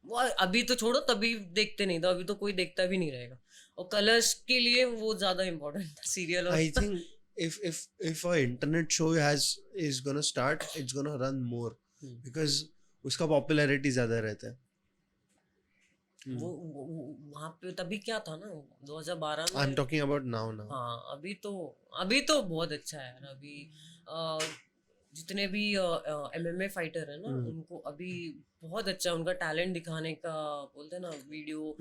वो अभी तो छोड़ो, तभी देखते नहीं था, अभी तो कोई देखता भी नहीं रहेगा। और कलर्स के लिए वो ज़्यादा इम्पोर्टेंट था serial. I think if a internet show is gonna start, it's gonna run more because उसका popularity ज्यादा रहता है। वो वहाँ पे तभी क्या था ना 2012 में। I'm talking about now. हाँ अभी तो बहुत अच्छा है यार। अभी जितने भी एमएमए फाइटर है ना, उनको अभी बहुत अच्छा उनका टैलेंट दिखाने का, बोलते हैं ना, वीडियो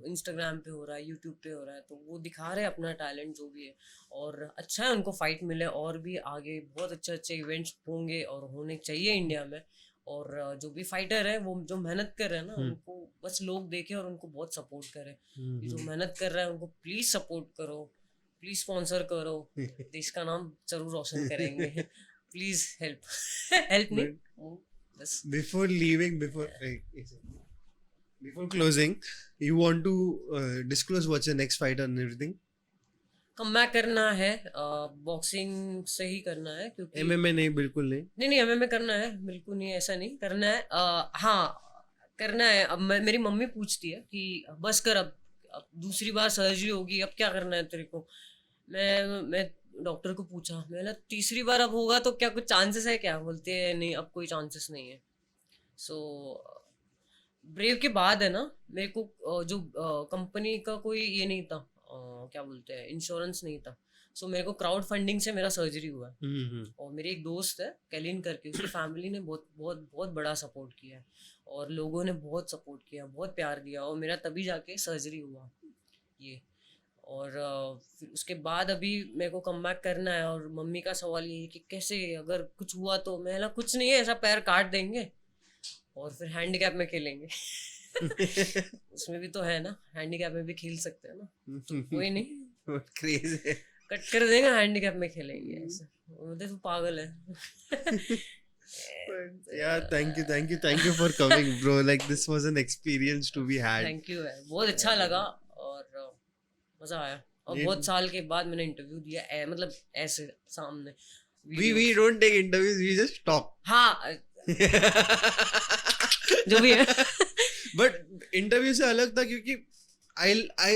इंस्टाग्राम पे हो रहा है, यूट्यूब पे हो रहा है, तो वो दिखा रहे हैं अपना टैलेंट जो भी है। और अच्छा है उनको फाइट मिले, और भी आगे बहुत अच्छे अच्छे इवेंट्स होंगे और होने चाहिए इंडिया में। और जो भी फाइटर है वो जो मेहनत कर रहे हैं ना, उनको बस लोग देखें और उनको बहुत सपोर्ट करें। जो मेहनत कर रहा है उनको प्लीज सपोर्ट करो, प्लीज स्पॉन्सर करो, देश का नाम जरूर रोशन करेंगे। प्लीज हेल्प मी बस। Before leaving, before closing, you want to disclose what's your next fight and everything? Comeback करना है, बॉक्सिंग से ही करना है, क्योंकि MMA नहीं, बिल्कुल नहीं। नहीं एमएमए करना है, बिल्कुल नहीं, ऐसा नहीं करना है। हाँ करना है। अब मेरी मम्मी पूछती है कि बस कर, अब दूसरी बार सर्जरी होगी, अब क्या करना है तेरे को। मैं डॉक्टर को पूछा, मैंने तीसरी बार अब होगा तो क्या कुछ चांसेस है क्या, बोलते हैं नहीं अब कोई चांसेस नहीं है। सो ब्रेव के बाद है ना, मेरे को जो कंपनी का कोई ये नहीं था, क्या बोलते हैं, इंश्योरेंस नहीं था। सो मेरे को क्राउड फंडिंग से मेरा सर्जरी हुआ है। और मेरी एक दोस्त है कैलिन करके, उसकी फैमिली ने बहुत बहुत बहुत बड़ा सपोर्ट किया है, और लोगों ने बहुत सपोर्ट किया, बहुत प्यार दिया, और मेरा तभी जाके सर्जरी हुआ ये। और फिर उसके बाद अभी मेरे को कम बैक करना है। और मम्मी का सवाल ये है कि कैसे, अगर कुछ हुआ तो। मैं कुछ नहीं है, ऐसा पैर काट देंगे और फिर हैंडीकैप में खेलेंगे। उसमें भी तो है ना, हैंडीकैप में भी खेल सकते हैं ना, कोई नहीं क्रेज है. कट कर देगा, हैंडीकैप में खेलेंगे ऐसे, वो तो पागल है. But yeah, thank you for coming, bro. Like this was an experience to be had. Thank you है, बहुत अच्छा लगा और मजा आया. और ये- बहुत साल के बाद मैंने इंटरव्यू दिया मतलब ऐसे सामने We video. don't take interviews. We just talk. हाँ जो भी है. But interview से अलग था क्योंकि I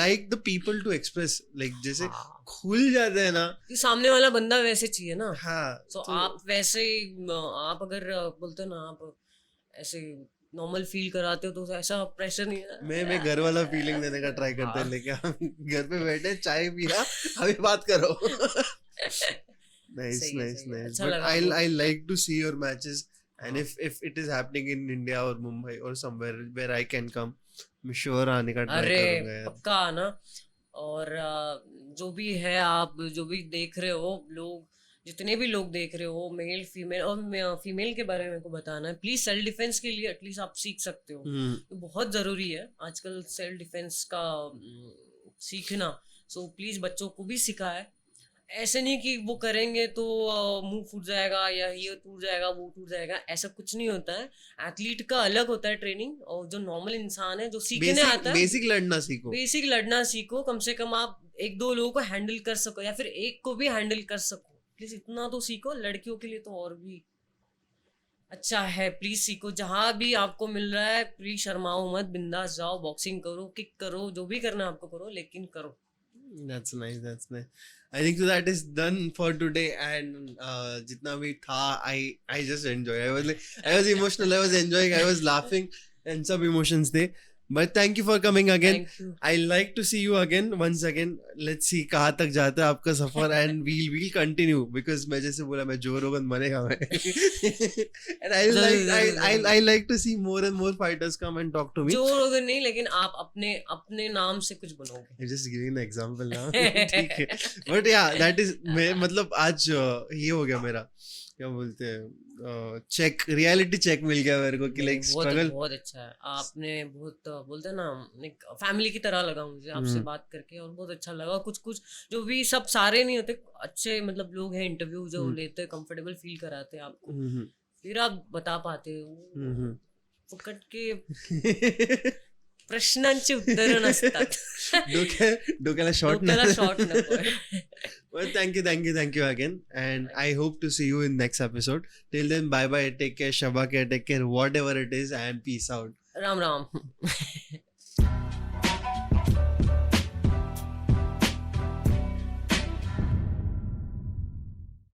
like the people to express, like जैसे हाँ. खुल जाते हैं ना. कि सामने वाला बंदा वैसे चाहिए ना. हाँ. तो आप वैसे आप अगर बोलते हो ना, आप ऐसे नॉर्मल फील कराते हो तो ऐसा प्रेशर नहीं है. मैं घर वाला फीलिंग देने का ट्राई करते हैं, लेकिन हम घर पे बैठे चाय पिया अभी बात करो. Nice, सही है, nice, सही है. nice. अच्छा But लगा I बहुत. like to see your matches, and हाँ. if it is happening in India or Mumbai or somewhere where I can come, मैं sure आने का ट्राई अरे करूंगा यार. पक्का आना. और जो भी है, आप जो भी देख रहे हो लोग, जितने भी लोग देख रहे हो, मेल फीमेल, और फीमेल के बारे में मेरे को बताना है प्लीज. सेल्फ डिफेंस के लिए एटलीस्ट आप सीख सकते हो, तो बहुत ज़रूरी है आजकल सेल्फ डिफेंस का सीखना. सो प्लीज़ बच्चों को भी सिखाए. ऐसे नहीं कि वो करेंगे तो मुंह फूट जाएगा या ये टूट जाएगा वो टूट जाएगा, ऐसा कुछ नहीं होता है. एथलीट का अलग होता है ट्रेनिंग, और जो नॉर्मल इंसान है जो सीखने आता है, बेसिक लड़ना सीखो. बेसिक लड़ना सीखो. कम से कम आप एक दो लोगों को हैंडल कर सको, या फिर एक को भी हैंडल कर सको. प्लीज इतना तो सीखो. लड़कियों के लिए तो और भी अच्छा है. प्लीज सीखो. जहाँ भी आपको मिल रहा है प्लीज शर्माओ मत, बिंदास जाओ, बॉक्सिंग करो, किक करो, जो भी करना है आपको करो, लेकिन करो. That's nice. That's nice. I think so that is done for today, and जितना भी था, I just enjoy. I was emotional. I was enjoying. I was laughing, and सब emotions थे. But thank you for coming again. Thank you. I like to see you again once again. Let's see कहाँ तक जाता है आपका सफर, and we'll continue because मैं जैसे बोला, मैं जोर रोगन बनेगा मैं. And I like to see more and more fighters come and talk to me. जो लोग नहीं, लेकिन आप अपने अपने नाम से कुछ बनोगे. I'm just giving an example now. ठीक है. But yeah, that is मैं मतलब आज ये हो गया मेरा, क्या बोलते हैं, चेक, रियलिटी चेक मिल गया मेरे को कि लाइक स्ट्रगल. बहुत अच्छा है. आपने बहुत बोलते हैं ना, एक फैमिली की तरह लगा मुझे आपसे बात करके, और बहुत अच्छा लगा. कुछ कुछ जो भी, सब सारे नहीं होते, अच्छे मतलब लोग हैं इंटरव्यू जो लेते, कंफर्टेबल फील कराते हैं आपको, फिर आप बता पाते हो. फुकट के प्रश्नांची उत्तर नसतात. डोक्याला शॉट डोक्याला शॉट नको. Well, thank you again, and I hope to see you in next episode. Till then, bye bye, take care, Shaba care, take care, whatever it is, and peace out. Ram Ram.